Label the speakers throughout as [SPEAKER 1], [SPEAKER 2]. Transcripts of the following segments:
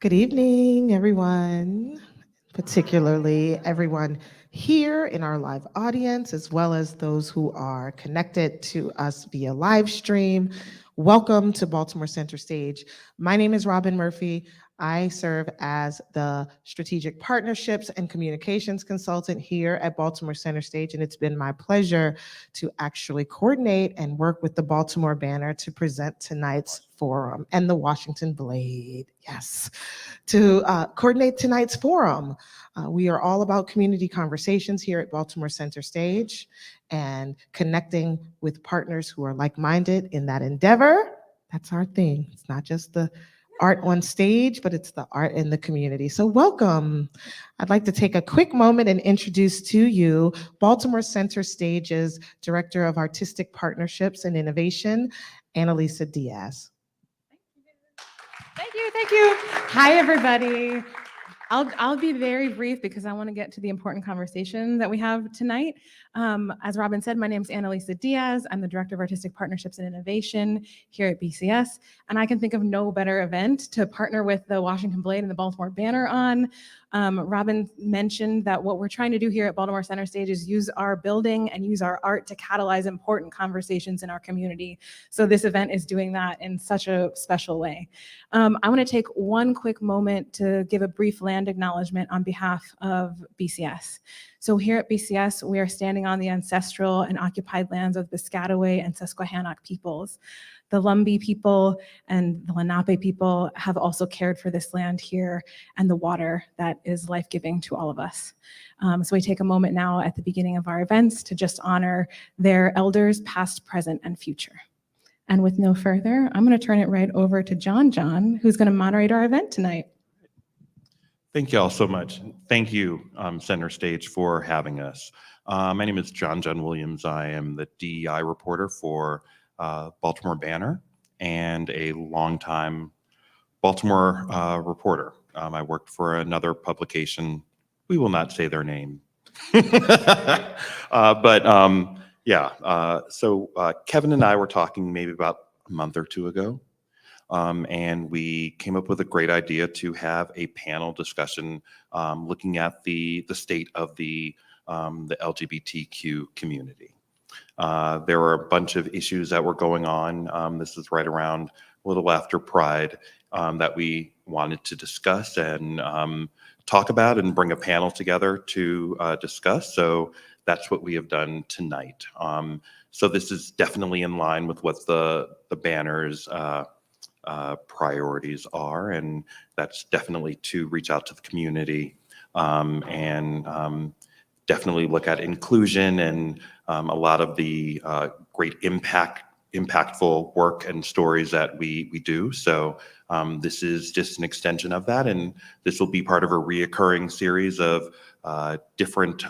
[SPEAKER 1] Good evening, everyone, particularly everyone here in our live audience, as well as those who are connected to us via live stream. Welcome to Baltimore Center Stage. My name is Robin Murphy. I serve as the Strategic Partnerships and Communications Consultant here at Baltimore Center Stage, and it's been my pleasure to actually coordinate and work with the Baltimore Banner to present tonight's forum and the Washington Blade, yes, to coordinate tonight's forum. We are all about community conversations here at Baltimore Center Stage and connecting with partners who are like-minded in that endeavor. That's our thing. It's not just the art on stage, but it's the art in the community. So welcome. I'd like to take a quick moment and introduce to you Baltimore Center Stage's Director of Artistic Partnerships and Innovation, Annalisa Diaz.
[SPEAKER 2] Thank you. Hi, everybody. I'll be very brief because I want to get to the important conversation that we have tonight. As Robin said, my name is Annalisa Diaz. I'm the Director of Artistic Partnerships and Innovation here at BCS, and I can think of no better event to partner with the Washington Blade and the Baltimore Banner on. Robin mentioned that what we're trying to do here at Baltimore Center Stage is use our building and use our art to catalyze important conversations in our community. So this event is doing that in such a special way. I want to take one quick moment to give a brief land acknowledgement on behalf of BCS. So here at BCS, we are standing on the ancestral and occupied lands of the Piscataway and Susquehannock peoples. The Lumbee people and the Lenape people have also cared for this land here and the water that is life-giving to all of us. So we take a moment now at the beginning of our events to just honor their elders, past, present, and future. And with no further, I'm going to turn it right over to John, who's going to moderate our event tonight.
[SPEAKER 3] Thank you all so much. Thank you, Center Stage, for having us. My name is John Williams. I am the DEI reporter for Baltimore Banner and a longtime Baltimore reporter. I worked for another publication. We will not say their name. So Kevin and I were talking maybe about a month or two ago. And we came up with a great idea to have a panel discussion looking at the state of the LGBTQ community. There were a bunch of issues that were going on. This is right around a little after Pride that we wanted to discuss and talk about and bring a panel together to discuss. So that's what we have done tonight. So this is definitely in line with what the banner's priorities are, and that's definitely to reach out to the community and definitely look at inclusion and a lot of the great impactful work and stories that we do. So this is just an extension of that, and this will be part of a reoccurring series of different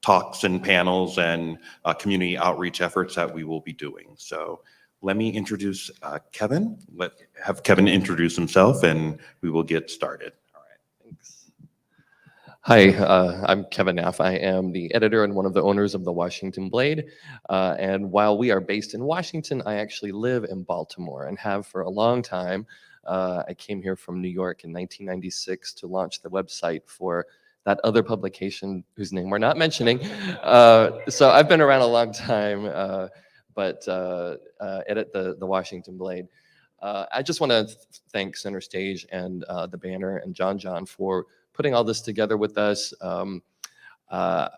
[SPEAKER 3] talks and panels and community outreach efforts that we will be doing. So let me introduce Kevin. Have Kevin introduce himself, and we will get started.
[SPEAKER 4] All right, thanks. Hi, I'm Kevin Knapp. I am the editor and one of the owners of the Washington Blade. And while we are based in Washington, I actually live in Baltimore and have for a long time. I came here from New York in 1996 to launch the website for that other publication whose name we're not mentioning. So I've been around a long time. But edit the Washington Blade. I just want to thank Center Stage and the Banner and John for putting all this together with us. I've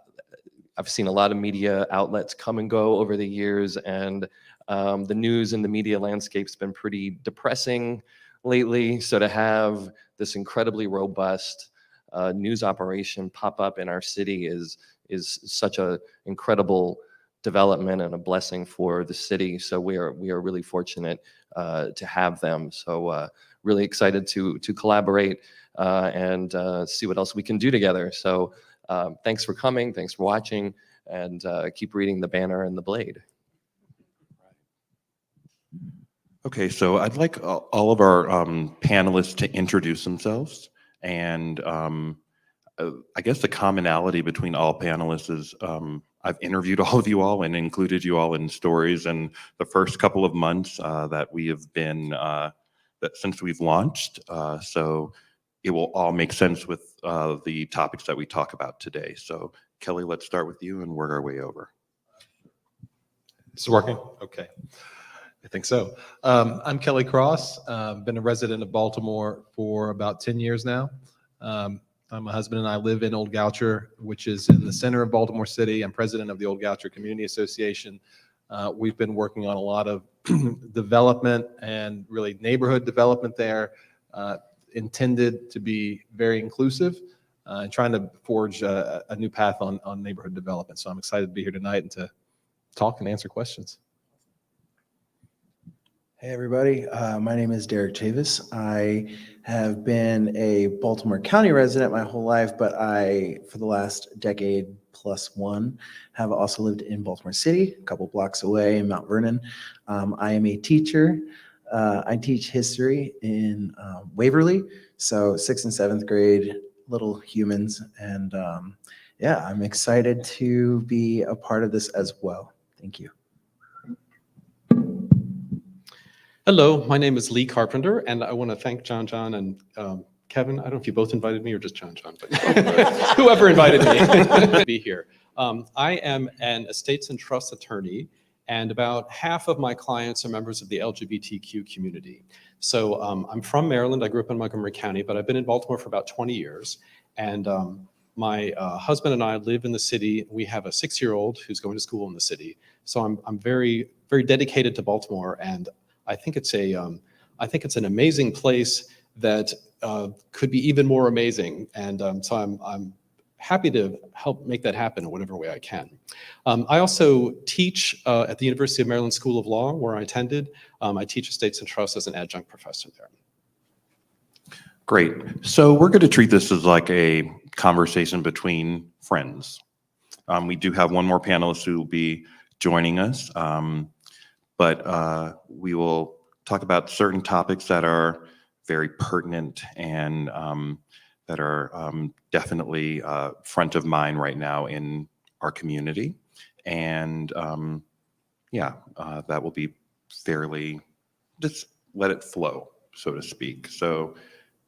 [SPEAKER 4] seen a lot of media outlets come and go over the years, and the news and the media landscape's been pretty depressing lately. So to have this incredibly robust news operation pop up in our city is such an incredible development and a blessing for the city. So we are really fortunate to have them. So really excited to collaborate and see what else we can do together. So thanks for coming, thanks for watching, and keep reading the Banner and the Blade.
[SPEAKER 3] Okay, so I'd like all of our panelists to introduce themselves, and I guess the commonality between all panelists is I've interviewed all of you all and included you all in stories in the first couple of months that we have been, that since we've launched. So it will all make sense with the topics that we talk about today. So Kelly, let's start with you and work our way over.
[SPEAKER 5] It's working? Okay. I think so. I'm Kelly Cross. Been a resident of Baltimore for about 10 years now. My husband and I live in Old Goucher, which is in the center of Baltimore City. I'm president of the Old Goucher Community Association. We've been working on a lot of development and really neighborhood development there, intended to be very inclusive and trying to forge a new path on neighborhood development. So I'm excited to be here tonight and to talk and answer questions.
[SPEAKER 6] Hey everybody, my name is Derek Chavis. I have been a Baltimore County resident my whole life, but for the last decade plus one, have also lived in Baltimore City, a couple blocks away in Mount Vernon. I am a teacher. I teach history in Waverly, so 6th and 7th grade, little humans, and yeah, I'm excited to be a part of this as well. Thank you.
[SPEAKER 7] Hello, my name is Lee Carpenter, and I want to thank John and Kevin. I don't know if you both invited me or just John, but whoever invited me to be here. I am an estates and trust attorney, and about half of my clients are members of the LGBTQ community. So I'm from Maryland. I grew up in Montgomery County, but I've been in Baltimore for about 20 years. And my husband and I live in the city. We have a 6-year-old who's going to school in the city. So I'm very, very dedicated to Baltimore, and I think it's an amazing place that could be even more amazing, and so I'm happy to help make that happen in whatever way I can. I also teach at the University of Maryland School of Law, where I attended. I teach estates and trusts as an adjunct professor there.
[SPEAKER 3] Great. So we're going to treat this as like a conversation between friends. We do have one more panelist who will be joining us. But we will talk about certain topics that are very pertinent and that are definitely front of mind right now in our community. And yeah, that will be fairly, just let it flow, so to speak. So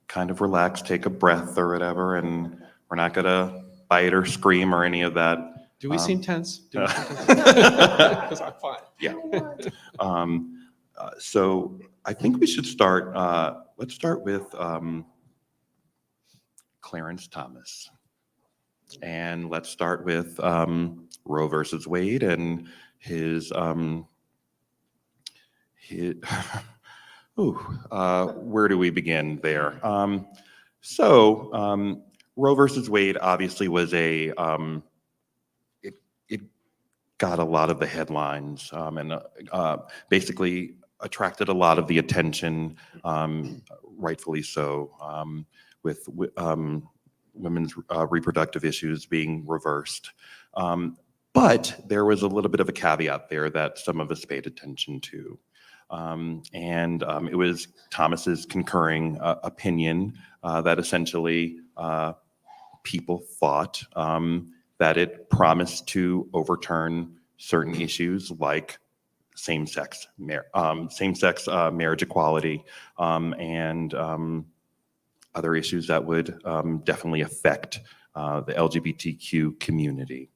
[SPEAKER 3] kind of relax, take a breath or whatever, and we're not gonna bite or scream or any of that.
[SPEAKER 7] Do we seem tense? Because I'm fine.
[SPEAKER 3] Yeah. So I think we should start, let's start with Clarence Thomas. And let's start with Roe versus Wade and his where do we begin there? Roe versus Wade obviously was a, it got a lot of the headlines and basically attracted a lot of the attention, rightfully so, with women's reproductive issues being reversed. But there was a little bit of a caveat there that some of us paid attention to. It was Thomas's concurring opinion that essentially people thought that it promised to overturn certain issues like same-sex marriage equality and other issues that would definitely affect the LGBTQ community.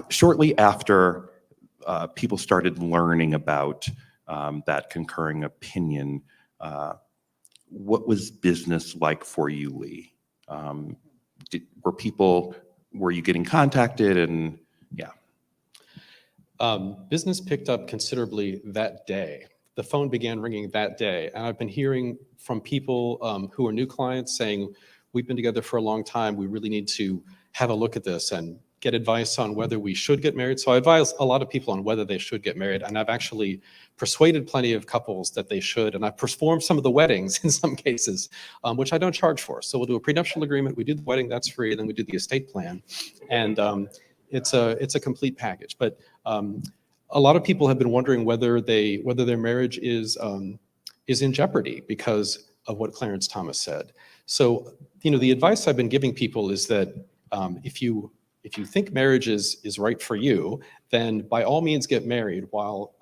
[SPEAKER 3] Shortly after people started learning about that concurring opinion, what was business like for you, Lee? Were you getting contacted? And yeah.
[SPEAKER 7] Business picked up considerably that day. The phone began ringing that day. And I've been hearing from people who are new clients saying, we've been together for a long time. We really need to have a look at this and get advice on whether we should get married. So I advise a lot of people on whether they should get married. And I've actually persuaded plenty of couples that they should. And I've performed some of the weddings in some cases, which I don't charge for. So we'll do a prenuptial agreement. We do the wedding, that's free. And then we do the estate plan. And it's a complete package. But a lot of people have been wondering whether their marriage is in jeopardy because what Clarence Thomas said. So, the advice I've been giving people is that if you think marriage is right for you, then by all means get married while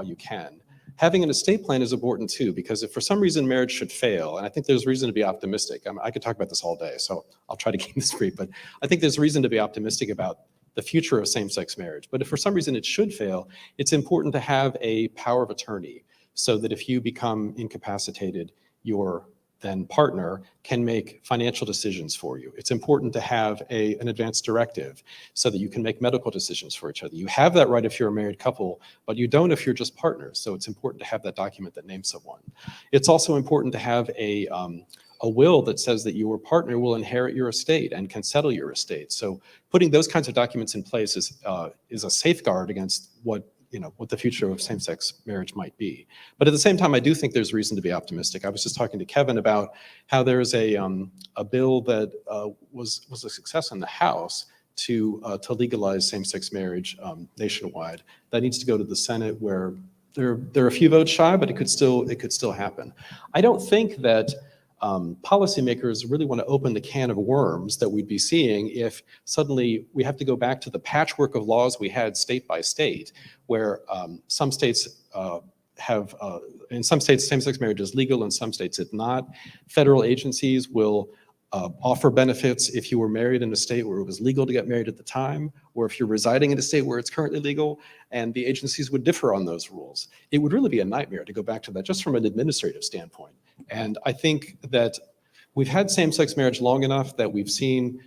[SPEAKER 7] you can. Having an estate plan is important too, because if for some reason marriage should fail, and I think there's reason to be optimistic. I could talk about this all day, so I'll try to keep this brief, but I think there's reason to be optimistic about the future of same-sex marriage. But if for some reason it should fail, it's important to have a power of attorney so that if you become incapacitated, your then partner can make financial decisions for you. It's important to have an advance directive so that you can make medical decisions for each other. You have that right if you're a married couple, but you don't if you're just partners. So it's important to have that document that names someone. It's also important to have a will that says that your partner will inherit your estate and can settle your estate. So putting those kinds of documents in place is a safeguard against what the future of same-sex marriage might be. But at the same time, I do think there's reason to be optimistic. I was just talking to Kevin about how there's a bill that was a success in the House to legalize same-sex marriage nationwide. That needs to go to the Senate, where there are a few votes shy, but it could still happen. I don't think that policymakers really want to open the can of worms that we'd be seeing if suddenly we have to go back to the patchwork of laws we had state by state, where some states in some states same-sex marriage is legal, in some states it's not. Federal agencies will offer benefits if you were married in a state where it was legal to get married at the time, or if you're residing in a state where it's currently legal, and the agencies would differ on those rules. It would really be a nightmare to go back to that just from an administrative standpoint. And I think that we've had same-sex marriage long enough that we've seen,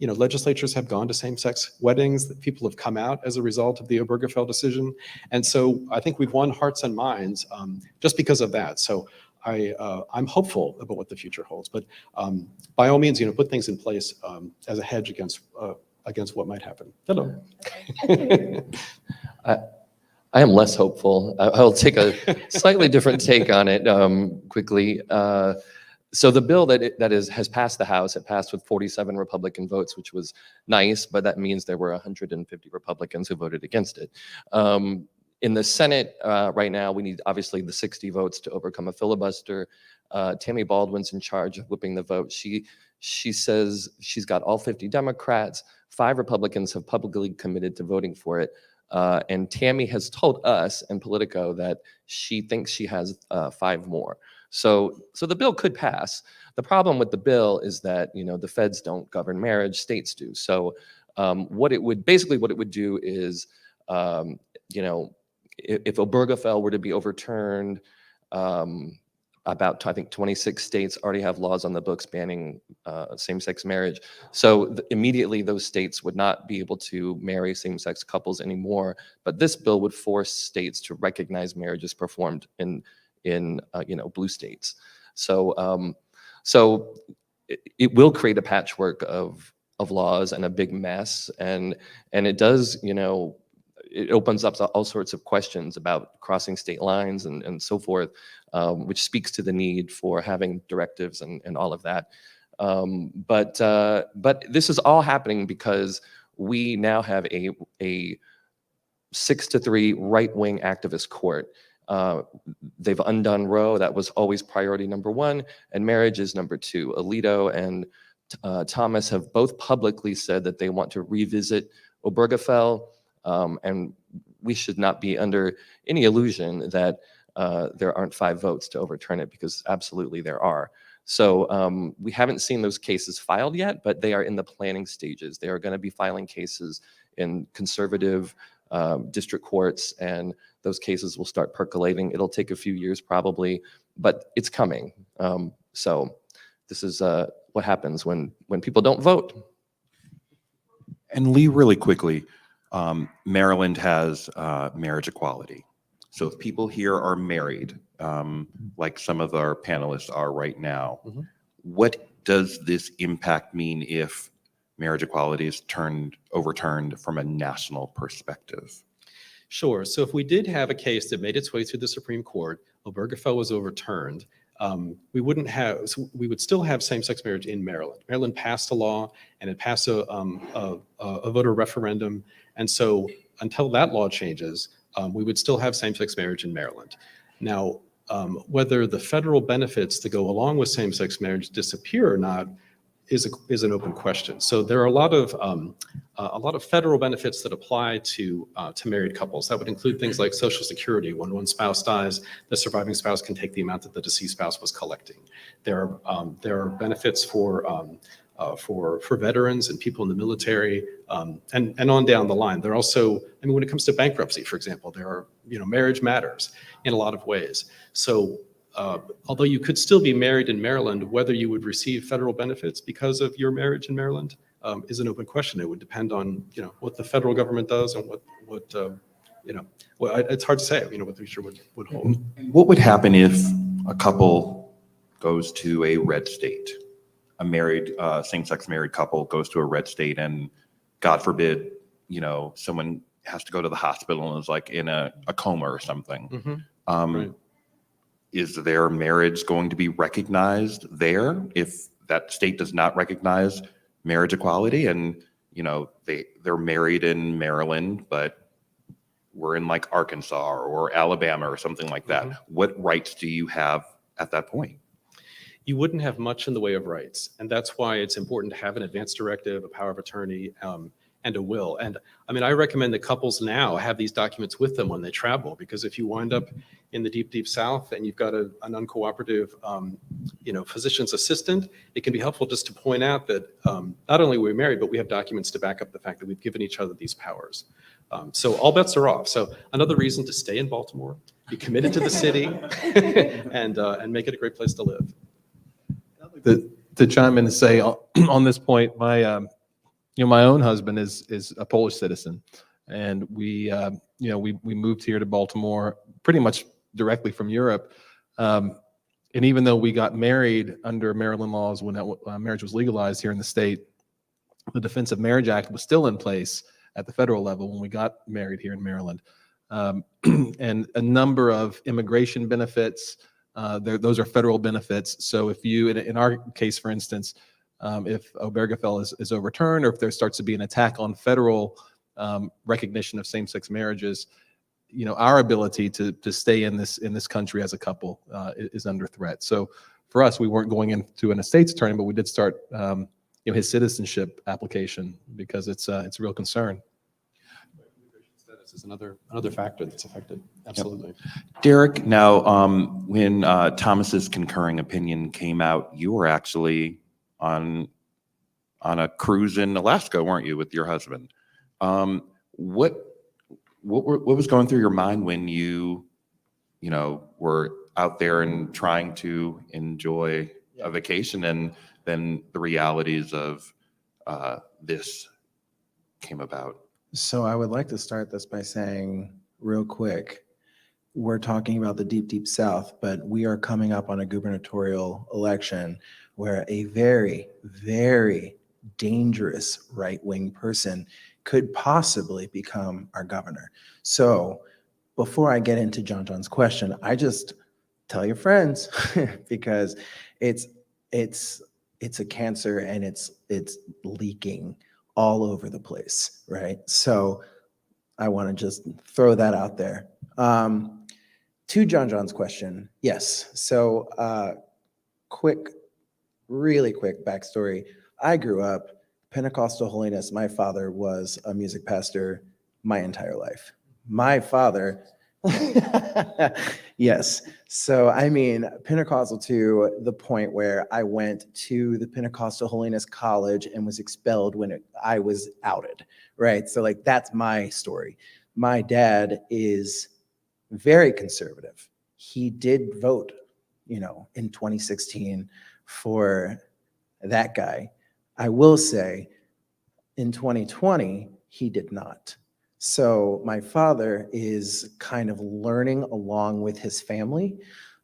[SPEAKER 7] legislatures have gone to same-sex weddings, that people have come out as a result of the Obergefell decision. And so I think we've won hearts and minds just because of that. So I'm hopeful about what the future holds, but by all means, put things in place as a hedge against what might happen. Hello.
[SPEAKER 4] I am less hopeful. I'll take a slightly different take on it quickly. So the bill has passed the House. It passed with 47 Republican votes, which was nice, but that means there were 150 Republicans who voted against it. In the Senate right now, we need obviously the 60 votes to overcome a filibuster. Tammy Baldwin's in charge of whipping the vote. She says she's got all 50 Democrats. 5 Republicans have publicly committed to voting for it. And Tammy has told us and Politico that she thinks she has 5 more. So the bill could pass. The problem with the bill is that the feds don't govern marriage, states do. So what it would do is if Obergefell were to be overturned, about I think 26 states already have laws on the books banning same-sex marriage. So immediately those states would not be able to marry same-sex couples anymore. But this bill would force states to recognize marriages performed in blue states. So it will create a patchwork of laws and a big mess, and it does it opens up all sorts of questions about crossing state lines and so forth, which speaks to the need for having directives and all of that. But this is all happening because we now have a 6-3 right-wing activist court. They've undone Roe. That was always priority number 1, and marriage is number 2. Alito and Thomas have both publicly said that they want to revisit Obergefell. And we should not be under any illusion that there aren't 5 votes to overturn it, because absolutely there are. So we haven't seen those cases filed yet, but they are in the planning stages. They are going to be filing cases in conservative district courts, and those cases will start percolating. It'll take a few years probably, but it's coming. So this is what happens when people don't vote.
[SPEAKER 3] And Lee, really quickly, Maryland has marriage equality. So if people here are married, like some of our panelists are right now, what does this impact mean if marriage equality is overturned from a national perspective?
[SPEAKER 7] Sure. So if we did have a case that made its way through the Supreme Court, Obergefell was overturned, we would still have same-sex marriage in Maryland. Maryland passed a law, and it passed a voter referendum. And so until that law changes, we would still have same-sex marriage in Maryland. Now, Whether the federal benefits that go along with same-sex marriage disappear or not is an open question. So there are a lot of federal benefits that apply to married couples. That would include things like Social Security. When one spouse dies, the surviving spouse can take the amount that the deceased spouse was collecting. There are benefits for veterans and people in the military, and on down the line. There are also, I mean, when it comes to bankruptcy, for example, there are, marriage matters in a lot of ways. So although you could still be married in Maryland, whether you would receive federal benefits because of your marriage in Maryland is an open question. It would depend on, what the federal government does and it's hard to say, what the future would hold.
[SPEAKER 3] What would happen if a couple goes to a red state? A married, same-sex married couple goes to a red state and, God forbid, someone has to go to the hospital and is like in a coma or something.
[SPEAKER 7] Right.
[SPEAKER 3] Is their marriage going to be recognized there if that state does not recognize marriage equality? And, they're married in Maryland, but we're in like Arkansas or Alabama or something like that. What rights do you have at that point?
[SPEAKER 7] You wouldn't have much in the way of rights. And that's why it's important to have an advance directive, a power of attorney, and a will. And I mean, I recommend that couples now have these documents with them when they travel, because if you wind up in the deep, deep South and you've got an uncooperative, physician's assistant, it can be helpful just to point out that not only are we married, but we have documents to back up the fact that we've given each other these powers. So all bets are off. So another reason to stay in Baltimore, be committed to the city, and make it a great place to live.
[SPEAKER 5] To chime in and say on this point, my my own husband is a Polish citizen, and we moved here to Baltimore pretty much directly from Europe, and even though we got married under Maryland laws when marriage was legalized here in the state, the Defense of Marriage Act was still in place at the federal level when we got married here in Maryland, and a number of immigration benefits. Those are federal benefits. So if you, in our case, for instance, if Obergefell is overturned, or if there starts to be an attack on federal recognition of same-sex marriages, our ability to stay in this country as a couple is under threat. So for us, we weren't going into an estate's attorney, but we did start his citizenship application because it's a real concern.
[SPEAKER 7] Is another factor that's affected. Absolutely.
[SPEAKER 3] Yep. Derek, now when Thomas's concurring opinion came out, you were actually on a cruise in Alaska, weren't you, with your husband? What was going through your mind when you were out there and trying to enjoy a vacation, and then the realities of this came about?
[SPEAKER 6] So I would like to start this by saying real quick, we're talking about the deep, deep South, but we are coming up on a gubernatorial election where a very, very dangerous right-wing person could possibly become our governor. So before I get into John's question, I just tell your friends because it's a cancer and it's leaking all over the place, right? So I want to just throw that out there. To John's question, yes. So really quick backstory. I grew up Pentecostal holiness. My father was a music pastor my entire life. My father, yes. So, I mean, Pentecostal to the point where I went to the Pentecostal Holiness College and was expelled when I was outed, right? So, like, that's my story. My dad is very conservative. He did vote, in 2016 for that guy. I will say in 2020, he did not. So my father is kind of learning along with his family,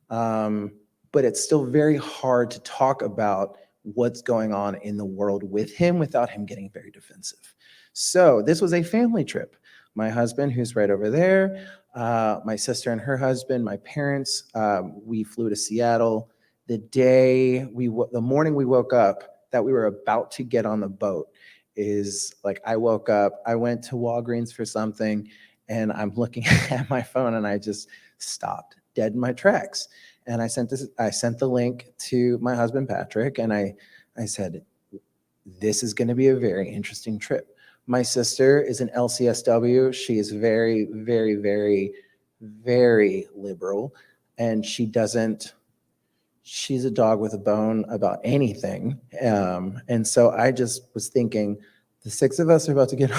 [SPEAKER 6] but it's still very hard to talk about what's going on in the world with him without him getting very defensive. So this was a family trip. My husband, who's right over there, my sister and her husband, my parents, we flew to Seattle. The morning we woke up that we were about to get on the boat is like, I woke up, I went to Walgreens for something, and I'm looking at my phone and I just stopped dead in my tracks. And I sent the link to my husband, Patrick, and I said, this is going to be a very interesting trip. My sister is an LCSW. She is very, very, very, very liberal, and she's a dog with a bone about anything. And so I just was thinking, the six of us are about to get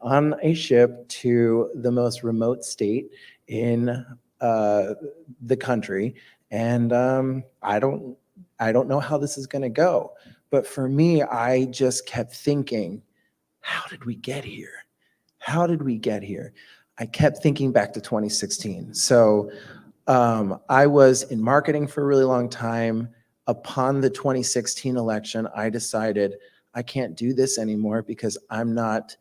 [SPEAKER 6] on a ship to the most remote state in the country, and I don't know how this is going to go. But for me, I just kept thinking, how did we get here? How did we get here? I kept thinking back to 2016. So I was in marketing for a really long time. Upon the 2016 election, I decided I can't do this anymore because I'm not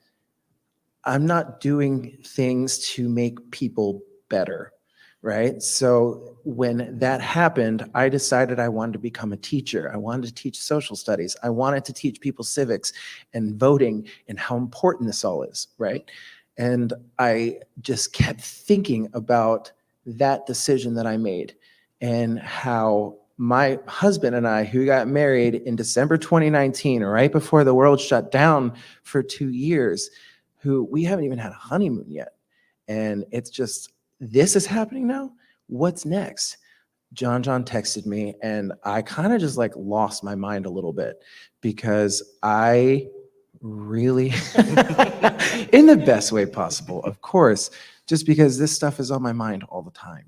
[SPEAKER 6] doing things to make people better, right? So when that happened, I decided I wanted to become a teacher. I wanted to teach social studies. I wanted to teach people civics and voting and how important this all is, right? And I just kept thinking about that decision that I made and how my husband and I, who got married in December 2019, right before the world shut down for 2 years, who we haven't even had a honeymoon yet. And it's just, this is happening now. What's next? John texted me, and I kind of just like lost my mind a little bit because I really, in the best way possible, of course, just because this stuff is on my mind all the time,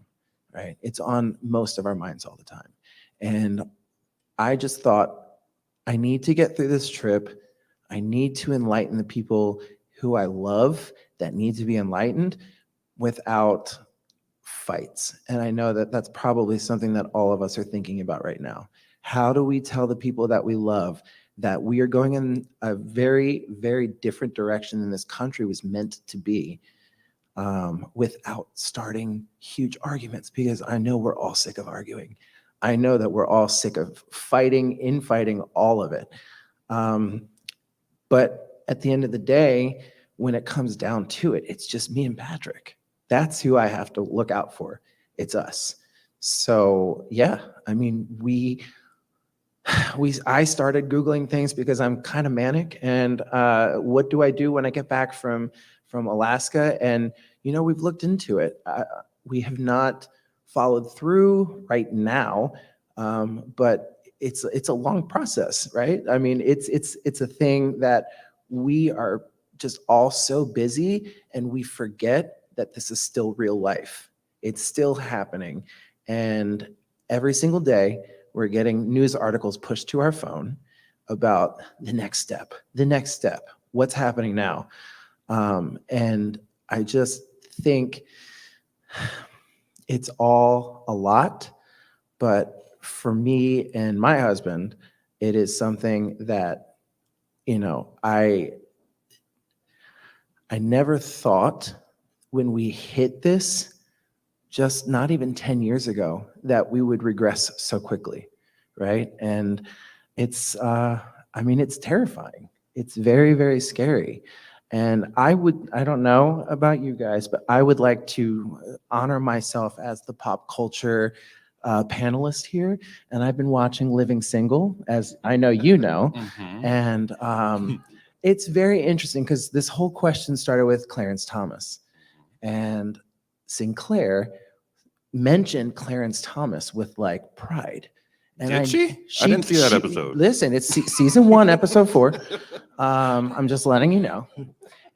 [SPEAKER 6] right? It's on most of our minds all the time. And I just thought, I need to get through this trip. I need to enlighten the people who I love that need to be enlightened without fights. And I know that that's probably something that all of us are thinking about right now. How do we tell the people that we love that we are going in a very, very different direction than this country was meant to be, without starting huge arguments? Because I know we're all sick of arguing. I know that we're all sick of infighting, all of it. But at the end of the day, when it comes down to it, it's just me and Patrick. That's who I have to look out for. It's us. So yeah, I mean, I started Googling things because I'm kind of manic. And what do I do when I get back from Alaska? And, we've looked into it. We have not followed through right now, but it's a long process, right? I mean, it's a thing that we are just all so busy, and we forget that this is still real life. It's still happening. And every single day, we're getting news articles pushed to our phone about the next step, what's happening now. And I just think it's all a lot, but for me and my husband, it is something that, I never thought when we hit this, just not even 10 years ago, that we would regress so quickly, right? And it's terrifying. It's very, very scary. And I don't know about you guys, but I would like to honor myself as the pop culture panelist here. And I've been watching Living Single, as I know you know.
[SPEAKER 3] Mhm.
[SPEAKER 6] And it's very interesting because this whole question started with Clarence Thomas. And Sinclair mentioned Clarence Thomas with like pride. And
[SPEAKER 3] Did she? I didn't see that episode.
[SPEAKER 6] Listen, it's season 1, episode 4. I'm just letting you know.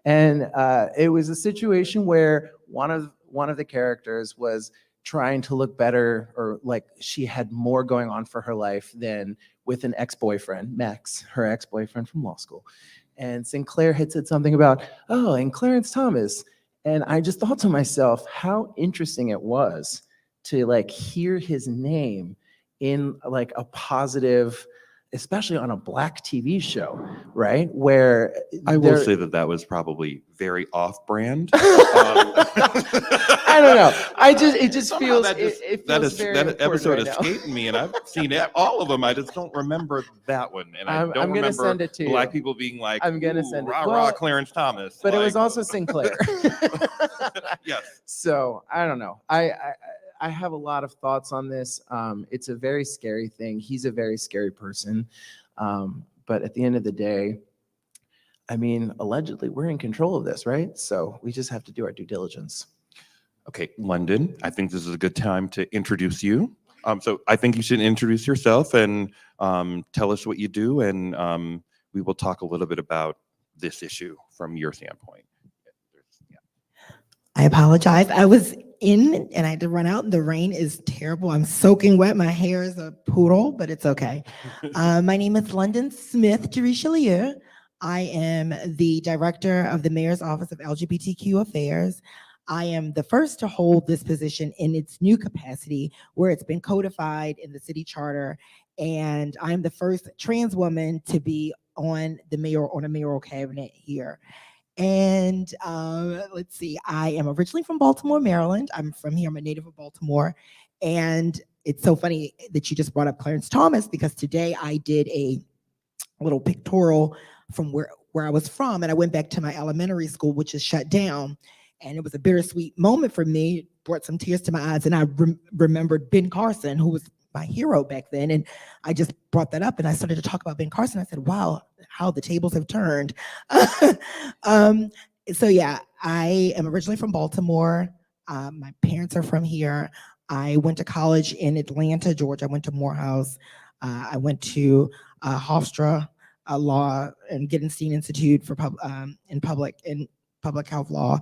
[SPEAKER 6] And it was a situation where one of the characters was trying to look better, or like she had more going on for her life than with an ex-boyfriend, Max, her ex-boyfriend from law school. And Sinclair had said something about, oh, and Clarence Thomas. And I just thought to myself, how interesting it was to like hear his name in like a positive, especially on a Black TV show, right? Where
[SPEAKER 3] I will say that was probably very off-brand.
[SPEAKER 6] I don't know. It just feels, it feels very
[SPEAKER 3] that
[SPEAKER 6] important
[SPEAKER 3] episode
[SPEAKER 6] right now.
[SPEAKER 3] escaped me, and I've seen all of them. I just don't remember that one, and I
[SPEAKER 6] I'm
[SPEAKER 3] don't
[SPEAKER 6] gonna
[SPEAKER 3] remember
[SPEAKER 6] send it to you.
[SPEAKER 3] Black people being like,
[SPEAKER 6] I'm gonna
[SPEAKER 3] "Ooh,
[SPEAKER 6] send it.
[SPEAKER 3] rah,
[SPEAKER 6] Well,
[SPEAKER 3] rah, Clarence Thomas."
[SPEAKER 6] But it
[SPEAKER 3] like,
[SPEAKER 6] was also Sinclair.
[SPEAKER 3] yes.
[SPEAKER 6] So I don't know. I have a lot of thoughts on this. It's a very scary thing. He's a very scary person. But at the end of the day, I mean, allegedly, we're in control of this, right? So we just have to do our due diligence.
[SPEAKER 3] Okay, London, I think this is a good time to introduce you. So I think you should introduce yourself and tell us what you do, and we will talk a little bit about this issue from your standpoint.
[SPEAKER 8] I apologize. I was in and I had to run out. The rain is terrible. I'm soaking wet. My hair is a poodle, but it's okay. My name is London Smith de Richelieu. I am the director of the Mayor's Office of LGBTQ Affairs. I am the first to hold this position in its new capacity where it's been codified in the city charter. And I'm the first trans woman to be on a mayoral cabinet here. And let's see, I am originally from Baltimore, Maryland. I'm from here. I'm a native of Baltimore. And it's so funny that you just brought up Clarence Thomas, because today I did a little pictorial from where I was from. And I went back to my elementary school, which is shut down. And it was a bittersweet moment for me. It brought some tears to my eyes. And I remembered Ben Carson, who was my hero back then. And I just brought that up and I started to talk about Ben Carson. I said, wow, how the tables have turned. So yeah, I am originally from Baltimore. My parents are from here. I went to college in Atlanta, Georgia. I went to Morehouse. I went to Hofstra Law and Gittenstein Institute for public health law.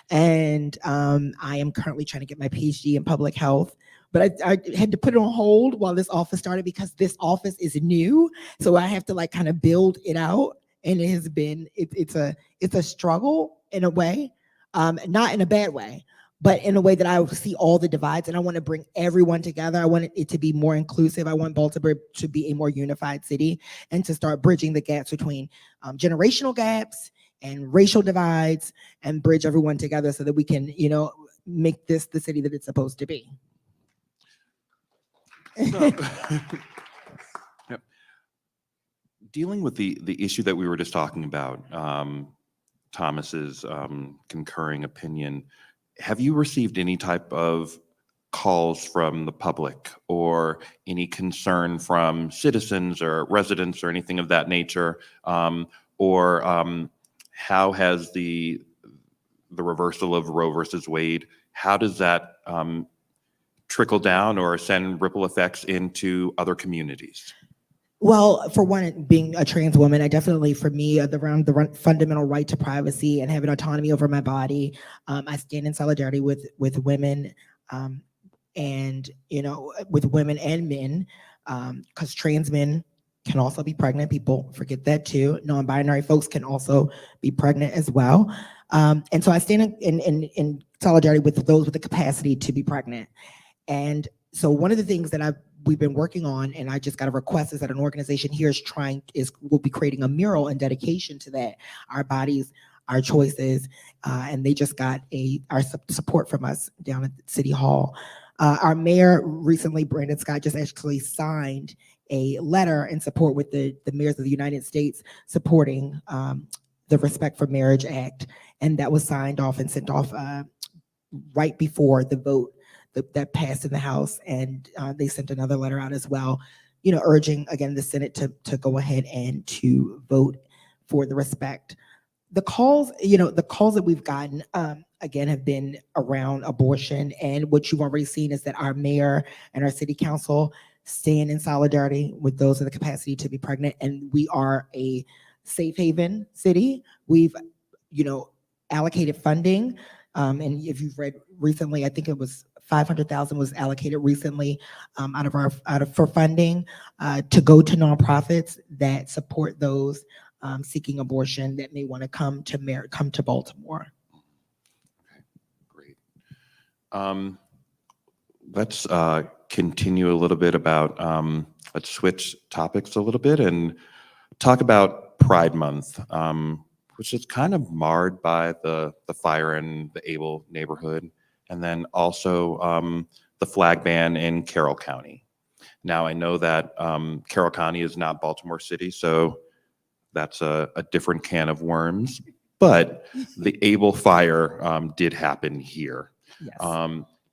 [SPEAKER 8] And I am currently trying to get my PhD in public health. But I had to put it on hold while this office started because this office is new. So I have to like kind of build it out. And it has been, it's a struggle in a way, not in a bad way, but in a way that I see all the divides and I want to bring everyone together. I want it to be more inclusive. I want Baltimore to be a more unified city and to start bridging the gaps between generational gaps and racial divides and bridge everyone together so that we can, make this the city that it's supposed to be.
[SPEAKER 3] So, yep. Dealing with the issue that we were just talking about, Thomas's concurring opinion, have you received any type of calls from the public or any concern from citizens or residents or anything of that nature? Or how has the reversal of Roe versus Wade, how does that trickle down or send ripple effects into other communities?
[SPEAKER 8] Well, for one, being a trans woman, I definitely, for me, around the fundamental right to privacy and having autonomy over my body, I stand in solidarity with women, and with women and men, because trans men can also be pregnant. People forget that too. Non-binary folks can also be pregnant as well, and so I stand in solidarity with those with the capacity to be pregnant. And so one of the things that we've been working on, and I just got a request, is that an organization here will be creating a mural in dedication to that, our bodies, our choices, and they just got our support from us down at City Hall. Our mayor recently, Brandon Scott, just actually signed a letter in support with the mayors of the United States supporting the Respect for Marriage Act, and that was signed off and sent off right before the vote that passed in the House, and they sent another letter out as well, urging again the Senate to go ahead and to vote for the respect. The calls that we've gotten again have been around abortion, and what you've already seen is that our mayor and our city council stand in solidarity with those with the capacity to be pregnant, and we are a safe haven city. We've allocated funding, and if you've read recently, I think it was $500,000 was allocated recently for funding to go to nonprofits that support those seeking abortion that may want to come to Baltimore.
[SPEAKER 3] Okay, great. Let's continue a little bit about, let's switch topics a little bit and talk about Pride Month, which is kind of marred by the fire in the Able neighborhood. And then also the flag ban in Carroll County. Now, I know that Carroll County is not Baltimore City, so that's a different can of worms. But the Able fire did happen here.
[SPEAKER 8] Yes.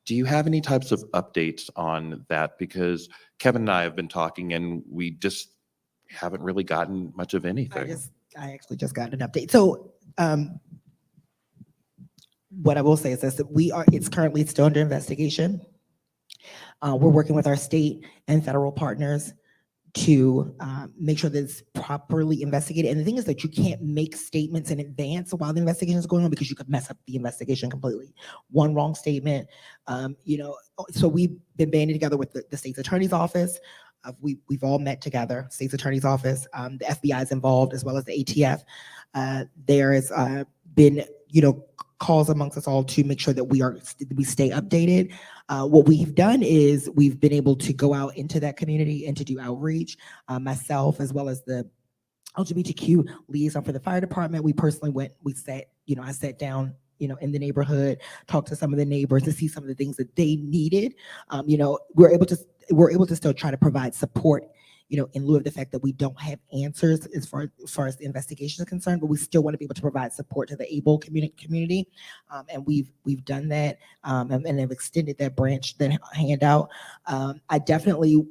[SPEAKER 3] Do you have any types of updates on that? Because Kevin and I have been talking and we just haven't really gotten much of anything.
[SPEAKER 8] I actually just got an update. So what I will say is this, that it's currently still under investigation. We're working with our state and federal partners to make sure that it's properly investigated. And the thing is that you can't make statements in advance while the investigation is going on, because you could mess up the investigation completely. One wrong statement, so we've been banding together with the state's attorney's office. We've all met together, state's attorney's office, the FBI is involved, as well as the ATF. There has been, calls amongst us all to make sure that we stay updated. What we've done is we've been able to go out into that community and to do outreach. Myself, as well as the LGBTQ liaison for the fire department, we personally went, I sat down, in the neighborhood, talked to some of the neighbors to see some of the things that they needed. We're able to still try to provide support, in lieu of the fact that we don't have answers as far as the investigation is concerned, but we still want to be able to provide support to the able community. And we've done that, and have extended that branch, that handout. I definitely,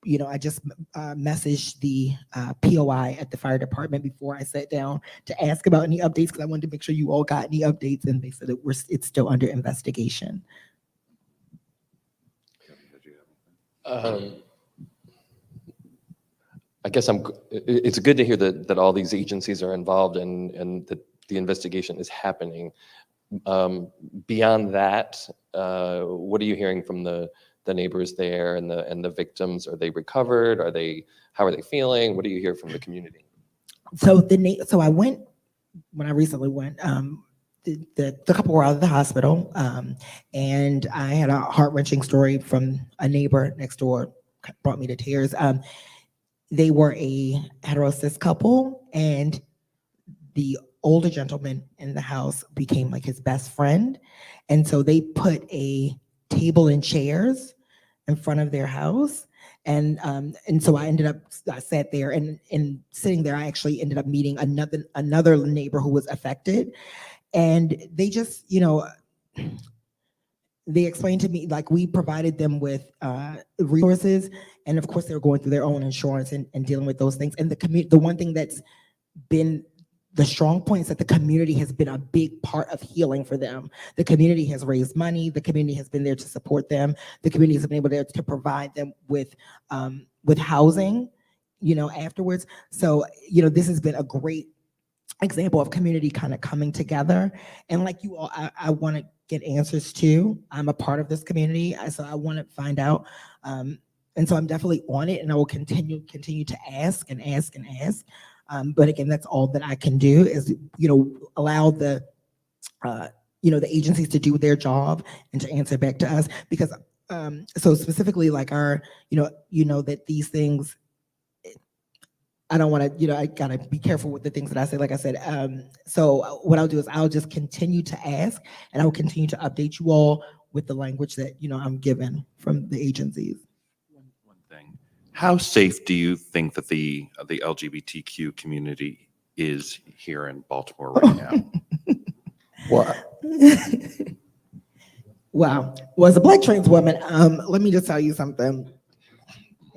[SPEAKER 8] I just messaged the POI at the fire department before I sat down to ask about any updates, because I wanted to make sure you all got any updates, and they said that it's still under investigation.
[SPEAKER 4] I guess it's good to hear that all these agencies are involved and that the investigation is happening. Beyond that, what are you hearing from the neighbors there and the victims? Are they recovered? How are they feeling? What do you hear from the community?
[SPEAKER 8] So I went, when I recently went, the couple were out of the hospital, and I had a heart-wrenching story from a neighbor next door, brought me to tears. They were a hetero-cis couple, and the older gentleman in the house became like his best friend. And so they put a table and chairs in front of their house. And so I sat there, and sitting there, I actually ended up meeting another neighbor who was affected. And they just, they explained to me, like, we provided them with resources, and of course they were going through their own insurance and dealing with those things. And the one thing that's been the strong point is that the community has been a big part of healing for them. The community has raised money. The community has been there to support them. The community has been able to provide them with housing, afterwards. So, this has been a great example of community kind of coming together. And like you all, I want to get answers too. I'm a part of this community, so I want to find out. And so I'm definitely on it, and I will continue to ask and ask and ask. But again, that's all that I can do is, allow the agencies to do their job and to answer back to us. Because so specifically, like that these things, I don't want to, I gotta be careful with the things that I say. Like I said, so what I'll do is I'll just continue to ask, and I will continue to update you all with the language that I'm given from the agencies.
[SPEAKER 3] One thing, how safe do you think that the LGBTQ community is here in Baltimore right now?
[SPEAKER 8] Wow. Well, as a Black trans woman, let me just tell you something.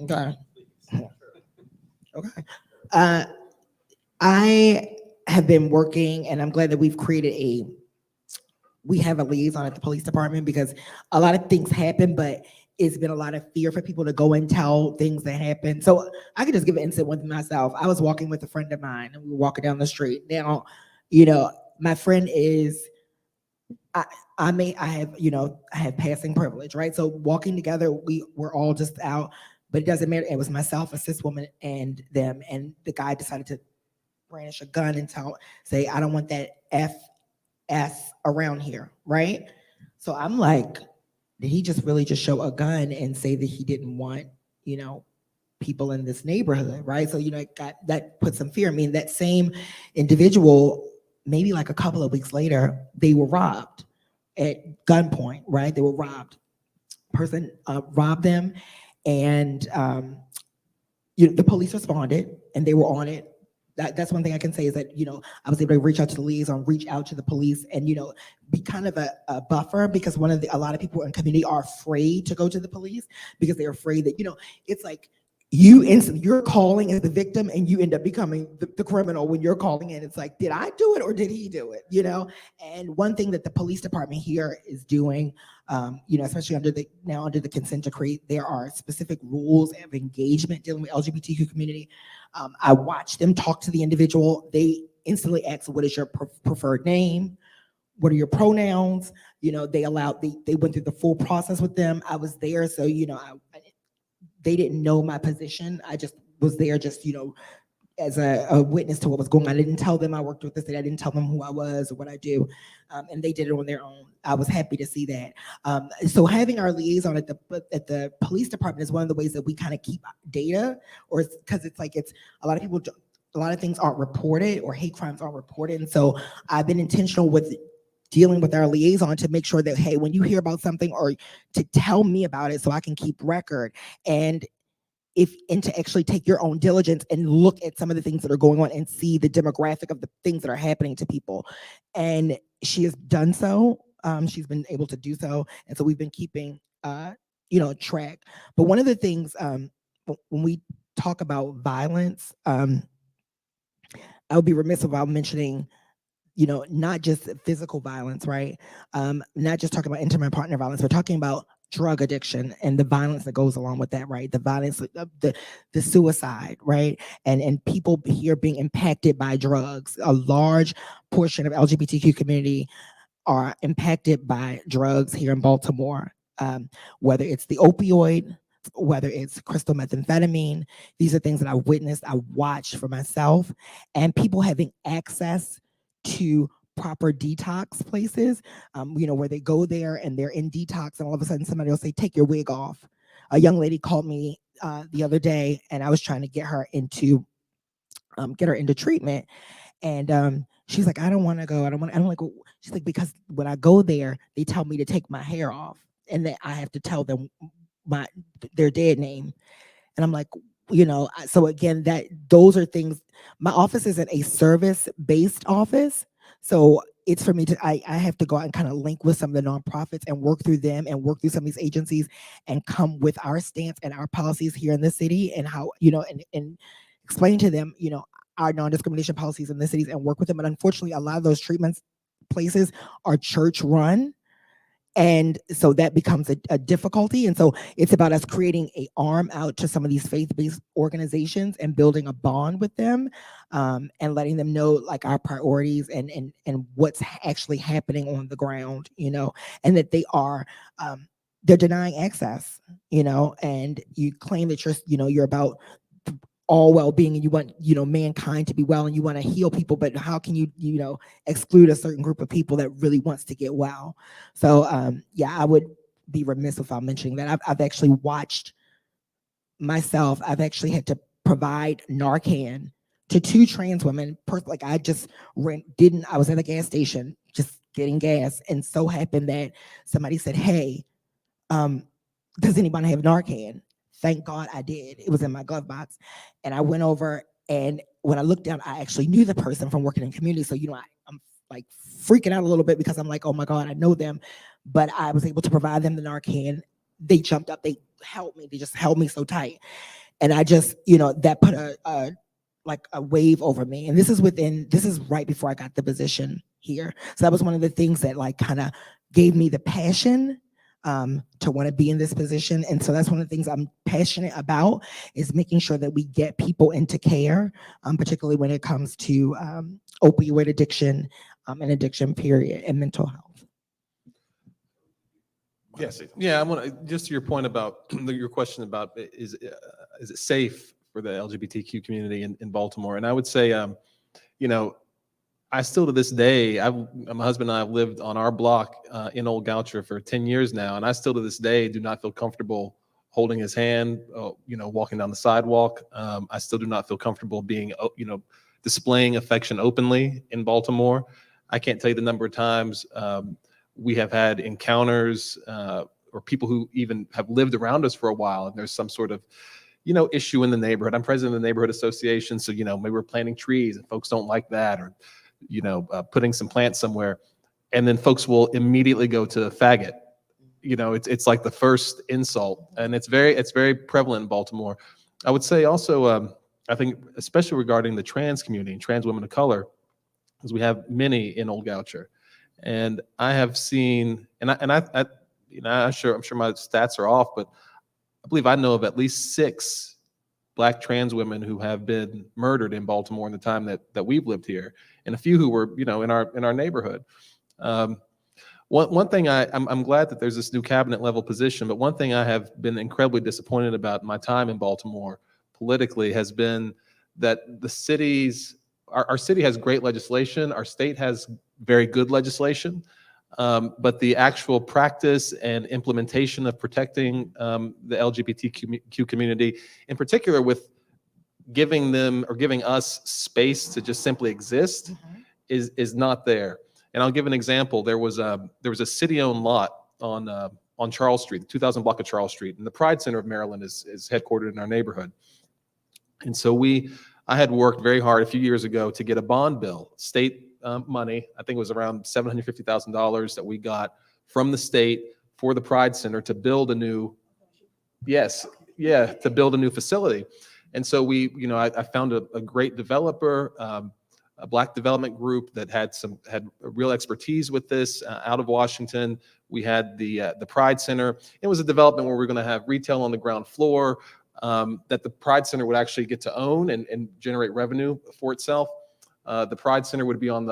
[SPEAKER 8] Okay. I have been working, and I'm glad that we've created we have a liaison at the police department, because a lot of things happen, but it's been a lot of fear for people to go and tell things that happen. So I could just give an incident with myself. I was walking with a friend of mine, and we were walking down the street. Now, my friend is, I have passing privilege, right? So walking together, we're all just out, but it doesn't matter. It was myself, a cis woman, and them, and the guy decided to brandish a gun and say, I don't want that FS around here, right? So I'm like, did he just really just show a gun and say that he didn't want, people in this neighborhood, right? So, that put some fear. I mean, that same individual, maybe like a couple of weeks later, they were robbed at gunpoint, right? They were robbed. Person robbed them, and the police responded, and they were on it that's one thing I can say is that, I was able to reach out to the liaison, reach out to the police, and, be kind of a buffer, because a lot of people in the community are afraid to go to the police because they're afraid that, it's like you're calling as the victim and you end up becoming the criminal when you're calling in. It's like, did I do it or did he do it? And one thing that the police department here is doing, especially under the consent decree, there are specific rules of engagement dealing with LGBTQ community. I watched them talk to the individual. They instantly ask, what is your preferred name? What are your pronouns? They went through the full process with them. I was there, so they didn't know my position. I just was there, as a witness to what was going on. I didn't tell them I worked with this. I didn't tell them who I was or what I do, and they did it on their own. I was happy to see that. So having our liaison at the police department is one of the ways that we kind of keep data, or because it's a lot of people. A lot of things aren't reported, or hate crimes aren't reported, and so I've been intentional with dealing with our liaison to make sure that, hey, when you hear about something, or to tell me about it so I can keep record, and to actually take your own diligence and look at some of the things that are going on and see the demographic of the things that are happening to people. And she has done so. She's been able to do so. And so we've been keeping, track. But one of the things, when we talk about violence, I would be remiss without mentioning, not just physical violence, right? Not just talking about intimate partner violence. We're talking about drug addiction and the violence that goes along with that, right? The violence, the suicide, right? And people here being impacted by drugs. A large portion of LGBTQ community are impacted by drugs here in Baltimore, whether it's the opioid, whether it's crystal methamphetamine. These are things that I witnessed, I watched for myself, and people having access to proper detox places, where they go there and they're in detox, and all of a sudden somebody will say, take your wig off. A young lady called me the other day, and I was trying to get her into treatment. And she's like, I don't want to go. I'm like, well, she's like, because when I go there, they tell me to take my hair off, and that I have to tell them their dead name. And I'm like, so again, those are things. My office isn't a service-based office. So it's for me I have to go out and kind of link with some of the nonprofits and work through them and work through some of these agencies and come with our stance and our policies here in the city, and how, and explain to them, our non-discrimination policies in the cities, and work with them. But unfortunately, a lot of those treatments places are church run. And so that becomes a difficulty. And so it's about us creating an arm out to some of these faith-based organizations and building a bond with them, and letting them know our priorities and what's actually happening on the ground, and that they're denying access, and you claim that you're about all well-being, and you want mankind to be well, and you want to heal people, but how can you exclude a certain group of people that really wants to get well? So I would be remiss without mentioning that I've actually watched myself. I've actually had to provide Narcan to 2 trans women. I just I was at a gas station just getting gas, and so happened that somebody said, hey, does anybody have Narcan? Thank God I did. It was in my glove box. And I went over, and when I looked down, I actually knew the person from working in community. So, I'm like freaking out a little bit, because I'm like, oh my God, I know them. But I was able to provide them the Narcan. They jumped up, they helped me. They just held me so tight. And I just, that put a wave over me. And this is right before I got the position here. So that was one of the things that kind of gave me the passion to want to be in this position. And so that's one of the things I'm passionate about, is making sure that we get people into care, particularly when it comes to opioid addiction, and addiction period, and mental health.
[SPEAKER 5] Yes. Yeah. I want to, just to your point about your question about is it safe for the LGBTQ community in Baltimore? And I would say, I still to this day, my husband and I have lived on our block in Old Goucher for 10 years now, and I still to this day do not feel comfortable holding his hand, walking down the sidewalk. I still do not feel comfortable being, displaying affection openly in Baltimore. I can't tell you the number of times we have had encounters or people who even have lived around us for a while, and there's some sort of issue in the neighborhood. I'm president of the neighborhood association, so maybe we're planting trees and folks don't like that, or putting some plants somewhere, and then folks will immediately go to faggot. It's like the first insult, and it's very prevalent in Baltimore. I would say also, I think especially regarding the trans community and trans women of color, because we have many in Old Goucher, and I have seen, I'm sure my stats are off, but I believe I know of at least 6 Black trans women who have been murdered in Baltimore in the time that we've lived here, and a few who were in our neighborhood. One thing I'm glad that there's this new cabinet level position, but one thing I have been incredibly disappointed about in my time in Baltimore politically has been that our city has great legislation, our state has very good legislation, but the actual practice and implementation of protecting the LGBTQ community, in particular with giving them or giving us space to just simply exist, is not there. And I'll give an example. There was a city-owned lot on Charles Street, the 2000 block of Charles Street, and the Pride Center of Maryland is headquartered in our neighborhood. And so I had worked very hard a few years ago to get a bond bill, state money. I think it was around $750,000 that we got from the state for the Pride Center to build a new, to build a new facility. And so I found a great developer, a Black development group that had real expertise with this out of Washington. We had the Pride Center. It was a development where we're going to have retail on the ground floor that the Pride Center would actually get to own and generate revenue for itself. The Pride Center would be on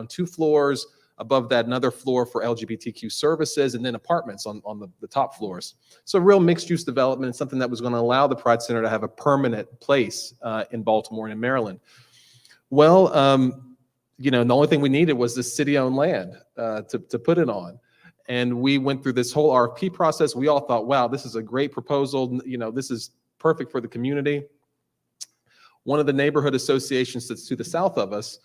[SPEAKER 5] 2 floors. Above that, another floor for LGBTQ services, and then apartments on the top floors. So real mixed-use development, something that was going to allow the Pride Center to have a permanent place in Baltimore and in Maryland. Well, the only thing we needed was this city-owned land to put it on. And we went through this whole RFP process. We all thought, wow, this is a great proposal. This is perfect for the community. One of the neighborhood associations that's to the south of us,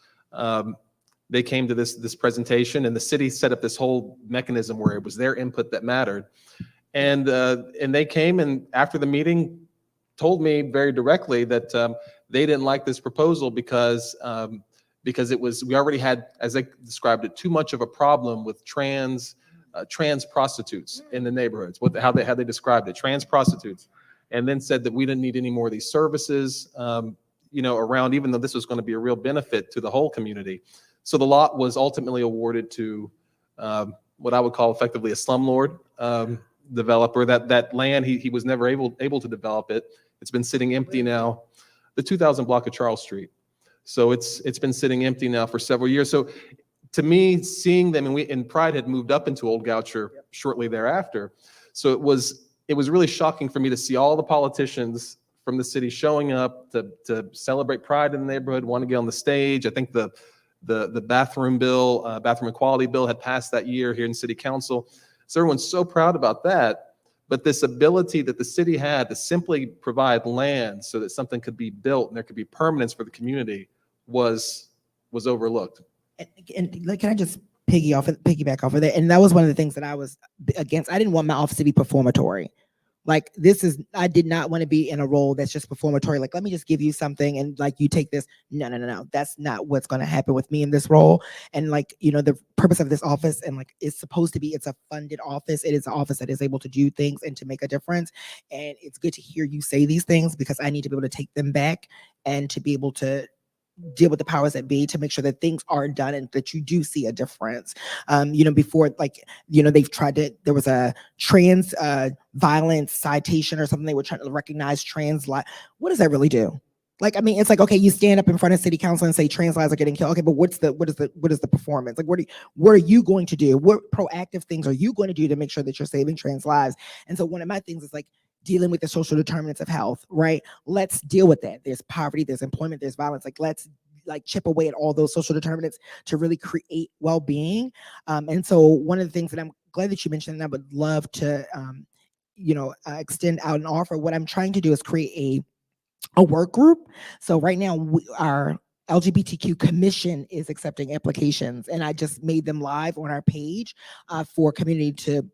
[SPEAKER 5] they came to this presentation, and the city set up this whole mechanism where it was their input that mattered. And they came, and after the meeting told me very directly that they didn't like this proposal because we already had, as they described it, too much of a problem with trans prostitutes in the neighborhoods. How they described it, trans prostitutes, and then said that we didn't need any more of these services around, even though this was going to be a real benefit to the whole community. So the lot was ultimately awarded to what I would call effectively a slumlord developer. That land, he was never able to develop it. It's been sitting empty now, the 2000 block of Charles Street. So it's been sitting empty now for several years. So to me, seeing them, and Pride had moved up into Old Goucher shortly thereafter. So it was really shocking for me to see all the politicians from the city showing up to celebrate Pride in the neighborhood, want to get on the stage. I think the bathroom bill, bathroom equality bill had passed that year here in City Council. So everyone's so proud about that. But this ability that the city had to simply provide land so that something could be built and there could be permanence for the community was overlooked.
[SPEAKER 8] And can I just piggyback off of that? And that was one of the things that I was against. I didn't want my office to be performatory. Like I did not want to be in a role that's just performatory. Like, let me just give you something and like, you take this. No. That's not what's going to happen with me in this role. And like, the purpose of this office and like, it's supposed to be, it's a funded office. It is an office that is able to do things and to make a difference. And it's good to hear you say these things because I need to be able to take them back and to be able to deal with the powers that be to make sure that things are done and that you do see a difference. Before, they've tried to, there was a trans violence citation or something. They were trying to recognize trans life. What does that really do? It's like, okay, you stand up in front of city council and say trans lives are getting killed. Okay, but what is the performance? Like, what are you going to do? What proactive things are you going to do to make sure that you're saving trans lives? And so one of my things is like, dealing with the social determinants of health, right? Let's deal with that. There's poverty, there's employment, there's violence. Like, let's chip away at all those social determinants to really create well-being. And so one of the things that I'm glad that you mentioned, and I would love to, extend out and offer, what I'm trying to do is create a work group. So right now, our LGBTQ commission is accepting applications, and I just made them live on our page for community to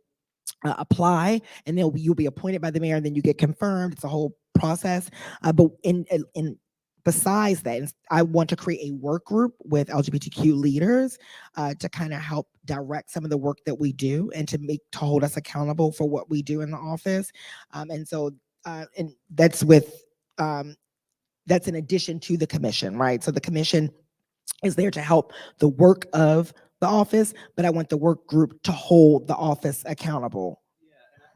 [SPEAKER 8] apply, and then you'll be appointed by the mayor, and then you get confirmed. It's a whole process. But besides that, I want to create a work group with LGBTQ leaders to kind of help direct some of the work that we do and to hold us accountable for what we do in the office. And that's that's in addition to the commission, right? So the commission is there to help the work of the office, but I want the work group to hold the office accountable.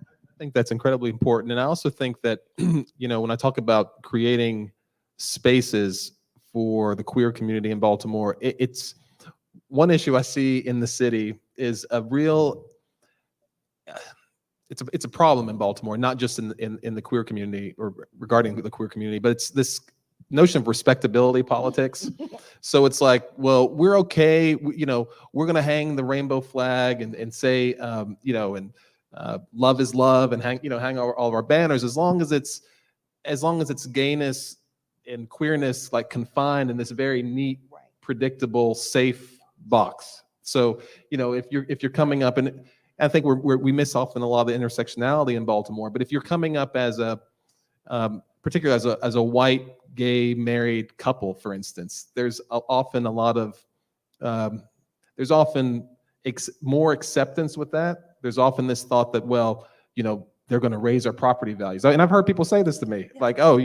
[SPEAKER 5] I think that's incredibly important. And I also think that, when I talk about creating spaces for the queer community in Baltimore, it's one issue I see in the city is a real, it's a problem in Baltimore, not just in the queer community or regarding the queer community, but it's this notion of respectability politics. So it's like, well, we're okay, we're going to hang the rainbow flag and say, love is love, and hang all of our banners as long as it's gayness and queerness like confined in this very neat, predictable, safe box. So if you're coming up, and I think we miss often a lot of the intersectionality in Baltimore, but if you're coming up as a particularly as a white gay married couple, for instance, there's often a lot of there's often more acceptance with that. There's often this thought that, well, they're going to raise our property values. And I've heard people say this to me, like, oh,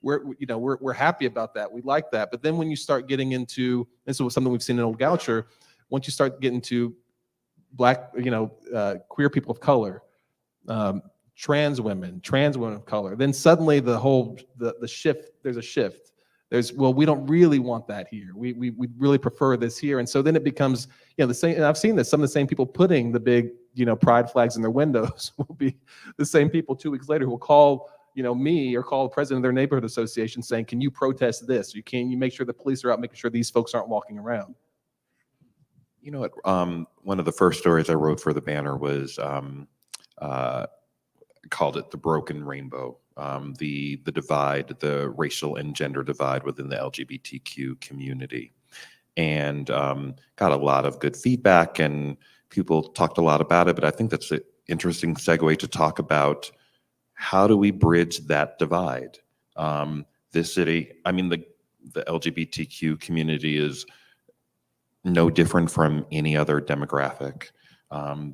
[SPEAKER 5] we're happy about that. We like that. But then when you start getting into, this is something we've seen in Old Goucher, once you start getting to Black, queer people of color, trans women of color, then suddenly the shift, there's a shift. Well, we don't really want that here. We really prefer this here. And so then it becomes, the same, and I've seen this, some of the same people putting the big, pride flags in their windows will be the same people 2 weeks later who will call, me or call the president of their neighborhood association saying, can you protest this? You make sure the police are out making sure these folks aren't walking around.
[SPEAKER 3] You know what? One of the first stories I wrote for the banner was called it the broken rainbow, the divide, the racial and gender divide within the LGBTQ community, and got a lot of good feedback, and people talked a lot about it. But I think that's an interesting segue to talk about how do we bridge that divide. This city, the LGBTQ community is no different from any other demographic.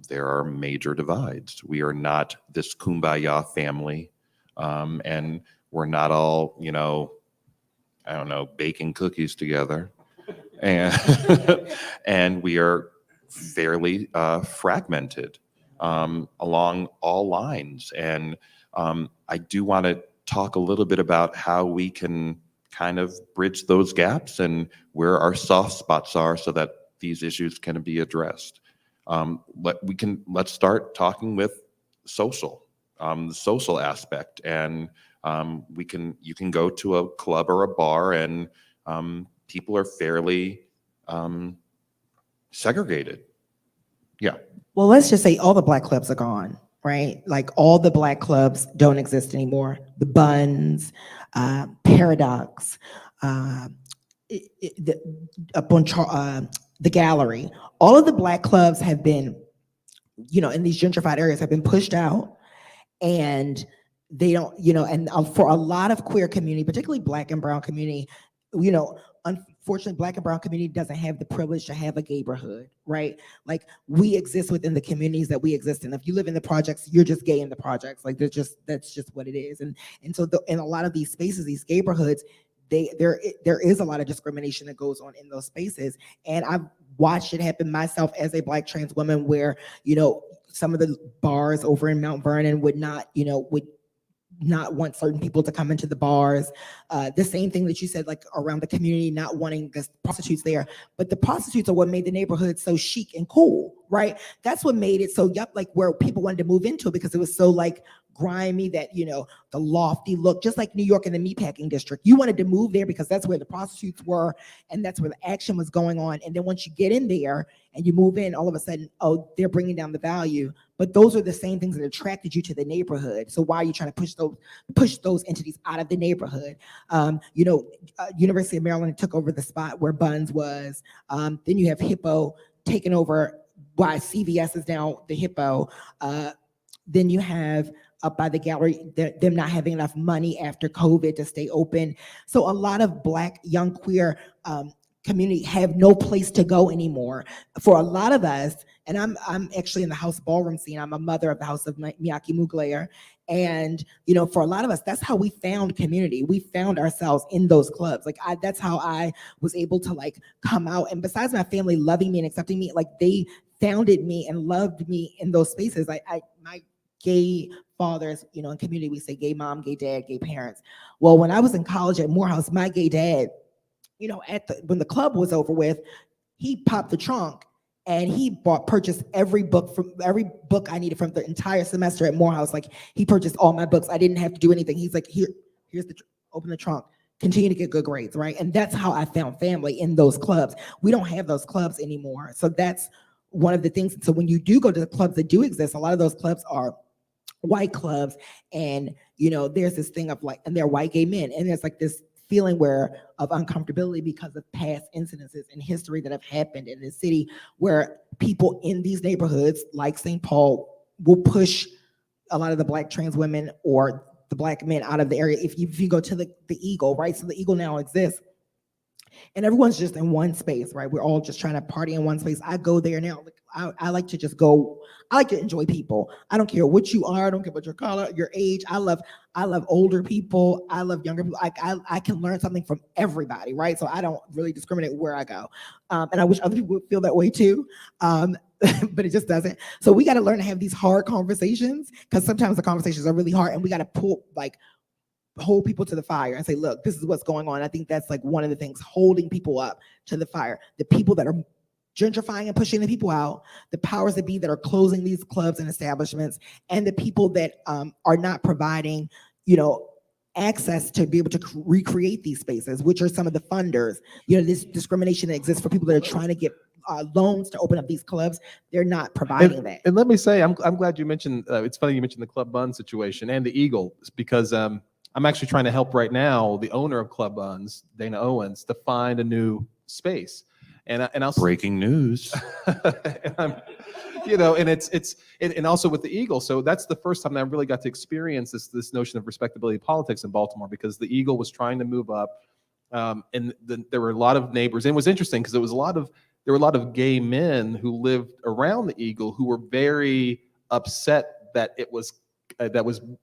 [SPEAKER 3] There are major divides. We are not this kumbaya family, and we're not all, baking cookies together. And, and we are fairly fragmented along all lines. And I do want to talk a little bit about how we can kind of bridge those gaps and where our soft spots are so that these issues can be addressed. Let's start talking with the social aspect, and you can go to a club or a bar, and people are fairly segregated. Yeah.
[SPEAKER 8] Well, let's just say all the Black clubs are gone, right? Like all the Black clubs don't exist anymore. The Buns, Paradox, the Gallery, all of the Black clubs have been, in these gentrified areas have been pushed out, and they don't, and for a lot of queer community, particularly Black and brown community, unfortunately, Black and brown community doesn't have the privilege to have a neighborhood, right? Like we exist within the communities that we exist in. If you live in the projects, you're just gay in the projects. Like that's just what it is. And so in a lot of these spaces, these neighborhoods, there is a lot of discrimination that goes on in those spaces. And I've watched it happen myself as a Black trans woman where, some of the bars over in Mount Vernon would not want certain people to come into the bars. The same thing that you said, like around the community, not wanting the prostitutes there, but the prostitutes are what made the neighborhood so chic and cool, right? That's what made it so, like where people wanted to move into it because it was so like grimy that, the lofty look, just like New York in the meatpacking district. You wanted to move there because that's where the prostitutes were and that's where the action was going on. And then once you get in there and you move in, all of a sudden, oh, they're bringing down the value. But those are the same things that attracted you to the neighborhood. So why are you trying to push those entities out of the neighborhood? University of Maryland took over the spot where Buns was. Then you have Hippo taking over why CVS is now the Hippo. Then you have up by the gallery, them not having enough money after COVID to stay open. So a lot of Black young queer community have no place to go anymore. For a lot of us, and I'm actually in the house ballroom scene. I'm a mother of the House of Miyake Mugler. And, for a lot of us, that's how we found community. We found ourselves in those clubs. Like that's how I was able to like come out. And besides my family loving me and accepting me, like they founded me and loved me in those spaces. My gay fathers, in community, we say gay mom, gay dad, gay parents. Well, when I was in college at Morehouse, my gay dad, when the club was over with, he popped the trunk and he purchased every book I needed from the entire semester at Morehouse. Like he purchased all my books. I didn't have to do anything. He's like, here's open the trunk, continue to get good grades, right? And that's how I found family, in those clubs. We don't have those clubs anymore. So that's one of the things. So when you do go to the clubs that do exist, a lot of those clubs are white clubs, and there's this thing of like, and they're white gay men, and there's like this feeling of uncomfortability because of past incidences in history that have happened in the city, where people in these neighborhoods like St. Paul will push a lot of the Black trans women or the Black men out of the area. If you go to the Eagle, right? So the Eagle now exists, and everyone's just in one space, right? We're all just trying to party in one space. I go there now. I like to just go. I like to enjoy people. I don't care what you are. I don't care what your color, your age. I love older people. I love younger people. I can learn something from everybody, right? So I don't really discriminate where I go. And I wish other people would feel that way too. But it just doesn't. So we got to learn to have these hard conversations, because sometimes the conversations are really hard, and we got to hold people to the fire and say, look, this is what's going on. I think that's like one of the things holding people up to the fire. The people that are gentrifying and pushing the people out, the powers that be that are closing these clubs and establishments, and the people that are not providing, access to be able to recreate these spaces, which are some of the funders. This discrimination that exists for people that are trying to get loans to open up these clubs. They're not providing that.
[SPEAKER 5] And let me say, I'm glad you mentioned, it's funny you mentioned the Club Bun situation and the Eagle, because I'm actually trying to help right now the owner of Club Buns, Dana Owens, to find a new space. And I'll
[SPEAKER 3] Breaking news.
[SPEAKER 5] and and also with the Eagle. So that's the first time that I really got to experience this notion of respectability politics in Baltimore, because the Eagle was trying to move up, and there were a lot of neighbors. And it was interesting because there were a lot of gay men who lived around the Eagle who were very upset that it was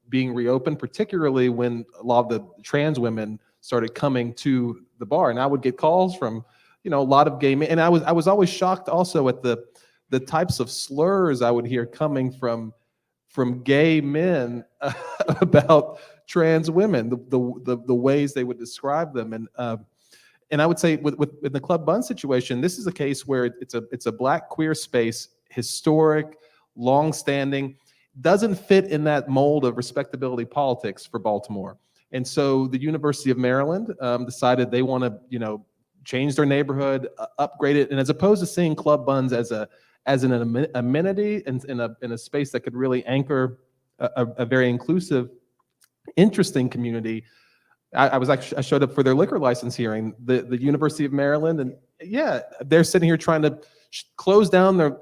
[SPEAKER 5] being reopened, particularly when a lot of the trans women started coming to the bar. And I would get calls from a lot of gay men, and I was always shocked also at the types of slurs I would hear coming from gay men about trans women, the ways they would describe them. And I would say with the Club Bun situation, this is a case where it's a Black queer space, historic, long-standing, doesn't fit in that mold of respectability politics for Baltimore. And so the University of Maryland decided they want to change their neighborhood, upgrade it, and as opposed to seeing Club Buns as an amenity in a space that could really anchor a very inclusive, interesting community, I showed up for their liquor license hearing, the University of Maryland, and they're sitting here trying to close down their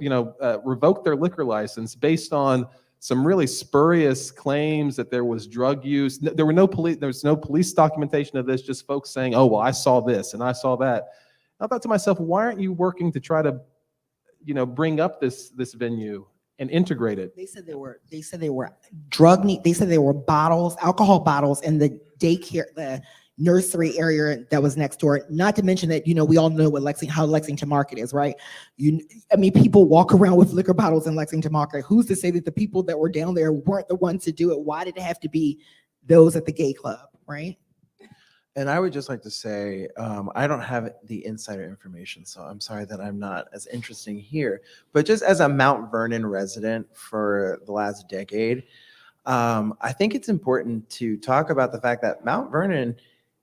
[SPEAKER 5] revoke their liquor license based on some really spurious claims that there was drug use. There was no police documentation of this, just folks saying, oh, well, I saw this and I saw that. I thought to myself, why aren't you working to try to, bring up this venue and integrate it?
[SPEAKER 8] They said they were bottles, alcohol bottles in the daycare, the nursery area that was next door. Not to mention that, we all know how Lexington Market is, right? People walk around with liquor bottles in Lexington Market. Who's to say that the people that were down there weren't the ones to do it? Why did it have to be those at the gay club, right?
[SPEAKER 6] And I would just like to say, I don't have the insider information, so I'm sorry that I'm not as interesting here. But just as a Mount Vernon resident for the last decade, I think it's important to talk about the fact that Mount Vernon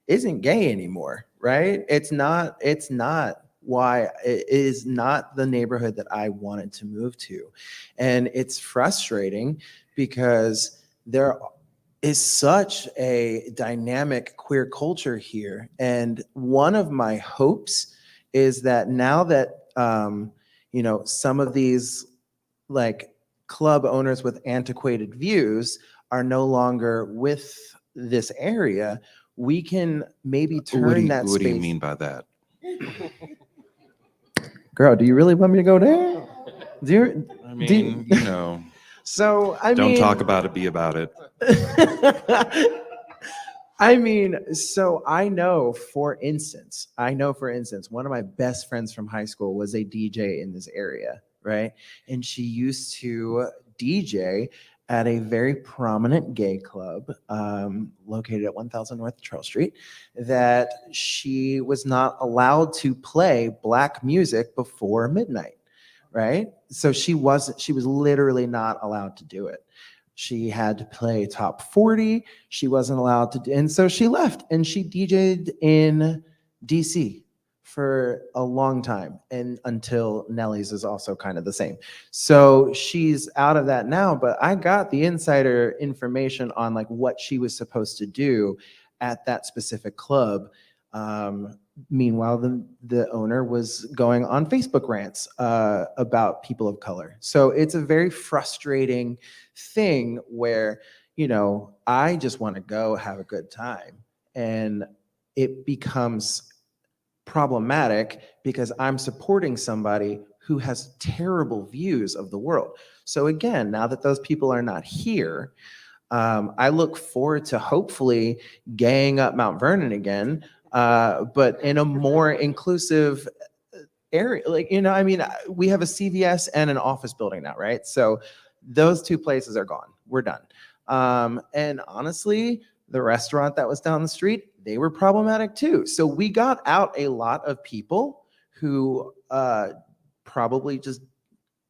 [SPEAKER 6] isn't gay anymore, right? It's not why it is not the neighborhood that I wanted to move to. And it's frustrating because there is such a dynamic queer culture here. And one of my hopes is that now that, some of these like club owners with antiquated views are no longer with this area, we can maybe turn
[SPEAKER 3] What do you,
[SPEAKER 6] that
[SPEAKER 3] what do you
[SPEAKER 6] space.
[SPEAKER 3] mean by that?
[SPEAKER 6] Girl, do you really want me to go there? Do you,
[SPEAKER 3] I mean, you know,
[SPEAKER 6] so I
[SPEAKER 3] don't
[SPEAKER 6] mean,
[SPEAKER 3] talk about it, be about it.
[SPEAKER 6] I mean, so I know, for instance, one of my best friends from high school was a DJ in this area, right? And she used to DJ at a very prominent gay club located at 1000 North Charles Street, that she was not allowed to play Black music before midnight, right? So she was literally not allowed to do it. She had to play top 40. She wasn't allowed to, and so she left and she DJ'd in DC for a long time, and until Nelly's is also kind of the same. So she's out of that now, but I got the insider information on like what she was supposed to do at that specific club. Meanwhile, the owner was going on Facebook rants about people of color. So it's a very frustrating thing where, I just want to go have a good time. And it becomes problematic because I'm supporting somebody who has terrible views of the world. So again, now that those people are not here, I look forward to hopefully gaying up Mount Vernon again, but in a more inclusive area. Like, I mean, we have a CVS and an office building now, right? So those two places are gone. We're done. And honestly, the restaurant that was down the street, they were problematic too. So we got out a lot of people who probably just,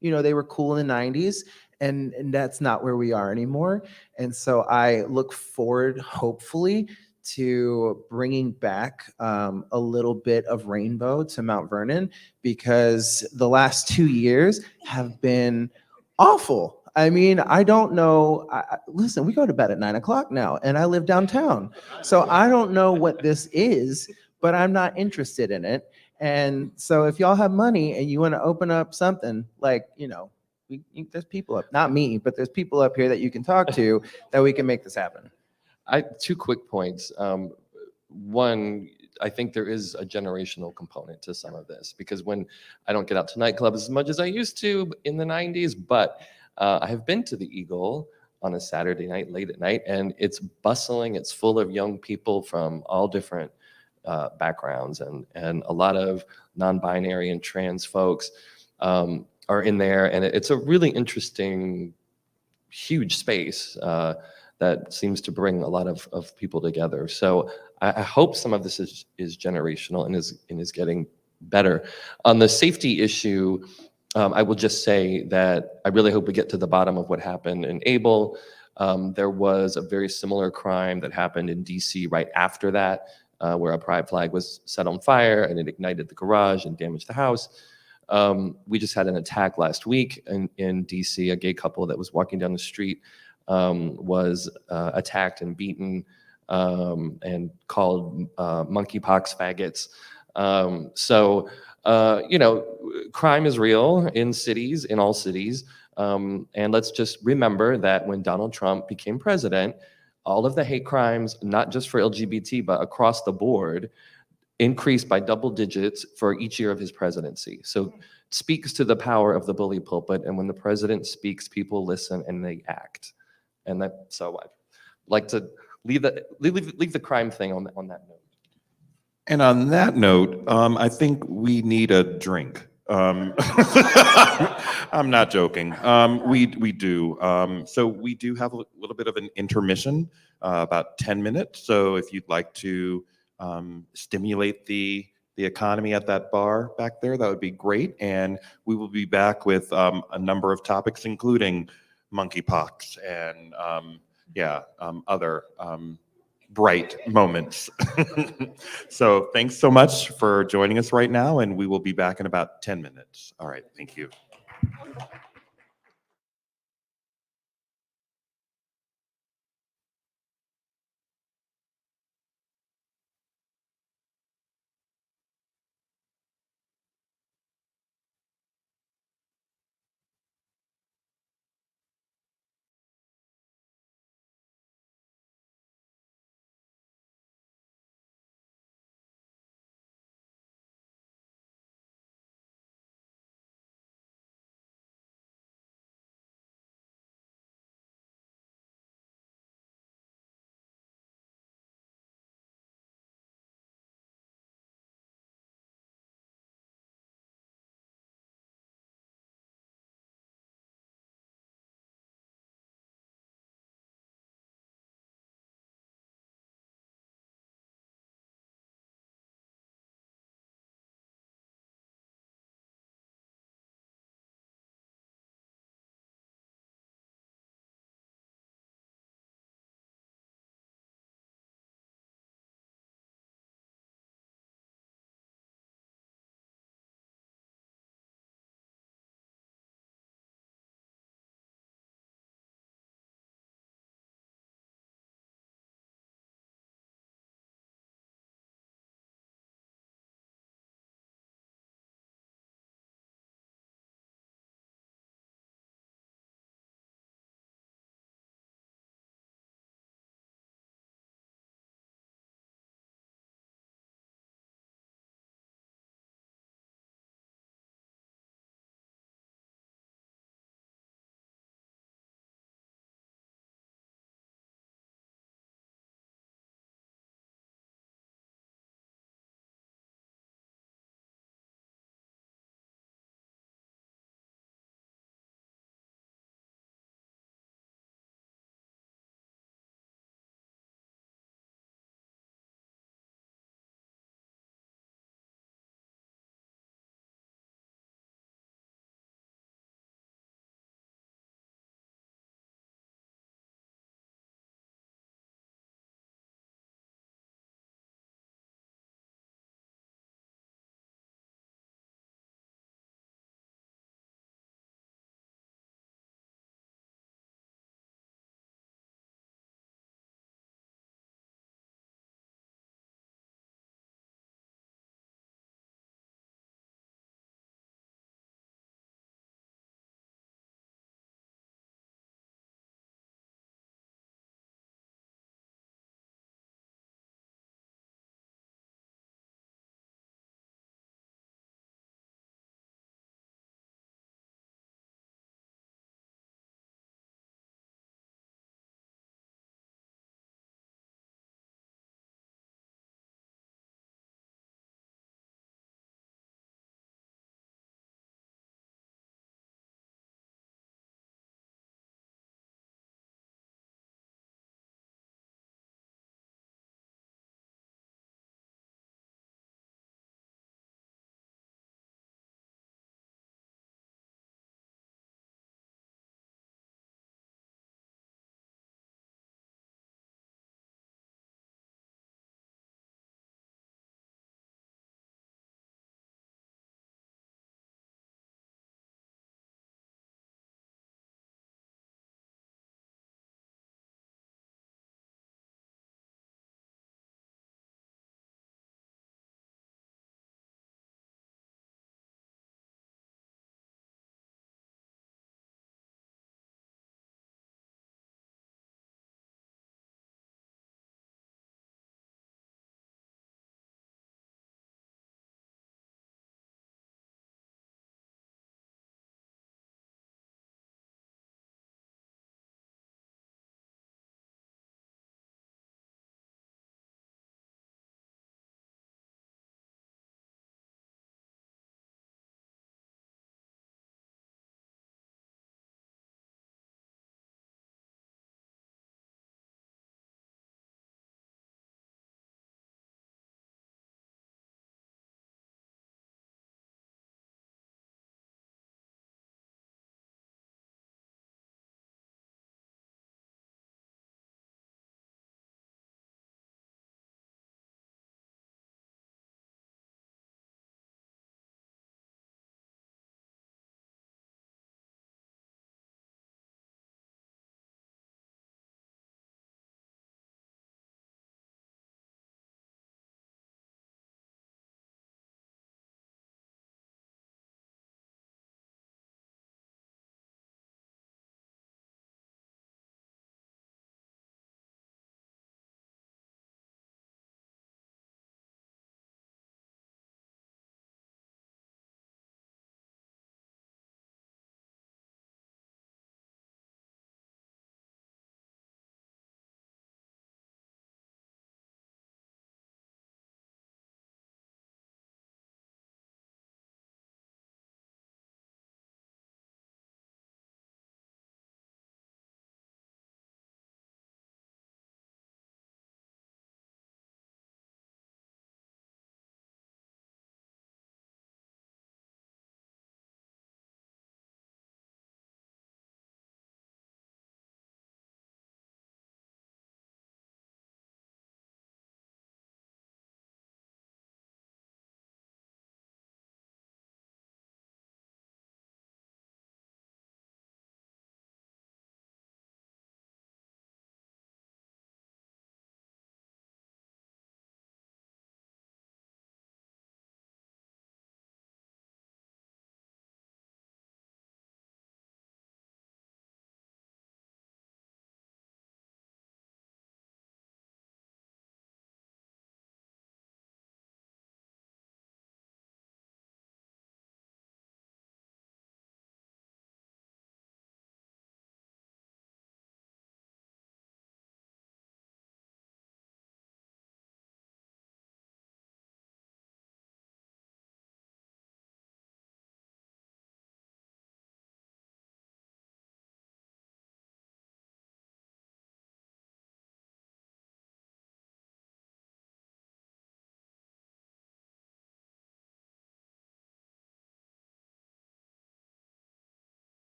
[SPEAKER 6] they were cool in the 90s, and that's not where we are anymore. And so I look forward, hopefully, to bringing back a little bit of rainbow to Mount Vernon, because the last 2 years have been awful. I mean, I don't know. Listen, we go to bed at 9 o'clock now, and I live downtown. So I don't know what this is, but I'm not interested in it. And so if y'all have money and you want to open up something, like, there's people up, not me, but there's people up here that you can talk to that we can make this happen.
[SPEAKER 4] Two quick points. One, I think there is a generational component to some of this, because when I don't get out to nightclubs as much as I used to in the 90s, but I have been to the Eagle on a Saturday night, late at night, and it's bustling. It's full of young people from all different backgrounds, and a lot of non-binary and trans folks are in there, and it's a really interesting, huge space that seems to bring a lot of people together. So I hope some of this is generational and is getting better. On the safety issue, I will just say that I really hope we get to the bottom of what happened in Able. There was a very similar crime that happened in DC right after that, where a pride flag was set on fire and it ignited the garage and damaged the house. We just had an attack last week in DC. A gay couple that was walking down the street was attacked and beaten and called monkeypox faggots. So crime is real in cities, in all cities. And let's just remember that when Donald Trump became president, all of the hate crimes, not just for LGBT, but across the board, increased by double digits for each year of his presidency. So it speaks to the power of the bully pulpit. And when the president speaks, people listen and they act. And so I'd like to leave the crime thing on that note.
[SPEAKER 3] And on that note, I think we need a drink. I'm not joking. We do. So we do have a little bit of an intermission, about 10 minutes. So if you'd like to stimulate the economy at that bar back there, that would be great. And we will be back with a number of topics, including monkeypox and other bright moments. So thanks so much for joining us right now, and we will be back in about 10 minutes. All right, thank you.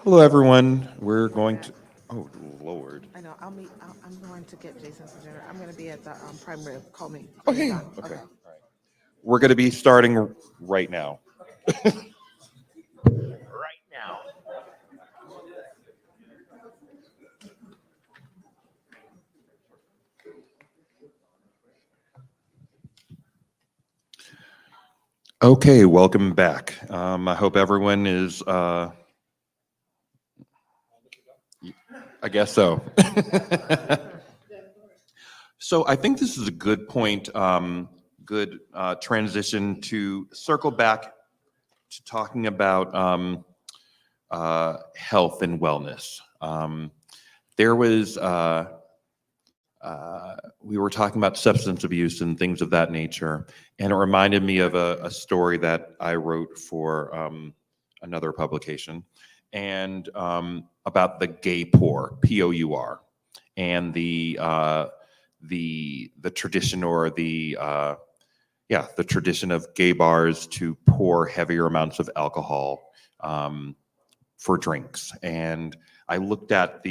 [SPEAKER 3] Hello, everyone. We're going to, oh, Lord.
[SPEAKER 1] I know. I'm going to get Jason some dinner. I'm going to be at the prime rib. Call me.
[SPEAKER 3] Okay.
[SPEAKER 1] Done.
[SPEAKER 3] Okay. We're going to be starting right now. Okay, welcome back. I hope everyone is, I guess so. So I think this is a good point, good transition to circle back to talking about health and wellness. There was, we were talking about substance abuse and things of that nature, and it reminded me of a story that I wrote for another publication, and about the gay poor, P-O-U-R, and the tradition, or the tradition of gay bars to pour heavier amounts of alcohol for drinks. And I looked at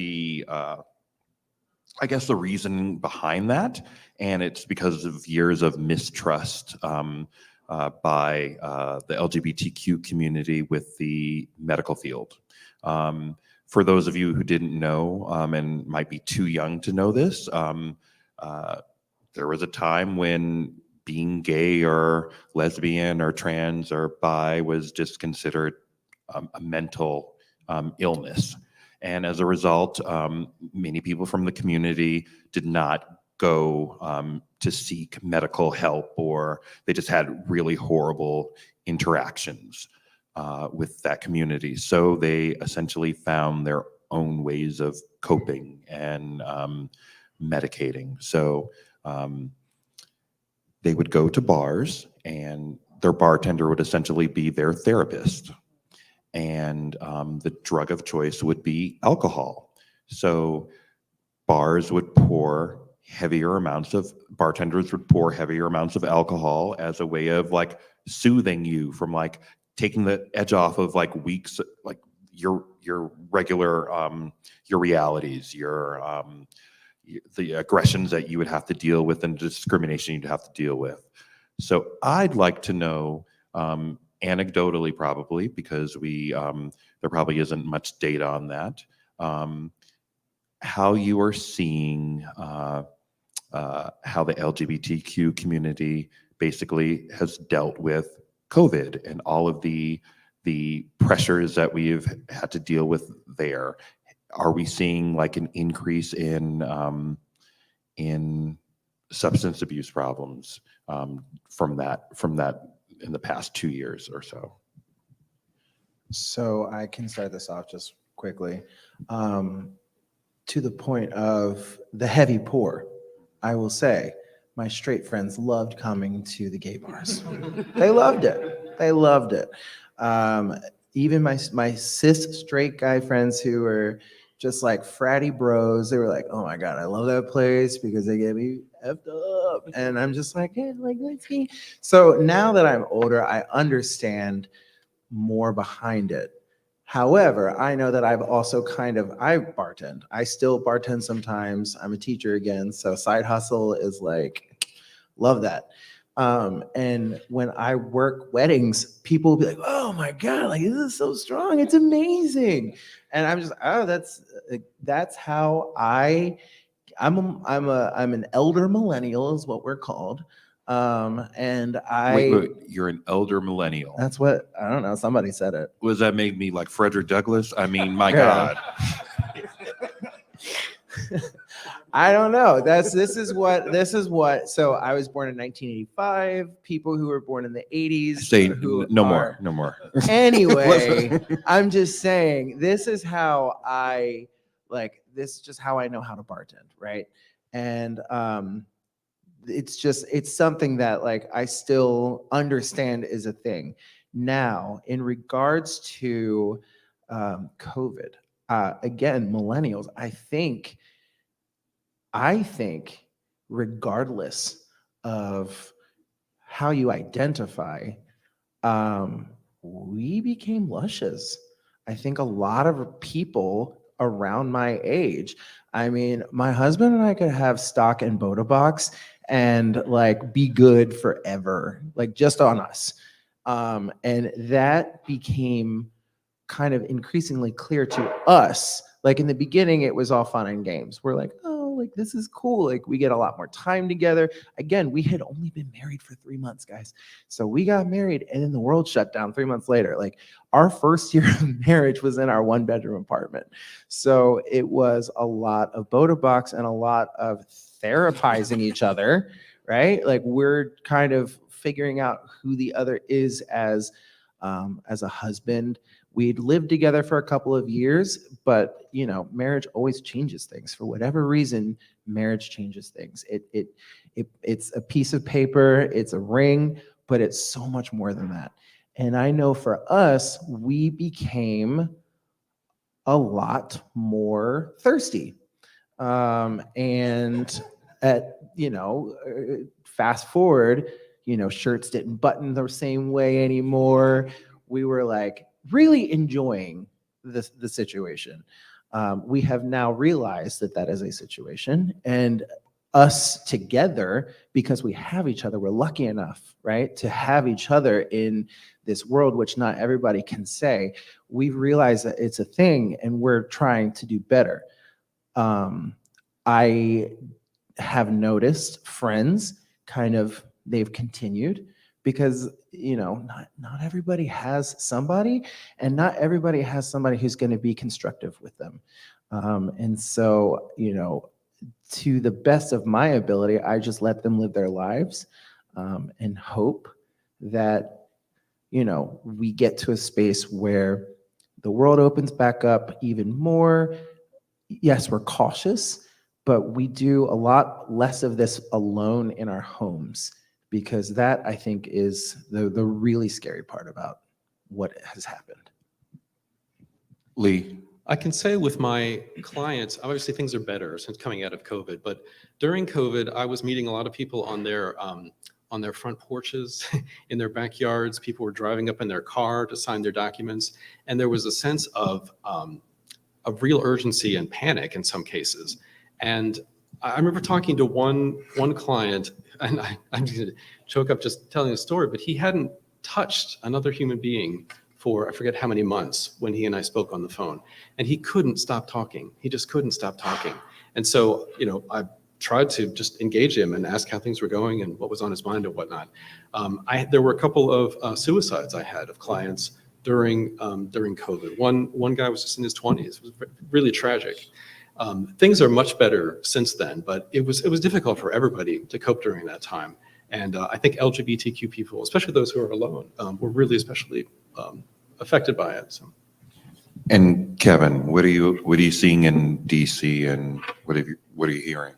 [SPEAKER 3] I guess the reason behind that, and it's because of years of mistrust by the LGBTQ community with the medical field. For those of you who didn't know, and might be too young to know this, there was a time when being gay or lesbian or trans or bi was just considered a mental illness. And as a result, many people from the community did not go to seek medical help, or they just had really horrible interactions with that community. So they essentially found their own ways of coping and medicating. So they would go to bars, and their bartender would essentially be their therapist. And the drug of choice would be alcohol. So bartenders would pour heavier amounts of alcohol as a way of like soothing you from like taking the edge off of like weeks, like your regular your realities, the aggressions that you would have to deal with and discrimination you'd have to deal with. So I'd like to know, anecdotally probably, because there probably isn't much data on that, how you are seeing how the LGBTQ community basically has dealt with COVID and all of the pressures that we've had to deal with there. Are we seeing like an increase in substance abuse problems from that in the past 2 years or so?
[SPEAKER 6] So I can start this off just quickly. To the point of the heavy pour, I will say my straight friends loved coming to the gay bars. They loved it. They loved it. Even my cis straight guy friends who were just like fratty bros, they were like, "Oh my God, I love that place because they get me effed up." And I'm just like, "Yeah, like, let's see." So now that I'm older, I understand more behind it. However, I know that I've also I bartend. I still bartend sometimes. I'm a teacher again, so side hustle is like, love that. And when I work weddings, people will be like, "Oh my God, like this is so strong. It's amazing." And I'm just, oh, that's how I'm an elder millennial is what we're called. And
[SPEAKER 3] Wait, you're an elder millennial.
[SPEAKER 6] that's what, I don't know, somebody said it.
[SPEAKER 3] Was that made me like Frederick Douglass? I mean, my
[SPEAKER 6] Yeah.
[SPEAKER 3] God.
[SPEAKER 6] I don't know. This is what. So I was born in 1985. People who were born in the 80s.
[SPEAKER 3] Say
[SPEAKER 6] who
[SPEAKER 3] no
[SPEAKER 6] are-
[SPEAKER 3] more, no more.
[SPEAKER 6] Anyway, I'm just saying this is how this is just how I know how to bartend, right? And it's something that like I still understand is a thing. Now, in regards to COVID, again, millennials, I think regardless of how you identify, we became luscious. I think a lot of people around my age. I mean, my husband and I could have stock in Botobox and like be good forever, like just on us. And that became kind of increasingly clear to us. Like in the beginning, it was all fun and games. We're like, oh, like this is cool. Like we get a lot more time together. Again, we had only been married for 3 months, guys. So we got married and then the world shut down 3 months later. Like our first year of marriage was in our 1-bedroom apartment. So it was a lot of Botobox and a lot of therapizing each other, right? Like we're kind of figuring out who the other is as a husband. We'd lived together for a couple of years, but you know, marriage always changes things. For whatever reason, marriage changes things. It's a piece of paper, it's a ring, but it's so much more than that. And I know for us, we became a lot more thirsty. And fast forward, shirts didn't button the same way anymore. We were like really enjoying the situation. We have now realized that that is a situation, and us together, because we have each other, we're lucky enough, right, to have each other in this world, which not everybody can say. We've realized that it's a thing, and we're trying to do better. I have noticed friends they've continued because not everybody has somebody, and not everybody has somebody who's going to be constructive with them. And so to the best of my ability, I just let them live their lives, and hope that we get to a space where the world opens back up even more. Yes, we're cautious, but we do a lot less of this alone in our homes, because that, I think, is the really scary part about what has happened.
[SPEAKER 3] Lee.
[SPEAKER 7] I can say with my clients, obviously things are better since coming out of COVID, but during COVID, I was meeting a lot of people on their front porches, in their backyards. People were driving up in their car to sign their documents, and there was a sense of real urgency and panic in some cases. And I remember talking to one client, and I'm going to choke up just telling the story, but he hadn't touched another human being for I forget how many months when he and I spoke on the phone, and he couldn't stop talking. He just couldn't stop talking. And so, I tried to just engage him and ask how things were going and what was on his mind and whatnot. There were a couple of suicides I had of clients during COVID. One guy was just in his 20s. It was really tragic. Things are much better since then, but it was difficult for everybody to cope during that time. And I think LGBTQ people, especially those who are alone, were really especially affected by it. So.
[SPEAKER 3] And Kevin, what are you seeing in DC, and what are you hearing?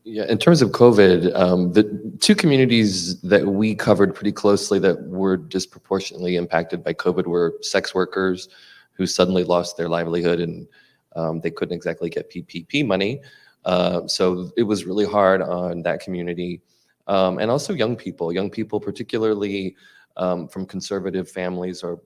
[SPEAKER 4] Yeah, in terms of COVID, the two communities that we covered pretty closely that were disproportionately impacted by COVID were sex workers who suddenly lost their livelihood, and they couldn't exactly get PPP money. So it was really hard on that community. And also young people particularly from conservative families or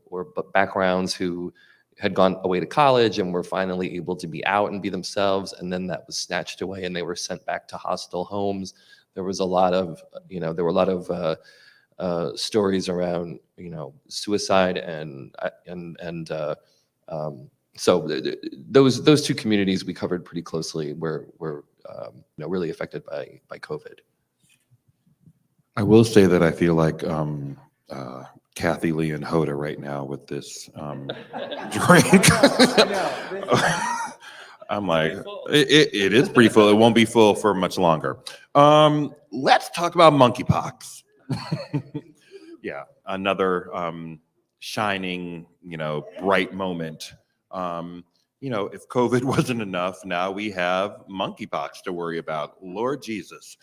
[SPEAKER 4] backgrounds who had gone away to college and were finally able to be out and be themselves, and then that was snatched away and they were sent back to hostile homes. There was a lot of, stories around, suicide so those two communities we covered pretty closely were really affected by COVID.
[SPEAKER 3] I will say that I feel like Kathy Lee and Hoda right now with this drink. I'm like, it is pretty full. It won't be full for much longer. Let's talk about monkeypox. Yeah, another shining, bright moment. If COVID wasn't enough, now we have monkeypox to worry about. Lord Jesus.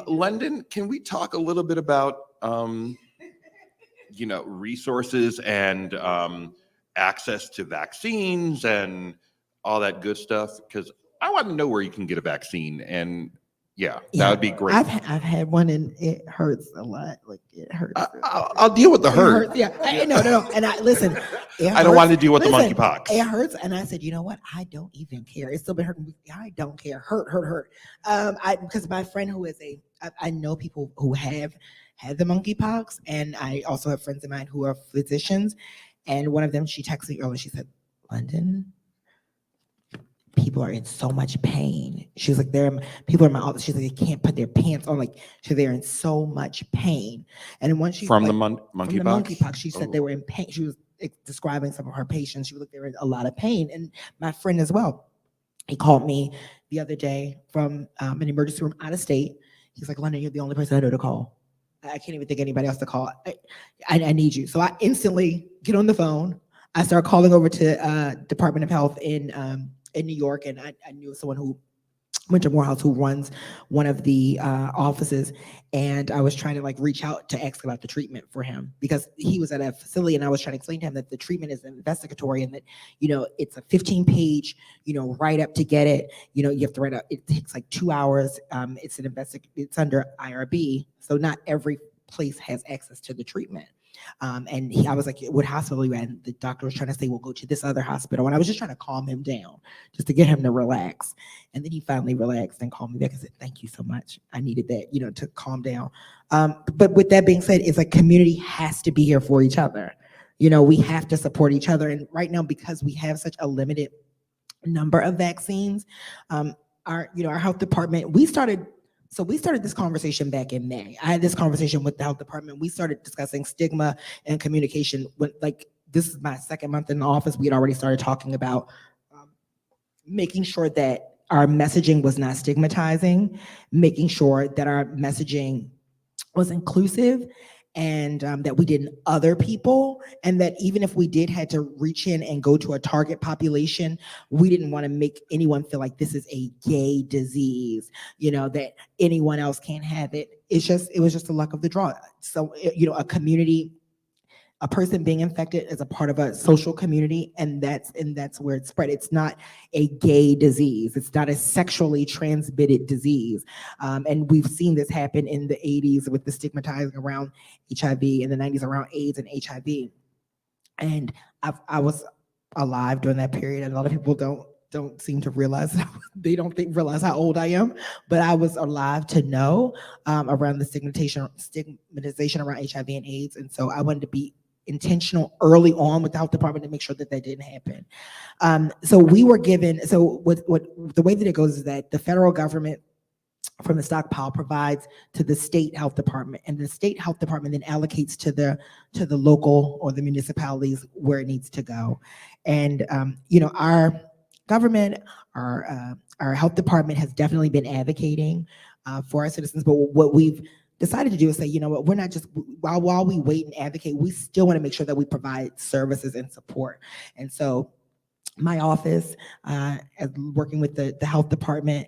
[SPEAKER 3] London, can we talk a little bit about, resources and access to vaccines and all that good stuff? Because I want to know where you can get a vaccine. And Yeah,
[SPEAKER 8] Yeah.
[SPEAKER 3] that would be great.
[SPEAKER 8] I've had one and it hurts a lot. Like it hurts.
[SPEAKER 3] I'll deal with the
[SPEAKER 8] It
[SPEAKER 3] hurt.
[SPEAKER 8] hurts, yeah. No. And I listen.
[SPEAKER 3] I don't want to deal with the
[SPEAKER 8] Listen,
[SPEAKER 3] monkeypox.
[SPEAKER 8] it hurts, and I said, you know what? I don't even care. It's still been hurting me. I don't care. Hurt. Because my friend who is I know people who have had the monkeypox, and I also have friends of mine who are physicians, and one of them, she texted me earlier. She said, London, people are in so much pain. She was like, people in my office. She's like, they can't put their pants on. Like, they're in so much pain. And then once she
[SPEAKER 3] From the
[SPEAKER 8] monkeypox,
[SPEAKER 3] monkeypox?
[SPEAKER 8] she said they were in pain. She was describing some of her patients. She was like, they were in a lot of pain. And my friend as well, he called me the other day from an emergency room out of state. He's like, London, you're the only person I know to call. I can't even think of anybody else to call. I need you. So I instantly get on the phone. I start calling over to Department of Health in New York, and I knew someone who went to Morehouse who runs one of the offices, and I was trying to like reach out to ask about the treatment for him because he was at a facility, and I was trying to explain to him that the treatment is investigatory and that, you know, it's a 15-page, you know, write up to get it. You know, you have to write up. It takes like 2 hours. It's under IRB, so not every place has access to the treatment. I was like, what hospital are you at? And the doctor was trying to say, well, go to this other hospital. And I was just trying to calm him down, just to get him to relax. And then he finally relaxed and called me back and said, thank you so much. I needed that, you know, to calm down. But with that being said, it's like community has to be here for each other. You know, we have to support each other. And right now, because we have such a limited number of vaccines, our health department, we started this conversation back in May. I had this conversation with the health department. We started discussing stigma and communication. This is my second month in the office. We had already started talking about making sure that our messaging was not stigmatizing, making sure that our messaging was inclusive, and that we didn't other people, and that even if we had to reach in and go to a target population, we didn't want to make anyone feel like this is a gay disease, you know, that anyone else can't have it. It was just the luck of the draw. So, you know, a person being infected is a part of a social community, and that's where it's spread. It's not a gay disease. It's not a sexually transmitted disease. And we've seen this happen in the 80s with the stigmatizing around HIV, in the 90s around AIDS and HIV. And I was alive during that period, and a lot of people don't seem to realize, they don't realize how old I am, but I was alive to know around the stigmatization around HIV and AIDS. And so I wanted to be intentional early on with the health department to make sure that didn't happen. So we were given, the way that it goes is that the federal government from the stockpile provides to the state health department, and the state health department then allocates to the local or the municipalities where it needs to go. And you know, our government, our health department has definitely been advocating for our citizens, but what we've decided to do is say, you know what, we're not just, while we wait and advocate, we still want to make sure that we provide services and support. And so my office, working with the health department,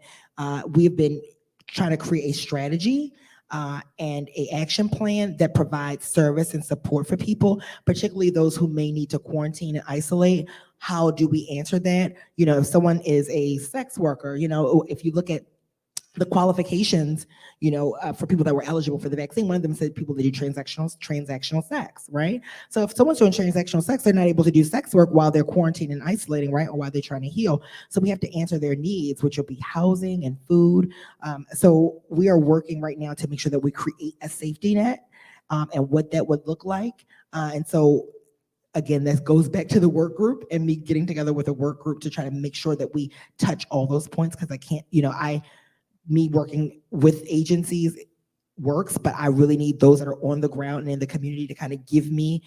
[SPEAKER 8] we've been trying to create a strategy and a action plan that provides service and support for people, particularly those who may need to quarantine and isolate. How do we answer that? You know, if someone is a sex worker, you know, if you look at the qualifications, you know, for people that were eligible for the vaccine, one of them said people that do transactional sex, right? So if someone's doing transactional sex, they're not able to do sex work while they're quarantining and isolating, right? Or while they're trying to heal. So we have to answer their needs, which will be housing and food. So we are working right now to make sure that we create a safety net and what that would look like. And so again, that goes back to the work group and me getting together with a work group to try to make sure that we touch all those points, because I can't, you know, me working with agencies works, but I really need those that are on the ground and in the community to kind of give me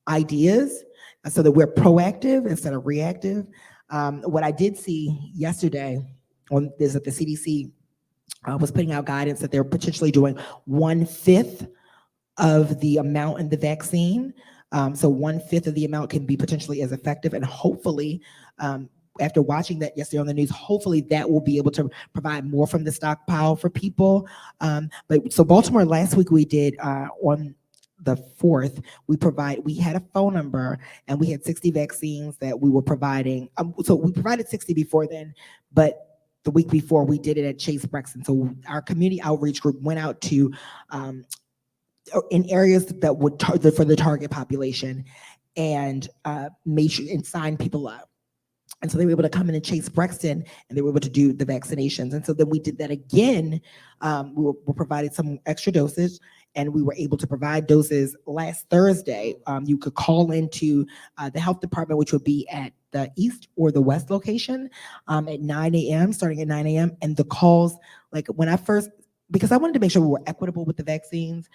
[SPEAKER 8] ideas so that we're proactive instead of reactive. What I did see yesterday is that the CDC was putting out guidance that they're potentially doing 1/5 of the amount in the vaccine. So 1/5 of the amount can be potentially as effective, and hopefully, after watching that yesterday on the news, hopefully that will be able to provide more from the stockpile for people. But so Baltimore last week we did on the 4th, we had a phone number and we had 60 vaccines that we were providing. So we provided 60 before then, but the week before, we did it at Chase Brexton. So our community outreach group went out to in areas that would for the target population, and made sure and signed people up. And so they were able to come in and Chase Brexton, and they were able to do the vaccinations. And so then we did that again. We were provided some extra doses, and we were able to provide doses last Thursday. You could call into the health department, which would be at the east or the west location at 9 a.m., starting at 9 a.m. And the calls, like when I first, because I wanted to make sure we were equitable with the vaccines,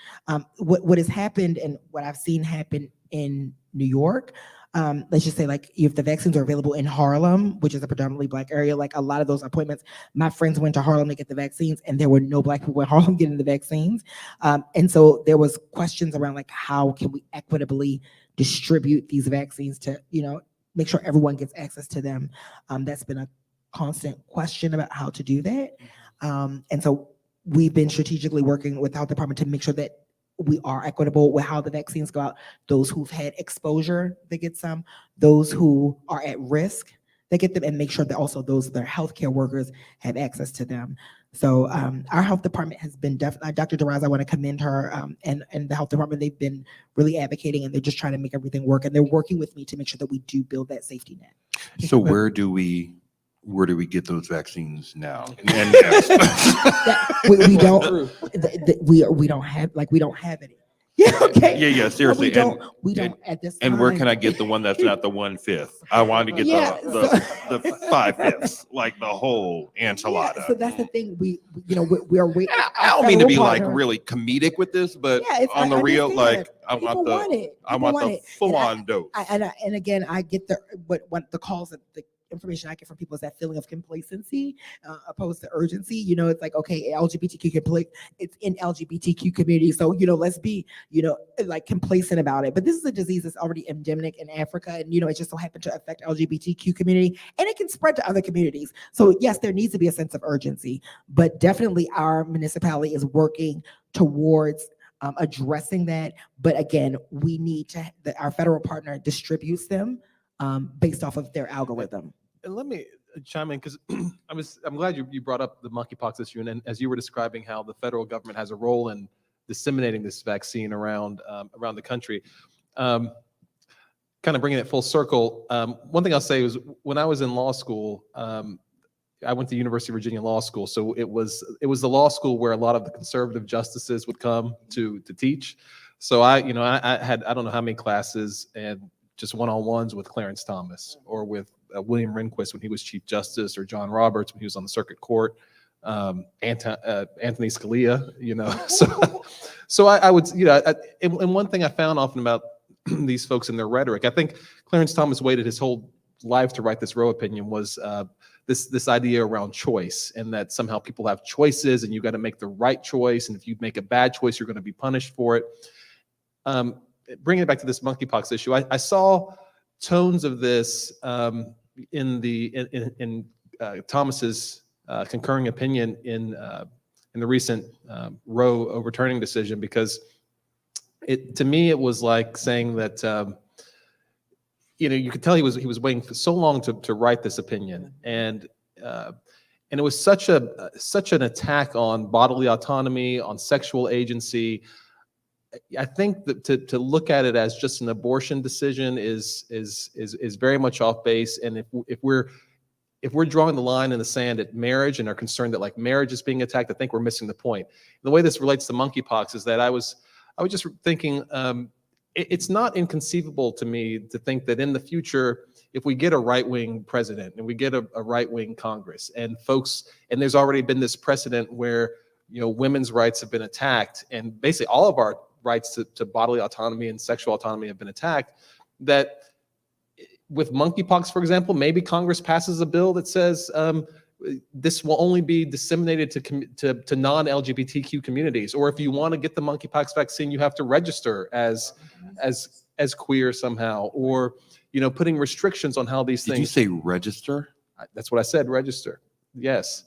[SPEAKER 8] what has happened and what I've seen happen in New York, let's just say, like, if the vaccines are available in Harlem, which is a predominantly Black area, like a lot of those appointments, my friends went to Harlem to get the vaccines, and there were no Black people in Harlem getting the vaccines. And so there was questions around, like, how can we equitably distribute these vaccines to, make sure everyone gets access to them. That's been a constant question about how to do that. And so we've been strategically working with the health department to make sure that we are equitable with how the vaccines go out. Those who've had exposure, they get some. Those who are at risk, they get them, and make sure that also those that are healthcare workers have access to them. So our health department has been definitely, Dr. Deraz, I want to commend her and the health department. They've been really advocating, and they're just trying to make everything work. And they're working with me to make sure that we do build that safety net.
[SPEAKER 3] So where do we get those vaccines now? And
[SPEAKER 8] we don't have any. Yeah, okay.
[SPEAKER 3] Yeah, seriously.
[SPEAKER 8] We don't at this time.
[SPEAKER 3] And where can I get the one that's not the 1/5? I want to get the 5/5, like the whole enchilada.
[SPEAKER 8] Yeah, so that's the thing. We are waiting.
[SPEAKER 3] I don't mean to be like really comedic with this, but on the real, like I want the full on dose.
[SPEAKER 8] And again, I get what the calls and the information I get from people is that feeling of complacency opposed to urgency. It's like, okay, it's in LGBTQ community, so let's be like complacent about it. But this is a disease that's already endemic in Africa, and it just so happened to affect LGBTQ community, and it can spread to other communities. So yes, there needs to be a sense of urgency, but definitely our municipality is working towards addressing that. But again, we need that our federal partner distributes them based off of their algorithm.
[SPEAKER 5] And let me chime in, because I'm glad you brought up the monkeypox issue, and as you were describing how the federal government has a role in disseminating this vaccine around the country. Kind of bringing it full circle. One thing I'll say was, when I was in law school, I went to University of Virginia Law School, so it was the law school where a lot of the conservative justices would come to teach. So I had, I don't know how many classes, and just one-on-ones with Clarence Thomas, or with William Rehnquist when he was Chief Justice, or John Roberts when he was on the circuit court, Anthony Scalia, So I would, and one thing I found often about these folks and their rhetoric, I think Clarence Thomas waited his whole life to write this Roe opinion, was this idea around choice, and that somehow people have choices, and you got to make the right choice, and if you make a bad choice, you're going to be punished for it. Bringing it back to this monkeypox issue, I saw tones of this in Thomas's concurring opinion in the recent Roe overturning decision, because to me it was like saying that you could tell he was waiting for so long to write this opinion, and it was such an attack on bodily autonomy, on sexual agency. I think that to look at it as just an abortion decision is very much off base. And if we're drawing the line in the sand at marriage and are concerned that like marriage is being attacked, I think we're missing the point. The way this relates to monkeypox is that I was just thinking, it's not inconceivable to me to think that in the future, if we get a right-wing president and we get a right-wing Congress, and there's already been this precedent where women's rights have been attacked, and basically all of our rights to bodily autonomy and sexual autonomy have been attacked, that with monkeypox, for example, maybe Congress passes a bill that says this will only be disseminated to non-LGBTQ communities, or if you want to get the monkeypox vaccine, you have to register as queer somehow, or putting restrictions on how these things.
[SPEAKER 3] Did you say register?
[SPEAKER 5] That's what I said. Register. Yes.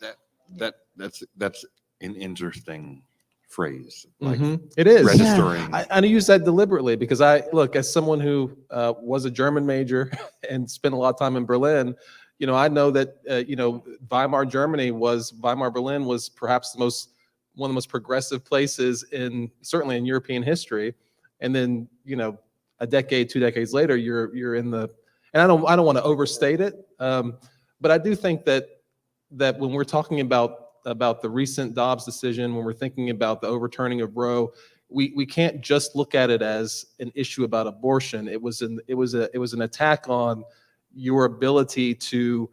[SPEAKER 3] That's an interesting phrase. Like
[SPEAKER 5] it is
[SPEAKER 3] registering.
[SPEAKER 5] Yeah. I use that deliberately because as someone who was a German major and spent a lot of time in Berlin, I know that, Weimar Berlin was perhaps one of the most progressive places certainly in European history. And then, a decade, 2 decades later, you're in and I don't want to overstate it. But I do think that when we're talking about the recent Dobbs decision, when we're thinking about the overturning of Roe, we can't just look at it as an issue about abortion. It was an attack on your ability to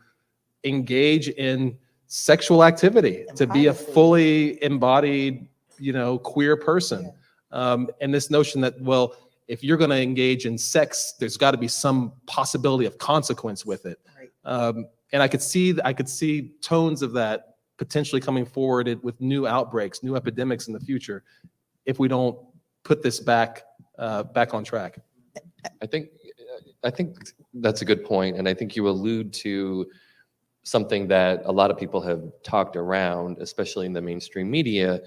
[SPEAKER 5] engage in sexual activity, to be a fully embodied, queer person. And this notion that, well, if you're going to engage in sex, there's got to be some possibility of consequence with it.
[SPEAKER 8] Right.
[SPEAKER 5] And I could see tones of that potentially coming forward with new outbreaks, new epidemics in the future, if we don't put this back on track.
[SPEAKER 4] I think that's a good point, and I think you allude to something that a lot of people have talked around, especially in the mainstream media,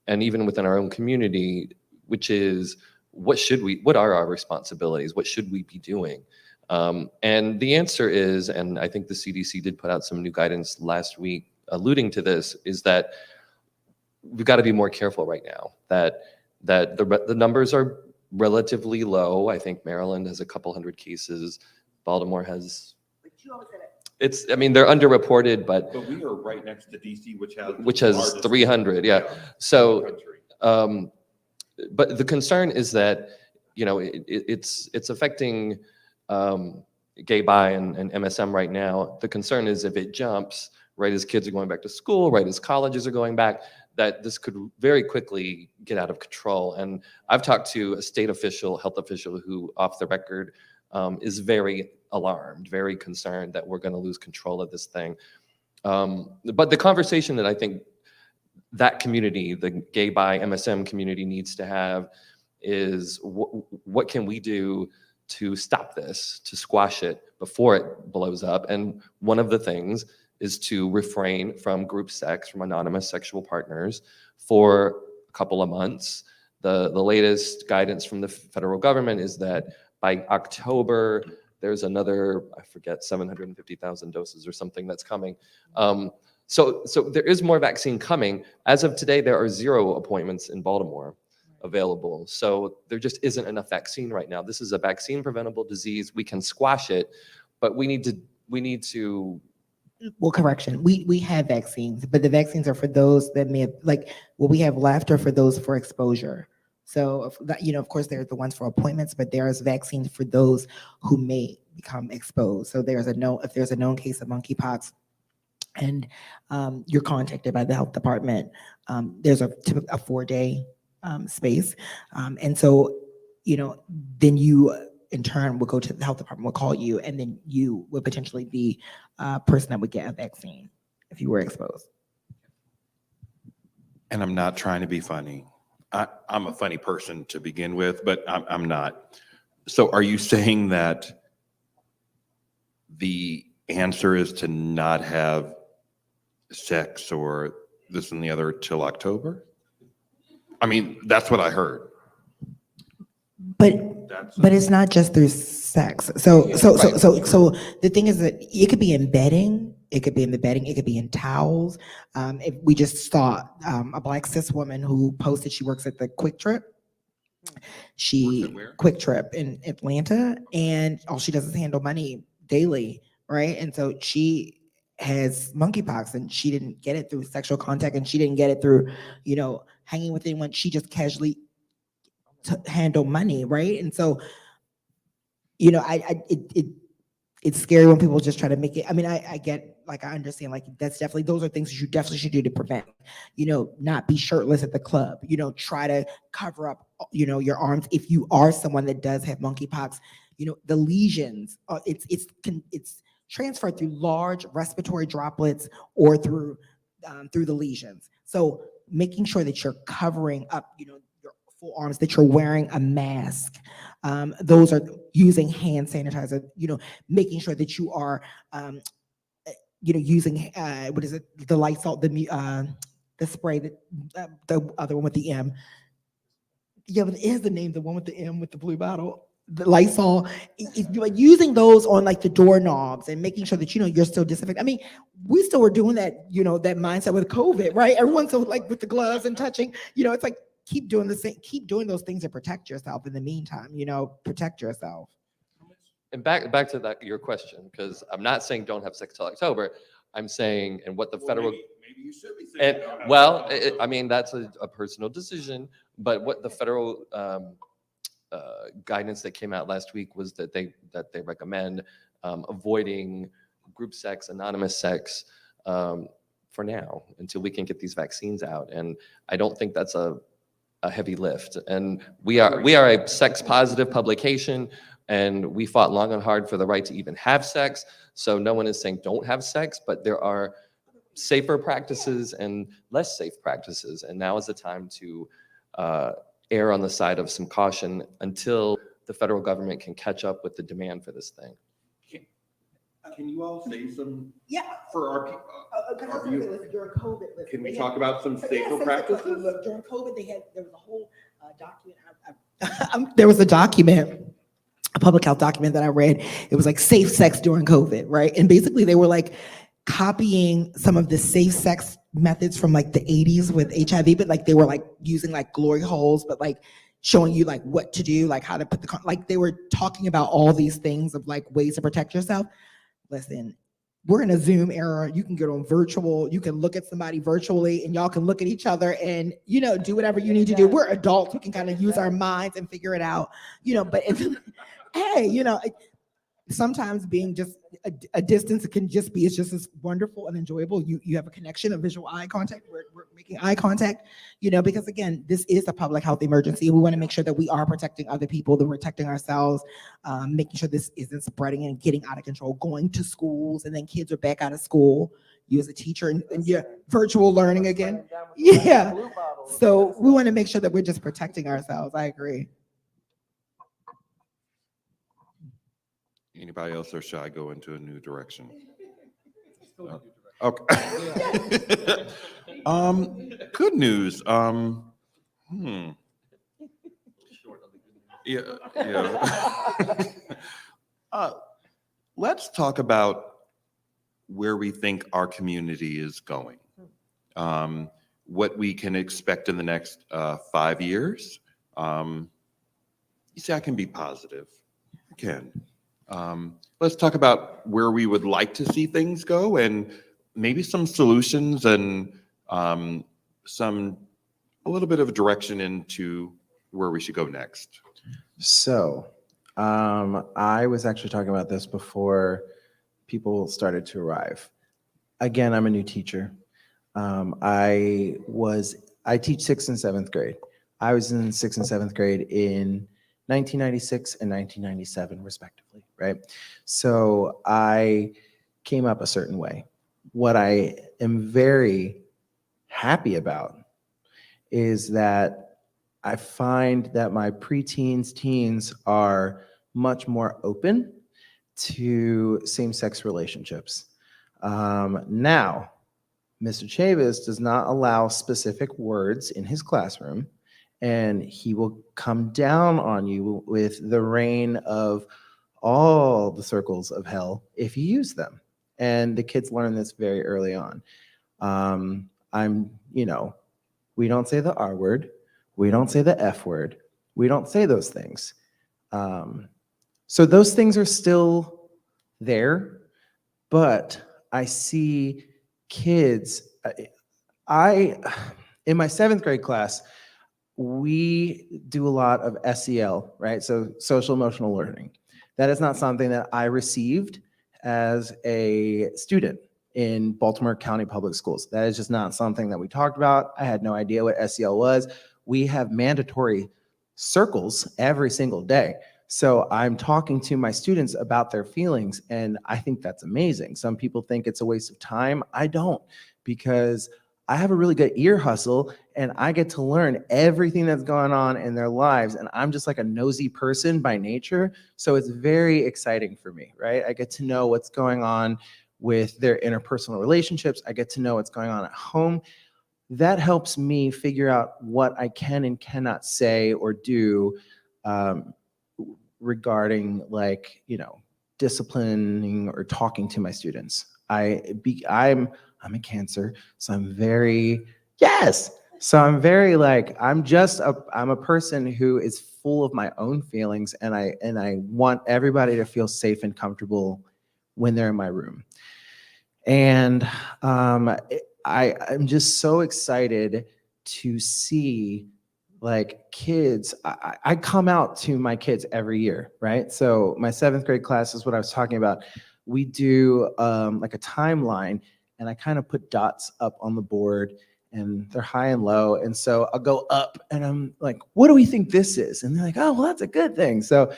[SPEAKER 4] and even within our own community, which is what are our responsibilities? What should we be doing? And the answer is, and I think the CDC did put out some new guidance last week alluding to this, is that we've got to be more careful right now, that the numbers are relatively low. I think Maryland has a couple hundred cases. Baltimore has, they're underreported, but
[SPEAKER 3] we are right next to DC, which
[SPEAKER 4] has 300. Yeah. So, but the concern is that, it's affecting gay, bi, and MSM right now. The concern is if it jumps right as kids are going back to school, right as colleges are going back, that this could very quickly get out of control. And I've talked to a state official, health official, who off the record is very alarmed, very concerned that we're going to lose control of this thing. But the conversation that I think that community, the gay, bi, MSM community, needs to have is what can we do to stop this, to squash it before it blows up? And one of the things is to refrain from group sex, from anonymous sexual partners for a couple of months. The latest guidance from the federal government is that by October, there's another, I forget, 750,000 doses or something that's coming. So there is more vaccine coming. As of today, there are 0 appointments in Baltimore available. So there just isn't enough vaccine right now. This is a vaccine preventable disease. We can squash it, but we need to.
[SPEAKER 8] Well, correction. We have vaccines, but the vaccines are for those that may have, like, what we have left are for those for exposure. So, of course, there are the ones for appointments, but there is vaccines for those who may become exposed. So if there's a known case of monkeypox, and you're contacted by the health department, there's a 4-day space, and so then you in turn will go to the health department, will call you, and then you would potentially be a person that would get a vaccine if you were exposed.
[SPEAKER 3] And I'm not trying to be funny. I'm a funny person to begin with, but I'm not. So are you saying that the answer is to not have sex or this and the other till October? I mean, that's what I heard.
[SPEAKER 8] But it's not just through sex. So the thing is that it could be in bedding, it could be in the bedding, it could be in towels. If we just saw a Black cis woman who posted, she works at the Quick Trip. Quick Trip in Atlanta, and all she does is handle money daily, right? And so she has monkeypox, and she didn't get it through sexual contact, and she didn't get it through, hanging with anyone. She just casually handle money, right? And so, it's scary when people just try to make it. I mean, I get, like, I understand, like, those are things that you definitely should do to prevent, not be shirtless at the club, try to cover up, your arms. If you are someone that does have monkeypox, the lesions, it's transferred through large respiratory droplets or through the lesions. So making sure that you're covering up, your full arms, that you're wearing a mask. Those are using hand sanitizer, making sure that you are, using, what is it? The Lysol, the spray, the other one with the M. Yeah, but it has the name, the one with the M with the blue bottle. the Lysol, like using those on like the doorknobs and making sure that, you're still disinfecting. I mean, we still were doing that, that mindset with COVID, right? Everyone's so like with the gloves and touching, it's like, keep doing the same, keep doing those things to protect yourself in the meantime, protect yourself.
[SPEAKER 4] And back to that, your question, because I'm not saying don't have sex till October. I'm saying, and what the federal,
[SPEAKER 3] Maybe you should be saying.
[SPEAKER 4] and I mean, that's a personal decision, but what the federal guidance that came out last week was that they recommend avoiding group sex, anonymous sex, for now until we can get these vaccines out. And I don't think that's a heavy lift. And we are a sex positive publication, and we fought long and hard for the right to even have sex. So no one is saying don't have sex, but there are safer practices and less safe practices. And now is the time to err on the side of some caution until the federal government can catch up with the demand for this thing.
[SPEAKER 3] Can you all say some
[SPEAKER 8] For
[SPEAKER 3] our people?
[SPEAKER 8] during COVID.
[SPEAKER 3] Can we talk about some safer practices?
[SPEAKER 8] Look, during COVID, there was a whole document. There was a document, a public health document that I read. It was like safe sex during COVID, right? And basically, they were like copying some of the safe sex methods from like the 80s with HIV, but like they were like using like glory holes, but like showing you like what to do, like how to put like they were talking about all these things of like ways to protect yourself. Listen, we're in a Zoom era. You can get on virtual, you can look at somebody virtually, and y'all can look at each other and, do whatever you need to do. We're adults. We can kind of use our minds and figure it out, but if, hey, sometimes being just a distance, it can just be, it's just as wonderful and enjoyable. You have a connection, a visual eye contact. We're making eye contact, because again, this is a public health emergency. We want to make sure that we are protecting other people, that we're protecting ourselves, making sure this isn't spreading and getting out of control, going to schools, and then kids are back out of school. You as a teacher and you're virtual learning again. Yeah. So we want to make sure that we're just protecting ourselves. I agree.
[SPEAKER 3] Anybody else, or should I go into a new direction? Okay. Good news. Let's talk about where we think our community is going. What we can expect in the next 5 years. You see, I can be positive. I can. Let's talk about where we would like to see things go, and maybe some solutions and a little bit of a direction into where we should go next.
[SPEAKER 6] So, I was actually talking about this before people started to arrive. Again, I'm a new teacher. I teach 6th and 7th grade. I was in 6th and 7th grade in 1996 and 1997, respectively, right? So I came up a certain way. What I am very happy about is that I find that my preteens, teens are much more open to same-sex relationships. Now, Mr. Chavis does not allow specific words in his classroom, and he will come down on you with the rain of all the circles of hell if you use them. And the kids learn this very early on. We don't say the R word. We don't say the F word. We don't say those things. So those things are still there, but I see kids, in my 7th grade class, we do a lot of SEL, right? So social emotional learning. That is not something that I received as a student in Baltimore County Public Schools. That is just not something that we talked about. I had no idea what SEL was. We have mandatory circles every single day. So I'm talking to my students about their feelings, and I think that's amazing. Some people think it's a waste of time. I don't, because I have a really good ear hustle, and I get to learn everything that's going on in their lives. And I'm just like a nosy person by nature. So it's very exciting for me, right? I get to know what's going on with their interpersonal relationships. I get to know what's going on at home. That helps me figure out what I can and cannot say or do regarding like, disciplining or talking to my students. I'm a Cancer, so I'm very, yes. So I'm very like, I'm a person who is full of my own feelings, and I want everybody to feel safe and comfortable when they're in my room. And I'm just so excited to see like kids. I come out to my kids every year, right? So my 7th grade class is what I was talking about. We do like a timeline, and I kind of put dots up on the board, and they're high and low. And so I'll go up and I'm like, what do we think this is? And they're like, oh, well, that's a good thing. So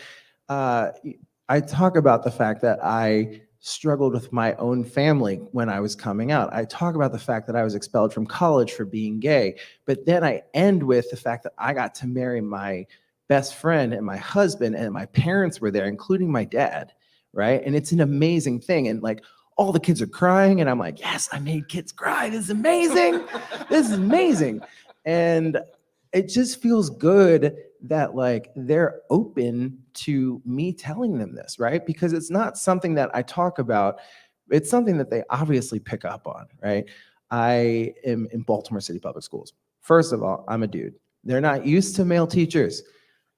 [SPEAKER 6] I talk about the fact that I struggled with my own family when I was coming out. I talk about the fact that I was expelled from college for being gay, but then I end with the fact that I got to marry my best friend and my husband, and my parents were there, including my dad, right? And it's an amazing thing. And like, all the kids are crying, and I'm like, yes, I made kids cry. This is amazing. This is amazing. And it just feels good that like they're open to me telling them this, right? Because it's not something that I talk about. It's something that they obviously pick up on, right? I am in Baltimore City Public Schools. First of all, I'm a dude. They're not used to male teachers.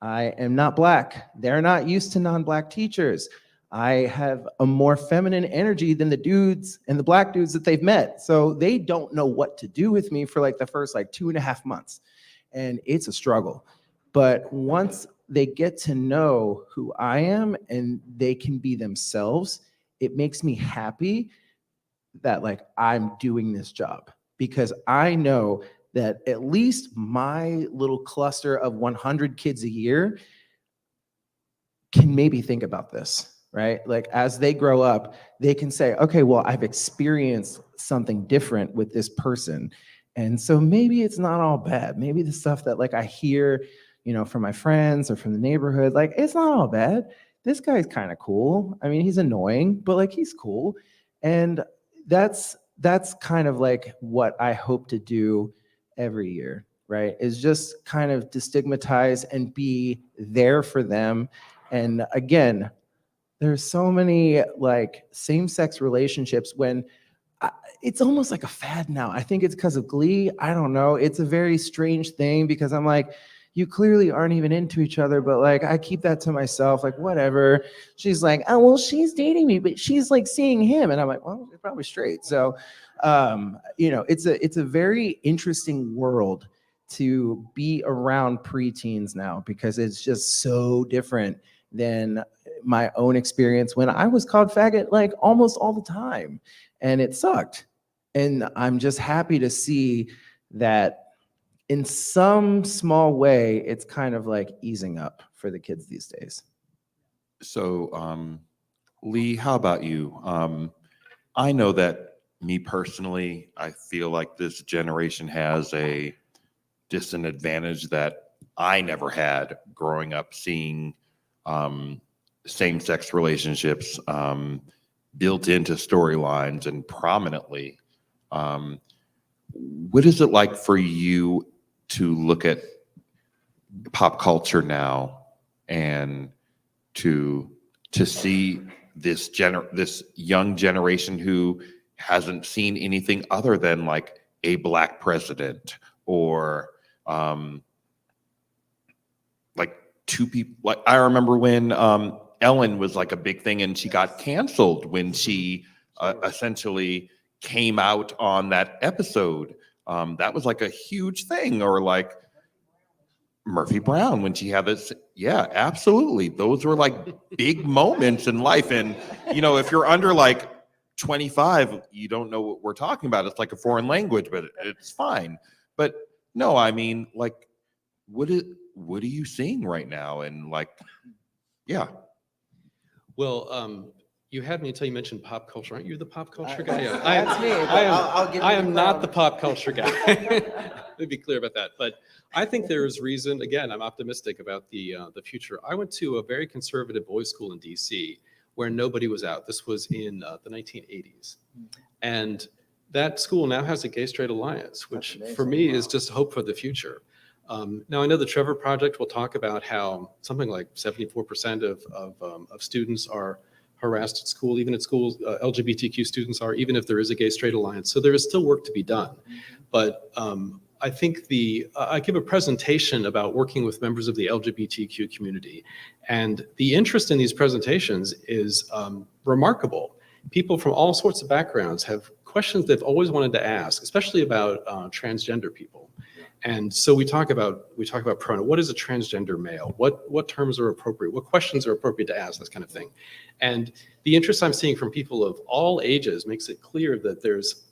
[SPEAKER 6] I am not Black. They're not used to non-Black teachers. I have a more feminine energy than the dudes and the Black dudes that they've met. So they don't know what to do with me for like the first like 2.5 months. And it's a struggle. But once they get to know who I am and they can be themselves, it makes me happy that like I'm doing this job, because I know that at least my little cluster of 100 kids a year can maybe think about this, right? Like as they grow up, they can say, okay, well, I've experienced something different with this person. And so maybe it's not all bad. Maybe the stuff that like I hear, from my friends or from the neighborhood, like it's not all bad. This guy's kind of cool. I mean, he's annoying, but like he's cool. And that's kind of like what I hope to do every year, right? Is just kind of destigmatize and be there for them. And again, there's so many like same-sex relationships when it's almost like a fad now. I think it's because of Glee. I don't know. It's a very strange thing because I'm like, you clearly aren't even into each other, but like I keep that to myself, like whatever. She's like, oh, well, she's dating me, but she's like seeing him. And I'm like, well, you're probably straight. So, it's a very interesting world to be around preteens now, because it's just so different than my own experience when I was called faggot like almost all the time. And it sucked. And I'm just happy to see that in some small way, it's kind of like easing up for the kids these days.
[SPEAKER 3] So, Lee, how about you? I know that me personally, I feel like this generation has an advantage that I never had growing up, seeing same-sex relationships built into storylines and prominently. What is it like for you to look at pop culture now and to see this young generation who hasn't seen anything other than like a Black president or like two people? Like I remember when Ellen was like a big thing, and she got canceled when she essentially came out on that episode. That was like a huge thing. Or like Murphy Brown when she had this. Yeah, absolutely. Those were like big moments in life. And, if you're under like 25, you don't know what we're talking about. It's like a foreign language, but it's fine. But no, I mean, like, what are you seeing right now? And like, yeah.
[SPEAKER 7] Well, you had me until you mentioned pop culture. Aren't you the pop culture guy?
[SPEAKER 6] That's me. I'll give you
[SPEAKER 7] I
[SPEAKER 6] the
[SPEAKER 7] am not
[SPEAKER 6] crown.
[SPEAKER 7] the pop culture guy. Let me be clear about that. But I think there's reason. Again, I'm optimistic about the future. I went to a very conservative boys' school in D.C. where nobody was out. This was in the 1980s, and that school now has a gay-straight alliance, which for me is just hope for the future. Now, I know the Trevor Project will talk about how something like 74% of students are harassed at school, even at schools, LGBTQ students are, even if there is a gay-straight alliance. So there is still work to be done. But I think I give a presentation about working with members of the LGBTQ community. And the interest in these presentations is remarkable. People from all sorts of backgrounds have questions they've always wanted to ask, especially about transgender people. And so we talk about pronoun. What is a transgender male? What terms are appropriate? What questions are appropriate to ask? This kind of thing. And the interest I'm seeing from people of all ages makes it clear that there's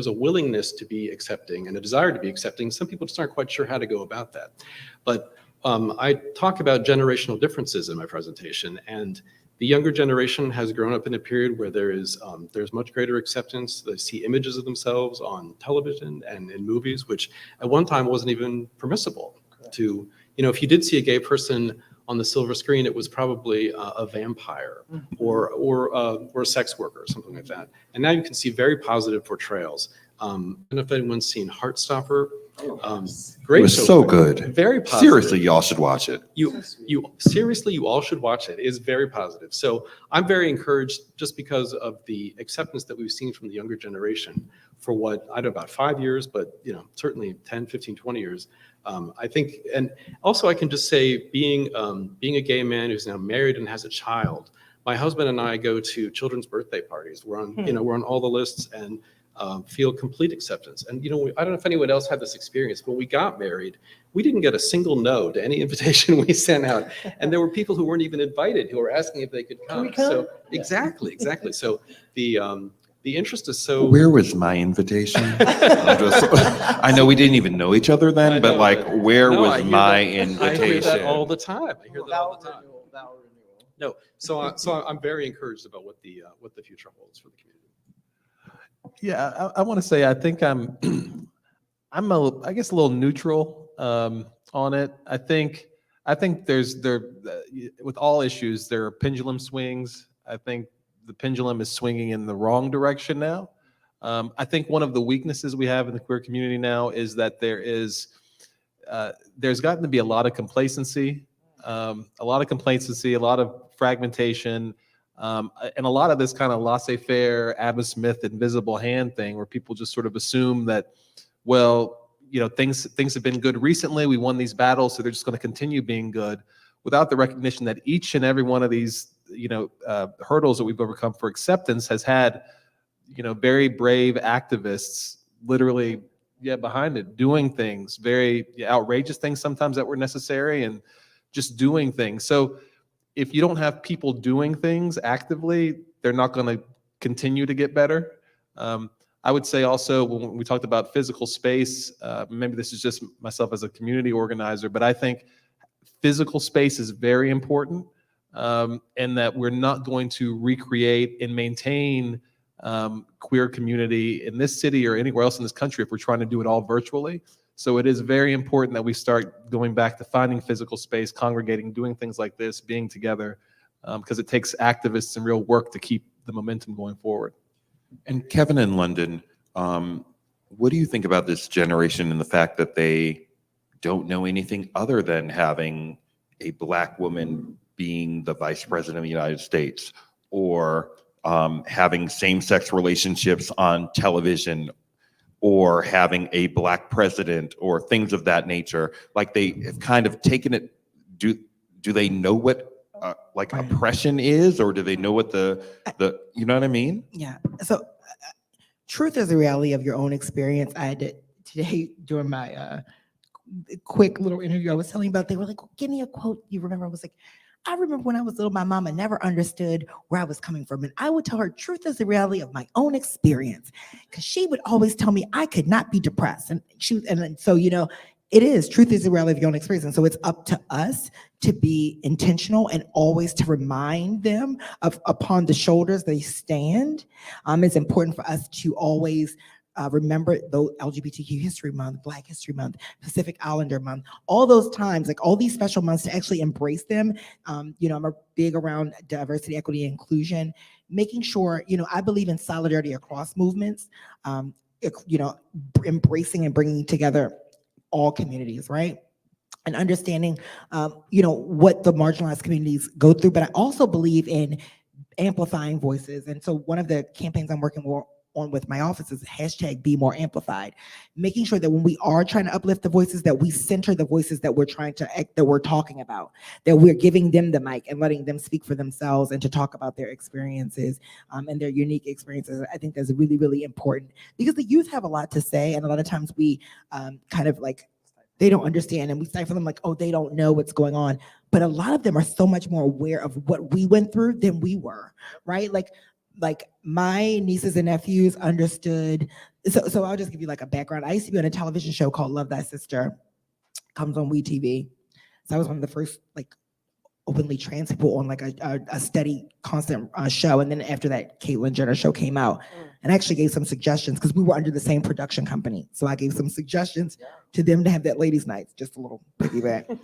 [SPEAKER 7] a willingness to be accepting and a desire to be accepting. Some people just aren't quite sure how to go about that. But I talk about generational differences in my presentation, and the younger generation has grown up in a period where there's much greater acceptance. They see images of themselves on television and in movies, which at one time wasn't even permissible. To, if you did see a gay person on the silver screen, it was probably a vampire or a sex worker or something like that. And now you can see very positive portrayals. I don't know if anyone's seen Heartstopper. Great.
[SPEAKER 3] It was so good.
[SPEAKER 7] Very positive.
[SPEAKER 3] Seriously, y'all should watch it.
[SPEAKER 7] You all should watch it. It is very positive. So I'm very encouraged just because of the acceptance that we've seen from the younger generation for what, I don't know, about 5 years, but certainly 10, 15, 20 years. I think, and also I can just say being a gay man who's now married and has a child, my husband and I go to children's birthday parties. We're on all the lists and feel complete acceptance. And, I don't know if anyone else had this experience. When we got married, we didn't get a single no to any invitation we sent out. And there were people who weren't even invited who were asking if they could come. So exactly. So the interest is so.
[SPEAKER 3] Where was my invitation? I know we didn't even know each other then, but where was my invitation?
[SPEAKER 7] I hear that all the time. No, so I'm very encouraged about what the future holds for the community.
[SPEAKER 5] Yeah, I want to say I think I'm a little neutral on it. I think with all issues there are pendulum swings. I think the pendulum is swinging in the wrong direction now. I think one of the weaknesses we have in the queer community now is that there's gotten to be a lot of complacency, a lot of fragmentation. And a lot of this kind of laissez-faire, Adam Smith, invisible hand thing, where people just sort of assume that, things have been good recently. We won these battles, so they're just going to continue being good, without the recognition that each and every one of these, hurdles that we've overcome for acceptance has had, very brave activists, literally, behind it, doing things, very outrageous things sometimes that were necessary, and just doing things. So if you don't have people doing things actively, they're not going to continue to get better. I would say also, when we talked about physical space, maybe this is just myself as a community organizer, but I think physical space is very important, and that we're not going to recreate and maintain queer community in this city or anywhere else in this country if we're trying to do it all virtually. So it is very important that we start going back to finding physical space, congregating, doing things like this, being together, because it takes activists and real work to keep the momentum going forward.
[SPEAKER 3] And Kevin in London, what do you think about this generation and the fact that they don't know anything other than having a Black woman being the vice president of the United States, or having same-sex relationships on television, or having a Black president, or things of that nature? Like, they have kind of taken it. Do they know what oppression is, or do they know what the you know what I mean?
[SPEAKER 8] Yeah. So truth is the reality of your own experience. I had to today during my quick little interview, I was telling about, they were like, give me a quote you remember. I was like, I remember when I was little, my mama never understood where I was coming from. And I would tell her, truth is the reality of my own experience. Because she would always tell me I could not be depressed. And so, it is, truth is the reality of your own experience. And so it's up to us to be intentional and always to remind them of upon the shoulders they stand. It's important for us to always remember the LGBTQ History Month, Black History Month, Pacific Islander Month, all those times, like all these special months, to actually embrace them. I'm a big around diversity, equity, and inclusion, making sure, I believe in solidarity across movements, embracing and bringing together all communities, right? And understanding, what the marginalized communities go through. But I also believe in amplifying voices. And so one of the campaigns I'm working on with my office is hashtag Be More Amplified, making sure that when we are trying to uplift the voices, that we center the voices that we're that we're talking about, that we're giving them the mic and letting them speak for themselves and to talk about their experiences and their unique experiences. I think that's really, really important because the youth have a lot to say. And a lot of times we kind of like, they don't understand and we stifle them like, oh, they don't know what's going on. But a lot of them are so much more aware of what we went through than we were, right? Like my nieces and nephews understood. So I'll just give you like a background. I used to be on a television show called Love Thy Sister, comes on WeTV. So I was one of the first like openly trans people on like a steady, constant show. And then after that, Caitlyn Jenner show came out. And I actually gave some suggestions because we were under the same production company. So I gave some suggestions to them to have that ladies' night, just a little piggyback.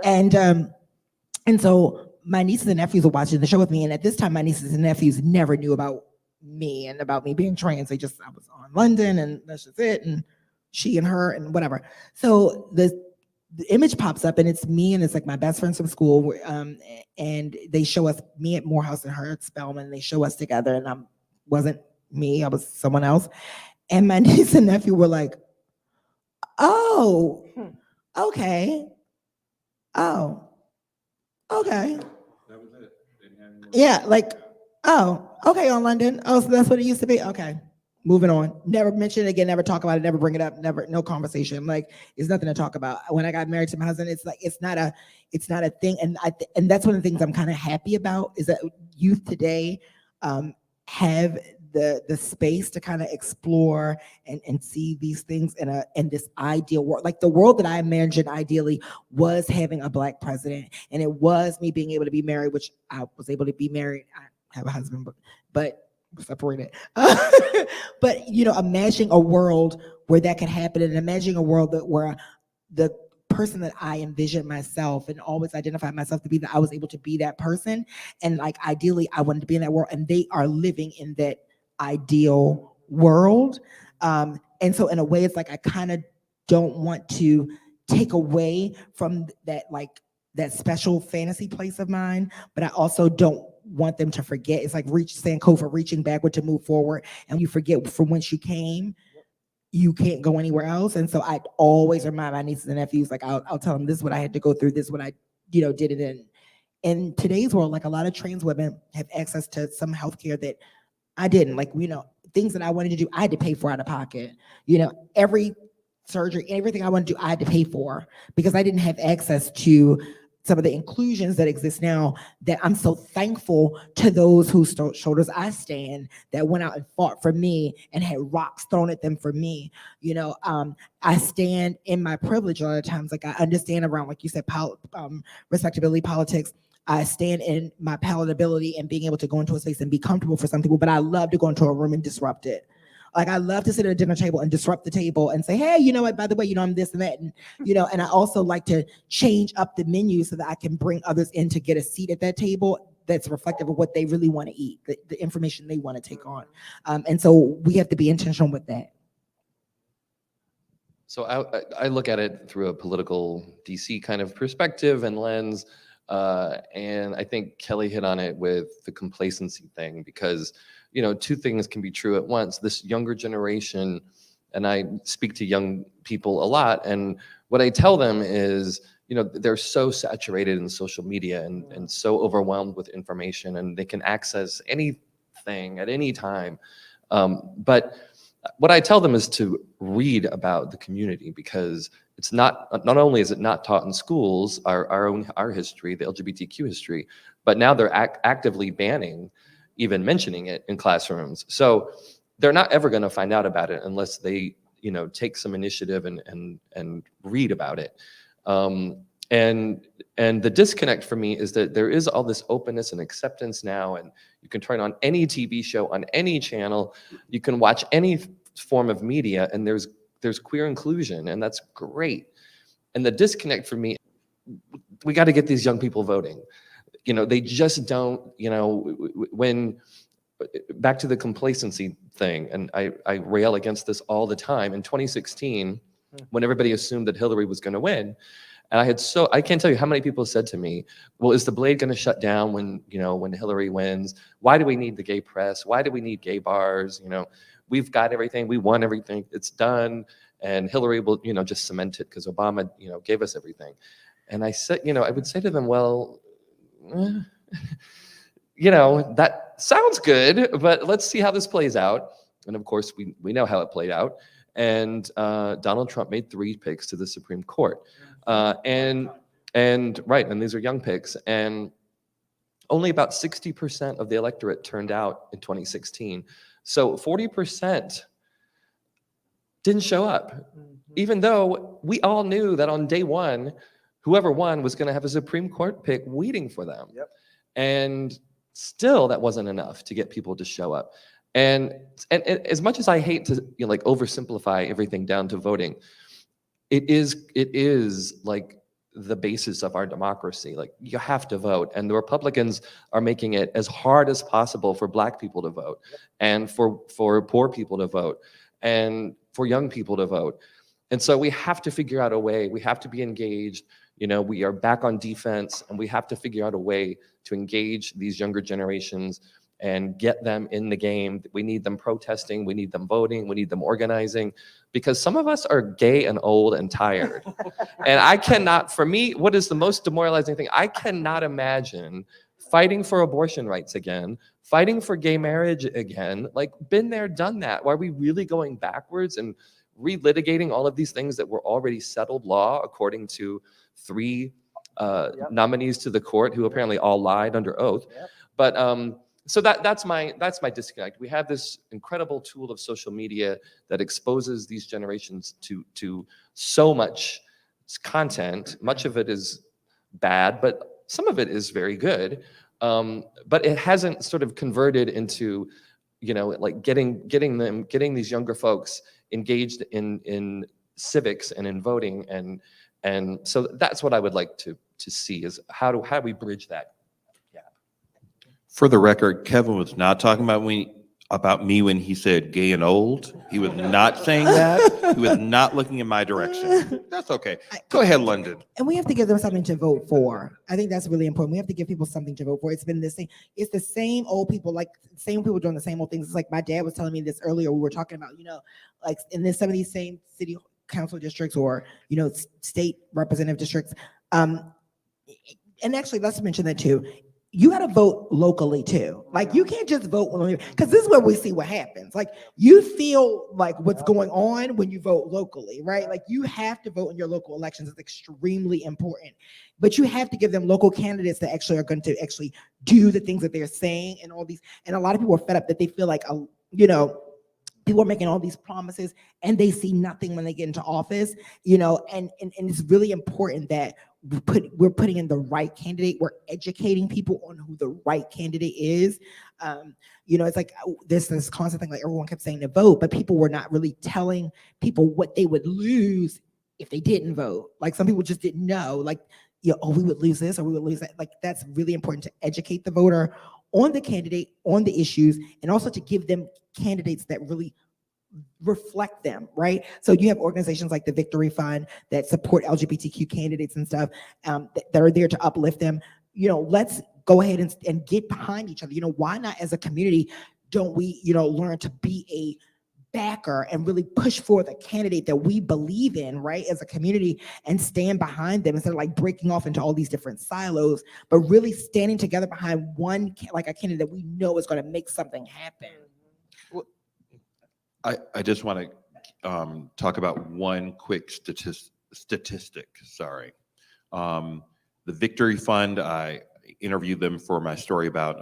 [SPEAKER 8] And so my nieces and nephews were watching the show with me. And at this time, my nieces and nephews never knew about me and about me being trans. I was on London and that's just it. And she and her and whatever. So the image pops up and it's me and it's like my best friends from school. And they show us, me at Morehouse and her at Spelman, and they show us together. And I wasn't me, I was someone else. And my niece and nephew were like, oh, okay. Oh, okay.
[SPEAKER 7] That was it.
[SPEAKER 8] Yeah, like, oh, okay, on London. Oh, so that's what it used to be? Okay. Moving on. Never mention it again, never talk about it, never bring it up, no conversation. Like, it's nothing to talk about. When I got married to my husband, it's like, it's not a thing. And that's one of the things I'm kind of happy about is that youth today have the space to kind of explore and see these things in this ideal world. Like the world that I imagined ideally was having a Black president, and it was me being able to be married, which I was able to be married. I have a husband, but we're separated. But imagining a world where that could happen, and imagining a world where the person that I envisioned myself and always identified myself to be, that I was able to be that person. And like ideally I wanted to be in that world, and they are living in that ideal world. And so in a way, it's like I kind of don't want to take away from that special fantasy place of mine, but I also don't want them to forget. It's like Sankofa reaching backward to move forward, and you forget from whence you came. You can't go anywhere else. And so I always remind my nieces and nephews, like I'll tell them, this is what I had to go through, this is what I did it in. In today's world, like a lot of trans women have access to some healthcare that I didn't. Like, things that I wanted to do, I had to pay for out of pocket. Every surgery, everything I wanted to do, I had to pay for because I didn't have access to some of the inclusions that exist now, that I'm so thankful to those whose shoulders I stand, that went out and fought for me and had rocks thrown at them for me. I stand in my privilege a lot of times. Like I understand around, like you said, respectability politics. I stand in my palatability and being able to go into a space and be comfortable for some people, but I love to go into a room and disrupt it. Like I love to sit at a dinner table and disrupt the table and say, hey, you know what, by the way, I'm this and that. And, and I also like to change up the menu so that I can bring others in to get a seat at that table that's reflective of what they really want to eat, the information they want to take on. And so we have to be intentional with that.
[SPEAKER 4] So I look at it through a political DC kind of perspective and lens. And I think Kelly hit on it with the complacency thing, because, two things can be true at once. This younger generation, and I speak to young people a lot, and what I tell them is, they're so saturated in social media and so overwhelmed with information, and they can access anything at any time. But what I tell them is to read about the community, because it's not only is it not taught in schools, our history, the LGBTQ history, but now they're actively banning even mentioning it in classrooms. So they're not ever going to find out about it unless they, take some initiative and read about it. And the disconnect for me is that there is all this openness and acceptance now, and you can turn on any TV show on any channel, you can watch any form of media, and there's queer inclusion, and that's great. And the disconnect for me, we got to get these young people voting. They just don't, when, back to the complacency thing, and I rail against this all the time. In 2016, when everybody assumed that Hillary was going to win. And I can't tell you how many people said to me, well, is the Blade going to shut down when Hillary wins? Why do we need the gay press? Why do we need gay bars? We've got everything. We won everything. It's done. And Hillary will, just cement it because Obama, gave us everything. And I said, I would say to them, well, that sounds good, but let's see how this plays out. And of course, we know how it played out. And Donald Trump made 3 picks to the Supreme Court. And these are young picks. And only about 60% of the electorate turned out in 2016. So 40% didn't show up, even though we all knew that on day one, whoever won was going to have a Supreme Court pick waiting for them. Yep. And still, that wasn't enough to get people to show up. And as much as I hate to oversimplify everything down to voting, it is like the basis of our democracy. Like, you have to vote, and the Republicans are making it as hard as possible for Black people to vote, and for poor people to vote, and for young people to vote. And so we have to figure out a way. We have to be engaged. We are back on defense, and we have to figure out a way to engage these younger generations and get them in the game. We need them protesting. We need them voting. We need them organizing, because some of us are gay and old and tired. And for me, what is the most demoralizing thing? I cannot imagine fighting for abortion rights again, fighting for gay marriage again. Like, been there, done that. Why are we really going backwards and relitigating all of these things that were already settled law according to 3 nominees to the court who apparently all lied under oath? But so that's my disconnect. We have this incredible tool of social media that exposes these generations to so much content. Much of it is bad, but some of it is very good. But it hasn't sort of converted into, getting these younger folks engaged in civics and in voting, and so that's what I would like to see, is how do we bridge that gap.
[SPEAKER 3] For the record, Kevin was not talking about me when he said gay and old. He was not saying that. He was not looking in my direction. That's okay. Go ahead, London.
[SPEAKER 8] And we have to give them something to vote for. I think that's really important. We have to give people something to vote for. It's been the same. It's the same old people, same people doing the same old things. It's like my dad was telling me this earlier. We were talking about, like in some of these same city council districts or, state representative districts. And actually, let's mention that too. You got to vote locally too. Like, you can't just vote because this is where we see what happens. Like, you feel like what's going on when you vote locally, right? Like, you have to vote in your local elections. It's extremely important, but you have to give them local candidates that actually are going to actually do the things that they're saying and all these. And a lot of people are fed up that they feel like, people are making all these promises and they see nothing when they get into office, and it's really important that we're putting in the right candidate. We're educating people on who the right candidate is. It's like this constant thing, like everyone kept saying to vote, but people were not really telling people what they would lose if they didn't vote. Like, some people just didn't know, like, we would lose this or we would lose that. Like, that's really important to educate the voter on the candidate, on the issues, and also to give them candidates that really reflect them, right? So you have organizations like the Victory Fund that support LGBTQ candidates and stuff, that are there to uplift them. Let's go ahead and get behind each other. Why not, as a community, don't we, learn to be a backer and really push for the candidate that we believe in, right, as a community, and stand behind them instead of like breaking off into all these different silos, but really standing together behind one, like a candidate that we know is going to make something happen.
[SPEAKER 3] I just want to talk about one quick statistic. Sorry. The Victory Fund, I interviewed them for my story about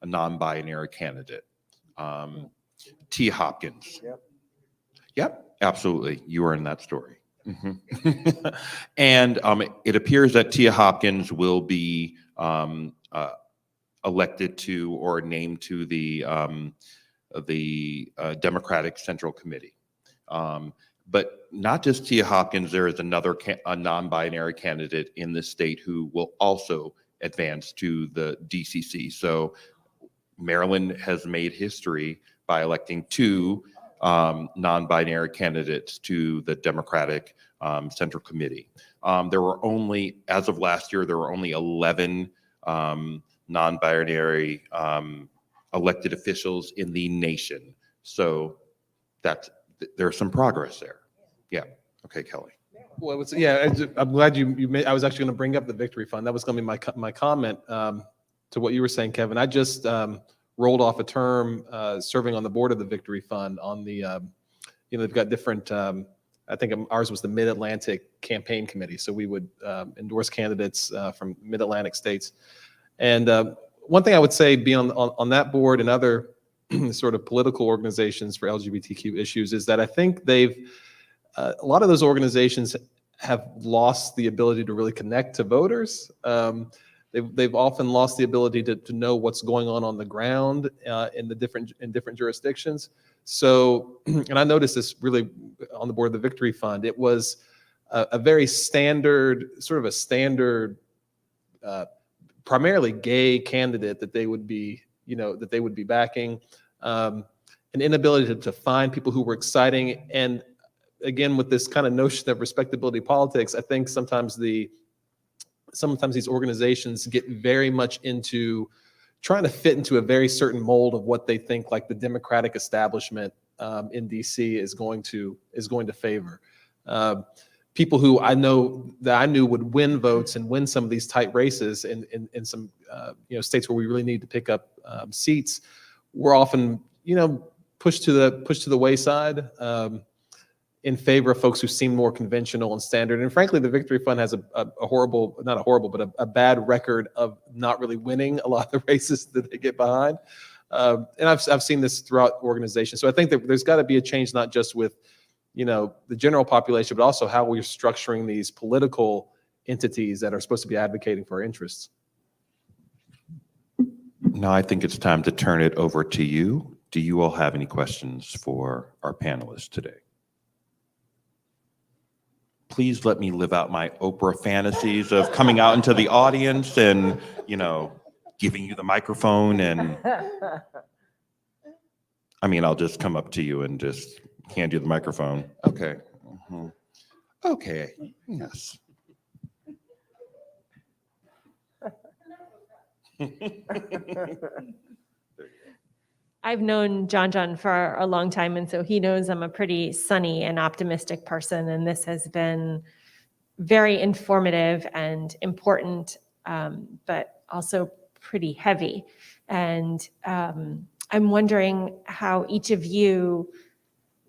[SPEAKER 3] a non-binary candidate, T. Hopkins. Yep, absolutely. You were in that story. Mm-hmm. And it appears that Tia Hopkins will be elected to or named to the Democratic Central Committee. But not just Tia Hopkins, there is a non-binary candidate in this state who will also advance to the DCC. So Maryland has made history by electing 2 non-binary candidates to the Democratic Central Committee. There were only, as of last year, there were only 11 non-binary elected officials in the nation. So there's some progress there. Yeah. Okay, Kelly.
[SPEAKER 5] Well, I'm glad you made, I was actually going to bring up the Victory Fund. That was going to be my comment to what you were saying, Kevin. I just rolled off a term serving on the board of the Victory Fund on the, they've got different, I think ours was the Mid-Atlantic Campaign Committee. So we would endorse candidates from Mid-Atlantic states. And one thing I would say being on that board and other sort of political organizations for LGBTQ issues is that I think a lot of those organizations have lost the ability to really connect to voters. They've often lost the ability to know what's going on the ground in different jurisdictions. So, and I noticed this really on the board of the Victory Fund. It was a very standard, primarily gay candidate that they would be backing. An inability to find people who were exciting, and again with this kind of notion of respectability politics, I think sometimes these organizations get very much into trying to fit into a very certain mold of what they think like the Democratic establishment in DC is going to favor. People who I knew would win votes and win some of these tight races in some states where we really need to pick up seats were often pushed to the wayside in favor of folks who seem more conventional and standard. And frankly, the Victory Fund has a bad record of not really winning a lot of the races that they get behind. And I've seen this throughout organizations. So I think that there's got to be a change, not just with the general population, but also how we're structuring these political entities that are supposed to be advocating for our interests.
[SPEAKER 3] Now I think it's time to turn it over to you. Do you all have any questions for our panelists today? Please let me live out my Oprah fantasies of coming out into the audience and, giving you the microphone. And I mean, I'll just come up to you and just hand you the microphone. Okay. Mm-hmm. Okay. Yes.
[SPEAKER 9] I've known John for a long time, and so he knows I'm a pretty sunny and optimistic person, and this has been very informative and important, but also pretty heavy. And I'm wondering how each of you,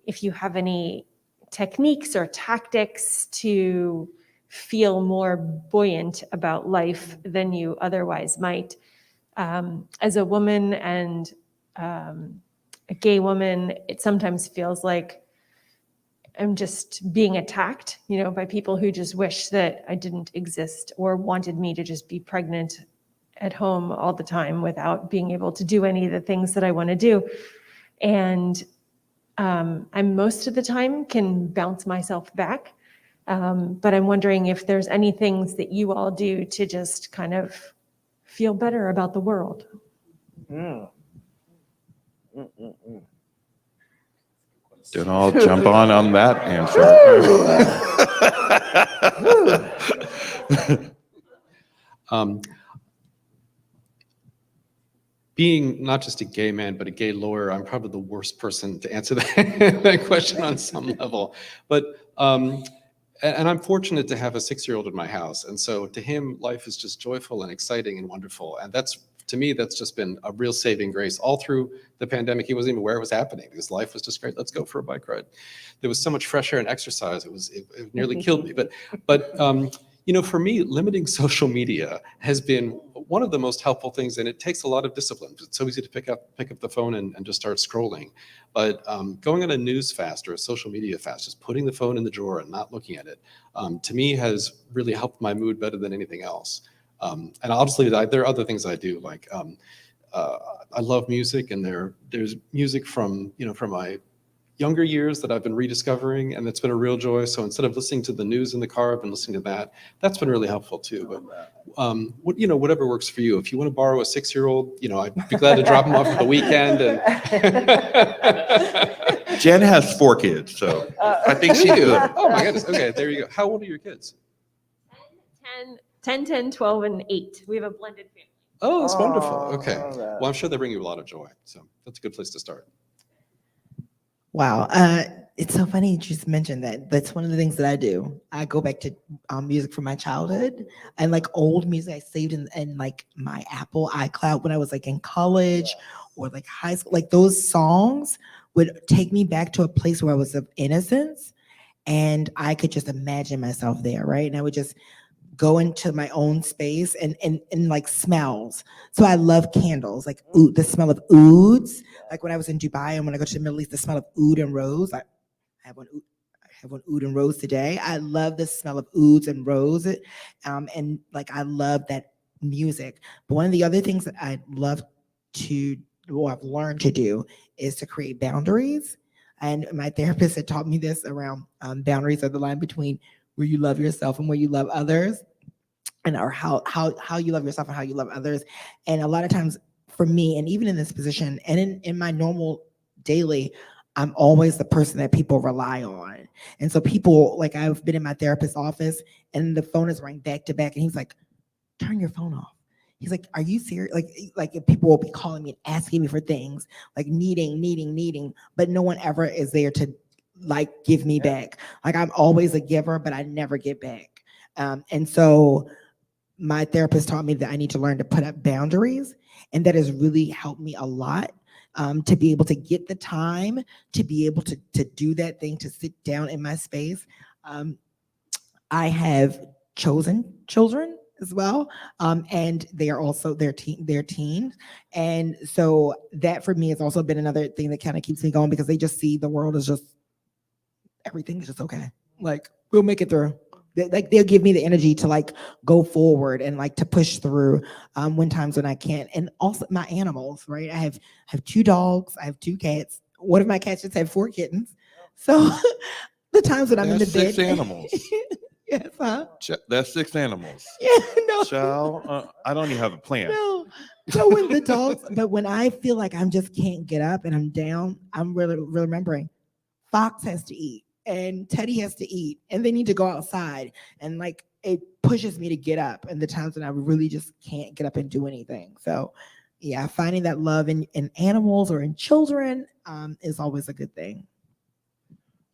[SPEAKER 9] if you have any techniques or tactics to feel more buoyant about life than you otherwise might. As a woman and a gay woman, it sometimes feels like I'm just being attacked, by people who just wish that I didn't exist or wanted me to just be pregnant at home all the time without being able to do any of the things that I want to do. And I most of the time can bounce myself back. But I'm wondering if there's any things that you all do to just kind of feel better about the world.
[SPEAKER 3] Don't all jump on that answer.
[SPEAKER 7] Being not just a gay man, but a gay lawyer, I'm probably the worst person to answer that question on some level. But and I'm fortunate to have a 6-year-old in my house. And so to him, life is just joyful and exciting and wonderful. And to me, that's just been a real saving grace. All through the pandemic, he wasn't even aware it was happening. His life was just great. Let's go for a bike ride. There was so much fresh air and exercise. It nearly killed me. But for me, limiting social media has been one of the most helpful things, and it takes a lot of discipline. It's so easy to pick up the phone and just start scrolling. But going on a news fast or a social media fast, just putting the phone in the drawer and not looking at it, to me has really helped my mood better than anything else. And I'll just leave it. There are other things I do, like I love music, and there's music from my younger years that I've been rediscovering, and it's been a real joy. So instead of listening to the news in the car, I've been listening to that. That's been really helpful too. But whatever works for you. If you want to borrow a 6-year-old, I'd be glad to drop him off for the weekend. And
[SPEAKER 3] Jen has 4 kids, so I think she's good.
[SPEAKER 7] Oh my goodness. Okay, there you go. How old are your kids?
[SPEAKER 9] 10, 12, and 8. We have a blended family.
[SPEAKER 7] Oh, that's wonderful. Okay.
[SPEAKER 6] love that.
[SPEAKER 7] Well, I'm sure they bring you a lot of joy. So that's a good place to start.
[SPEAKER 8] Wow. It's so funny you just mentioned that. That's one of the things that I do. I go back to music from my childhood and like old music I saved in like my Apple iCloud when I was like in college or like high school. Like those songs would take me back to a place where I was of innocence and I could just imagine myself there, right? And I would just go into my own space and like smells. So I love candles, like oud, the smell of ouds. Like when I was in Dubai and when I go to the Middle East, the smell of oud and rose. I have one oud and rose today. I love the smell of ouds and rose. And like I love that music. But one of the other things that I love to, or I've learned to do, is to create boundaries. And my therapist had taught me this around boundaries are the line between where you love yourself and where you love others, and or how you love yourself and how you love others. And a lot of times for me, and even in this position and in my normal daily, I'm always the person that people rely on. And so people, like I've been in my therapist's office and the phone is ringing back to back and he's like, turn your phone off. He's like, are you serious? Like if people will be calling me and asking me for things, like needing, but no one ever is there to like give me back. Like I'm always a giver, but I never get back. And so my therapist taught me that I need to learn to put up boundaries, and that has really helped me a lot to be able to get the time to be able to do that thing, to sit down in my space. I have chosen children as well, and they are also they're teens, and so that for me has also been another thing that kind of keeps me going because they just see the world as just everything is just okay. Like we'll make it through. They'll give me the energy to like go forward and like to push through when times when I can't. And also my animals, right? I have 2 dogs, I have 2 cats. One of my cats just had 4 kittens. So the times when I'm in the bed.
[SPEAKER 3] 6 animals.
[SPEAKER 8] Yes, huh?
[SPEAKER 3] That's 6 animals.
[SPEAKER 8] Yeah, no.
[SPEAKER 3] Child, I don't even have a plan.
[SPEAKER 8] No. So when the dogs, but when I feel like I just can't get up and I'm down, I'm really remembering Fox has to eat and Teddy has to eat and they need to go outside. And like it pushes me to get up in the times when I really just can't get up and do anything. So yeah, finding that love in animals or in children is always a good thing.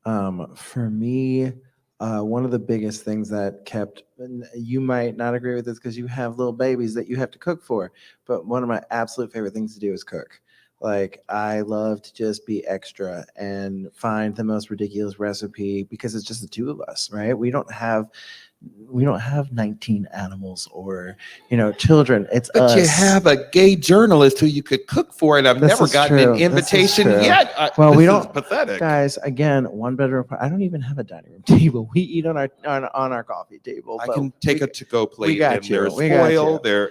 [SPEAKER 6] For me, one of the biggest things that kept, and you might not agree with this because you have little babies that you have to cook for, but one of my absolute favorite things to do is cook. Like I love to just be extra and find the most ridiculous recipe because it's just the 2 of us, right? We don't have 19 animals or, children. It's
[SPEAKER 3] But
[SPEAKER 6] us.
[SPEAKER 3] you have a gay journalist who you could cook for, and I've
[SPEAKER 6] This
[SPEAKER 3] never
[SPEAKER 6] is
[SPEAKER 3] gotten
[SPEAKER 6] true.
[SPEAKER 3] an
[SPEAKER 6] This is
[SPEAKER 3] invitation
[SPEAKER 6] true.
[SPEAKER 3] yet.
[SPEAKER 6] Well, we
[SPEAKER 3] This is
[SPEAKER 6] don't-
[SPEAKER 3] pathetic.
[SPEAKER 6] Guys, again, 1 bedroom. I don't even have a dining room table. We eat on our coffee table.
[SPEAKER 3] I
[SPEAKER 6] but
[SPEAKER 3] can take
[SPEAKER 6] we-
[SPEAKER 3] a to-go plate,
[SPEAKER 6] got
[SPEAKER 3] and
[SPEAKER 6] you.
[SPEAKER 3] there's
[SPEAKER 6] We got
[SPEAKER 3] foil.
[SPEAKER 6] you.
[SPEAKER 3] There,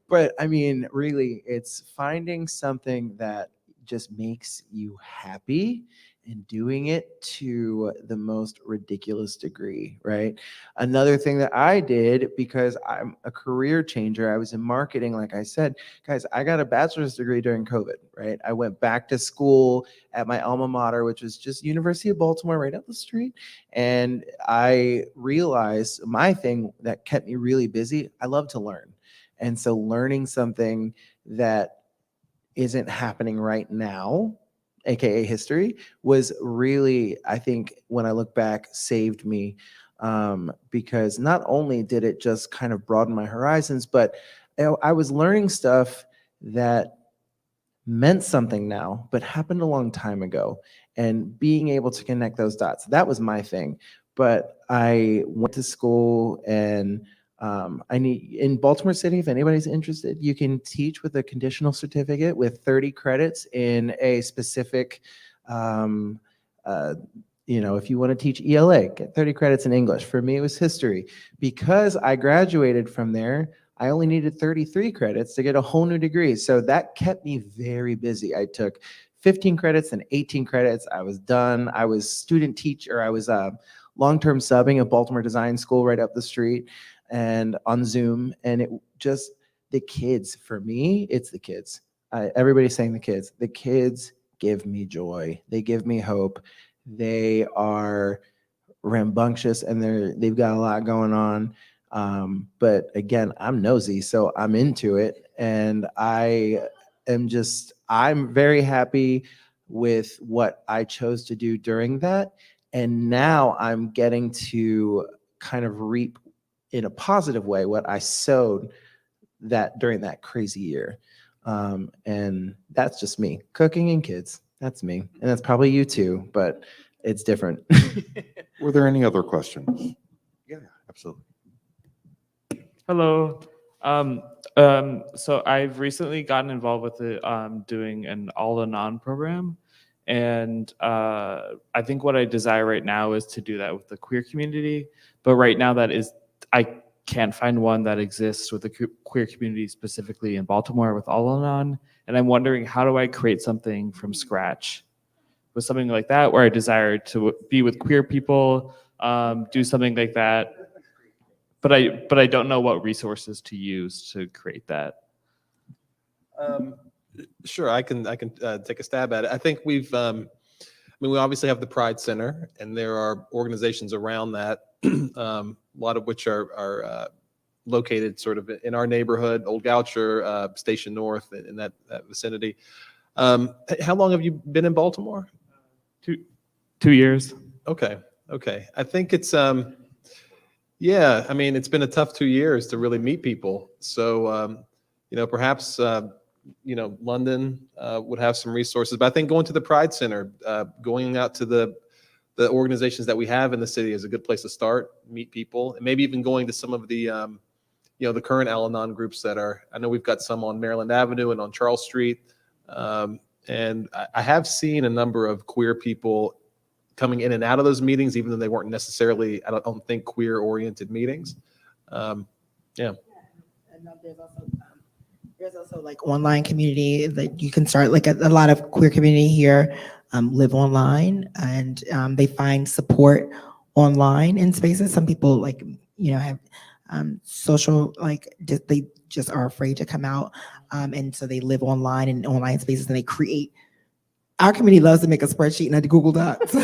[SPEAKER 6] But I mean, really, it's finding something that just makes you happy and doing it to the most ridiculous degree, right? Another thing that I did, because I'm a career changer, I was in marketing, like I said, guys, I got a bachelor's degree during COVID, right? I went back to school at my alma mater, which was just University of Baltimore right up the street. And I realized my thing that kept me really busy, I love to learn. And so learning something that isn't happening right now, AKA history, was really, I think, when I look back, saved me because not only did it just kind of broaden my horizons, but I was learning stuff that meant something now, but happened a long time ago. And being able to connect those dots, that was my thing. But I went to school and in Baltimore City, if anybody's interested, you can teach with a conditional certificate with 30 credits in a specific, if you want to teach ELA, get 30 credits in English. For me, it was history. Because I graduated from there, I only needed 33 credits to get a whole new degree. So that kept me very busy. I took 15 credits and 18 credits. I was done. I was student teacher. I was long-term subbing at Baltimore Design School right up the street and on Zoom. And it just, the kids, for me, it's the kids. Everybody's saying the kids. The kids give me joy. They give me hope. They are rambunctious and they've got a lot going on. But again, I'm nosy, so I'm into it. And I'm very happy with what I chose to do during that. And now I'm getting to kind of reap in a positive way what I sowed that during that crazy year. And that's just me, cooking and kids. That's me. And that's probably you too, but it's different.
[SPEAKER 3] Were there any other questions? Yeah, absolutely.
[SPEAKER 10] Hello. So I've recently gotten involved with doing an all-anon program, and I think what I desire right now is to do that with the queer community. But right now, I can't find one that exists with the queer community specifically in Baltimore with all-anon, and I'm wondering, how do I create something from scratch with something like that, where I desire to be with queer people, do something like that. But I don't know what resources to use to create that.
[SPEAKER 5] Sure, I can take a stab at it. I think we obviously have the Pride Center, and there are organizations around that, a lot of which are located sort of in our neighborhood, Old Goucher, Station North, in that vicinity. How long have you been in Baltimore?
[SPEAKER 10] 2 years.
[SPEAKER 5] Okay. I think it's yeah, I mean, it's been a tough 2 years to really meet people. So perhaps London would have some resources, but I think going to the Pride Center, going out to the organizations that we have in the city is a good place to start, meet people, and maybe even going to some of the the current Al-Anon groups that are. I know we've got some on Maryland Avenue and on Charles Street, and I have seen a number of queer people coming in and out of those meetings, even though they weren't necessarily, I don't think, queer-oriented meetings. Yeah.
[SPEAKER 8] And there's also like online community that you can start. Like a lot of queer community here live online, and they find support online in spaces. Some people have social, they just are afraid to come out, and so they live online in online spaces, and they create. Our community loves to make a spreadsheet and a Google Docs.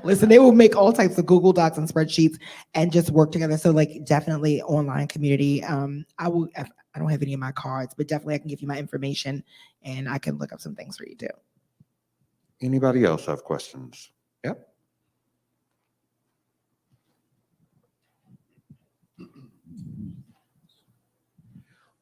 [SPEAKER 8] Listen, they will make all types of Google Docs and spreadsheets and just work together. So definitely online community. I don't have any of my cards, but definitely I can give you my information and I can look up some things for you too.
[SPEAKER 3] Anybody else have questions? Yep.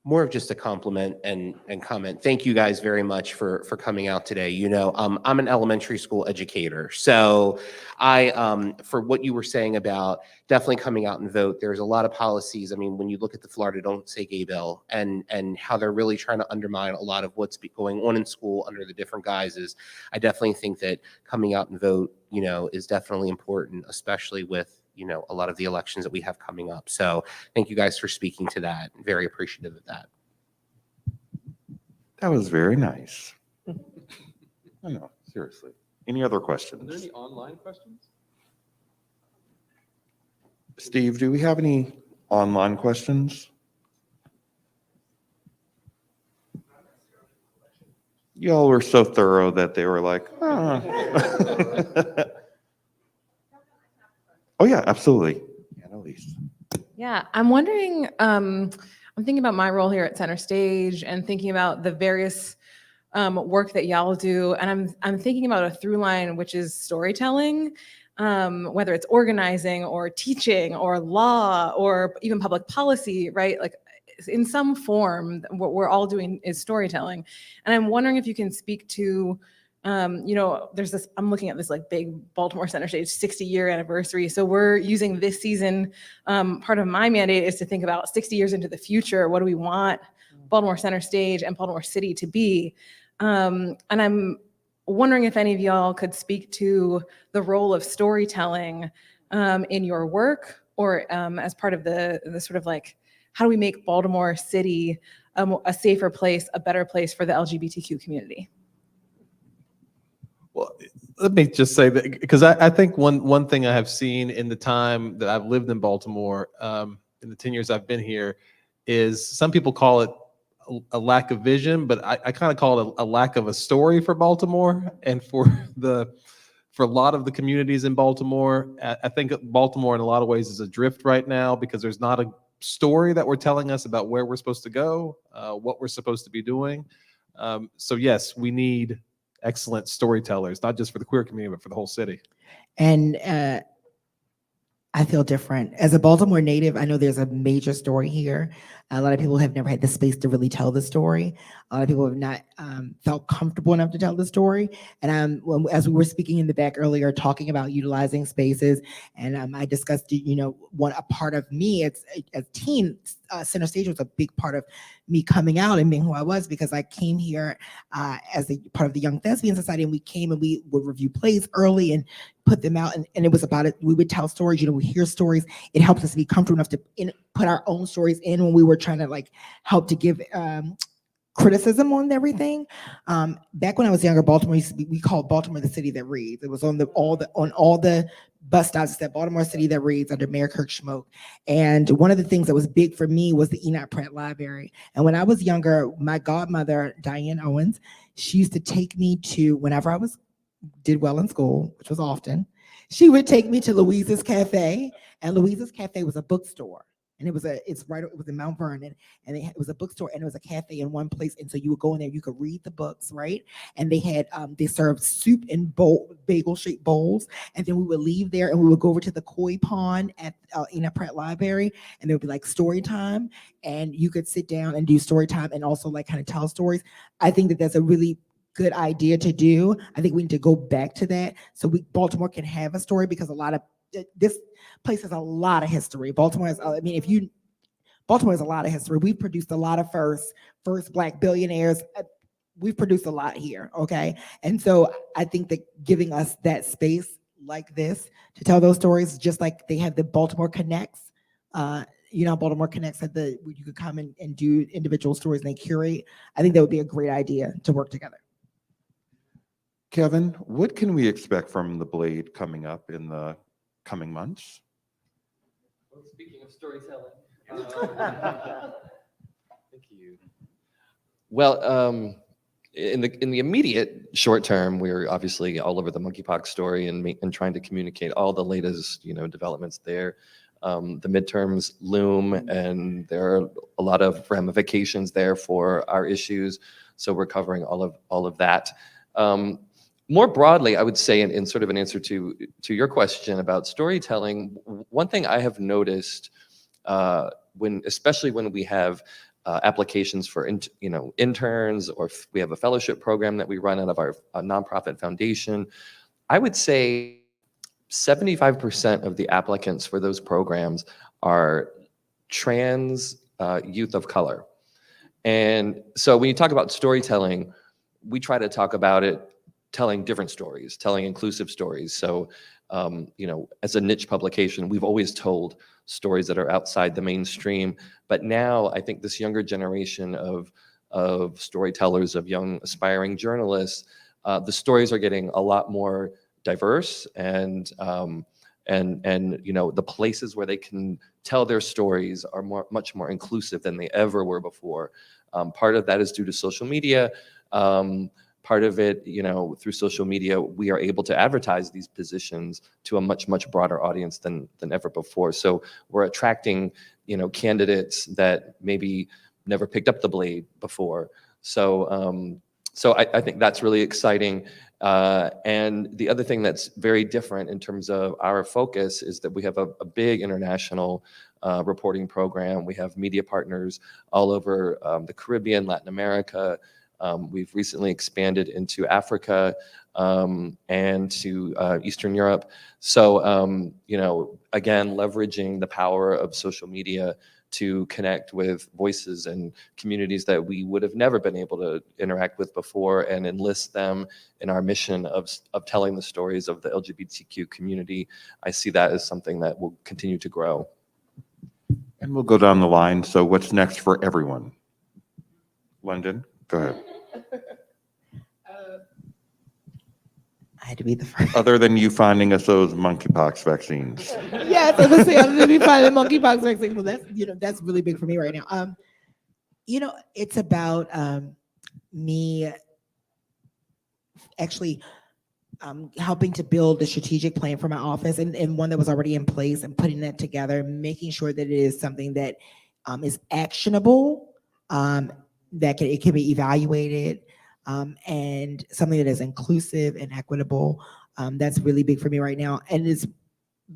[SPEAKER 11] More of just a compliment and comment. Thank you guys very much for coming out today. I'm an elementary school educator. So for what you were saying about definitely coming out and vote, there's a lot of policies. I mean, when you look at the Florida Don't Say Gay bill and how they're really trying to undermine a lot of what's going on in school under the different guises, I definitely think that coming out and vote, is definitely important, especially with a lot of the elections that we have coming up. So thank you guys for speaking to that. Very appreciative of that.
[SPEAKER 3] That was very nice. I know, seriously. Any other questions?
[SPEAKER 7] Are there any online questions?
[SPEAKER 3] Steve, do we have any online questions? Y'all were so thorough that they were like, Oh yeah, absolutely. Annalise.
[SPEAKER 2] Yeah, I'm wondering, I'm thinking about my role here at Center Stage and thinking about the various work that y'all do. And I'm thinking about a through line, which is storytelling, whether it's organizing or teaching or law or even public policy, right? Like in some form, what we're all doing is storytelling. And I'm wondering if you can speak to there's this, I'm looking at this big Baltimore Center Stage 60-year anniversary. So we're using this season. Part of my mandate is to think about 60 years into the future. What do we want Baltimore Center Stage and Baltimore City to be? And I'm wondering if any of y'all could speak to the role of storytelling in your work or as part of the sort of how do we make Baltimore City a safer place, a better place for the LGBTQ community?
[SPEAKER 5] Well, let me just say that because I think one thing I have seen in the time that I've lived in Baltimore, in the 10 years I've been here, is some people call it a lack of vision, but I kind of call it a lack of a story for Baltimore and for a lot of the communities in Baltimore. I think Baltimore in a lot of ways is adrift right now because there's not a story that we're telling us about where we're supposed to go, what we're supposed to be doing. So yes, we need excellent storytellers, not just for the queer community, but for the whole city.
[SPEAKER 8] And I feel different. As a Baltimore native, I know there's a major story here. A lot of people have never had the space to really tell the story. A lot of people have not felt comfortable enough to tell the story. And as we were speaking in the back earlier, talking about utilizing spaces, and I discussed, a part of me as teen, center stage was a big part of me coming out and being who I was, because I came here as a part of the Young Thespian Society, and we came and we would review plays early and put them out, and it was about it. We would tell stories, we hear stories. It helps us to be comfortable enough to put our own stories in when we were trying to help to give criticism on everything. Back when I was younger, Baltimore we called Baltimore the city that reads. It was on all the bus stops. It said Baltimore City that reads under Mayor Kirk Schmoke. And one of the things that was big for me was the Enoch Pratt Library. And when I was younger, my godmother, Diane Owens, she used to take me to, whenever I did well in school, which was often, she would take me to Louisa's Cafe, and Louisa's Cafe was a bookstore. And it was in Mount Vernon, and it was a bookstore and it was a cafe in one place. And so you would go in there, you could read the books, right? And they had, they served soup in bagel-shaped bowls. And then we would leave there and we would go over to the koi pond at Enoch Pratt Library, and there would be story time, and you could sit down and do story time and also kind of tell stories. I think that that's a really good idea to do. I think we need to go back to that so Baltimore can have a story, because this place has a lot of history. Baltimore has, Baltimore has a lot of history. We've produced a lot of first Black billionaires. We've produced a lot here, okay? And so I think that giving us that space like this to tell those stories, just like they have the Baltimore Connects, Baltimore Connects had you could come and do individual stories and they curate. I think that would be a great idea to work together.
[SPEAKER 3] Kevin, what can we expect from the Blade coming up in the coming months?
[SPEAKER 4] Well, speaking of storytelling, thank you. Well, in the immediate short term, we're obviously all over the monkeypox story and trying to communicate all the latest developments there. The midterms loom, and there are a lot of ramifications there for our issues. So we're covering all of that. More broadly, I would say, in sort of an answer to your question about storytelling, one thing I have noticed, especially when we have applications for interns, or if we have a fellowship program that we run out of our nonprofit foundation, I would say 75% of the applicants for those programs are trans youth of color. And so when you talk about storytelling, we try to talk about it telling different stories, telling inclusive stories. So, as a niche publication, we've always told stories that are outside the mainstream. But now I think this younger generation of storytellers, of young aspiring journalists, the stories are getting a lot more diverse, and the places where they can tell their stories are much more inclusive than they ever were before. Part of that is due to social media. Part of it, through social media, we are able to advertise these positions to a much broader audience than ever before. So we're attracting, candidates that maybe never picked up the Blade before. So I think that's really exciting. And the other thing that's very different in terms of our focus is that we have a big international reporting program. We have media partners all over the Caribbean, Latin America. We've recently expanded into Africa and to Eastern Europe. So, again, leveraging the power of social media to connect with voices and communities that we would have never been able to interact with before, and enlist them in our mission of telling the stories of the LGBTQ community. I see that as something that will continue to grow.
[SPEAKER 3] And we'll go down the line. So what's next for everyone? London, go ahead.
[SPEAKER 8] I had to be the first.
[SPEAKER 3] Other than you finding us those monkeypox vaccines.
[SPEAKER 8] Yes, I was gonna say I'm gonna be finding monkeypox vaccine. Well, that's really big for me right now. It's about me actually helping to build a strategic plan for my office and one that was already in place and putting that together, making sure that it is something that is actionable, that it can be evaluated, and something that is inclusive and equitable. That's really big for me right now. And it's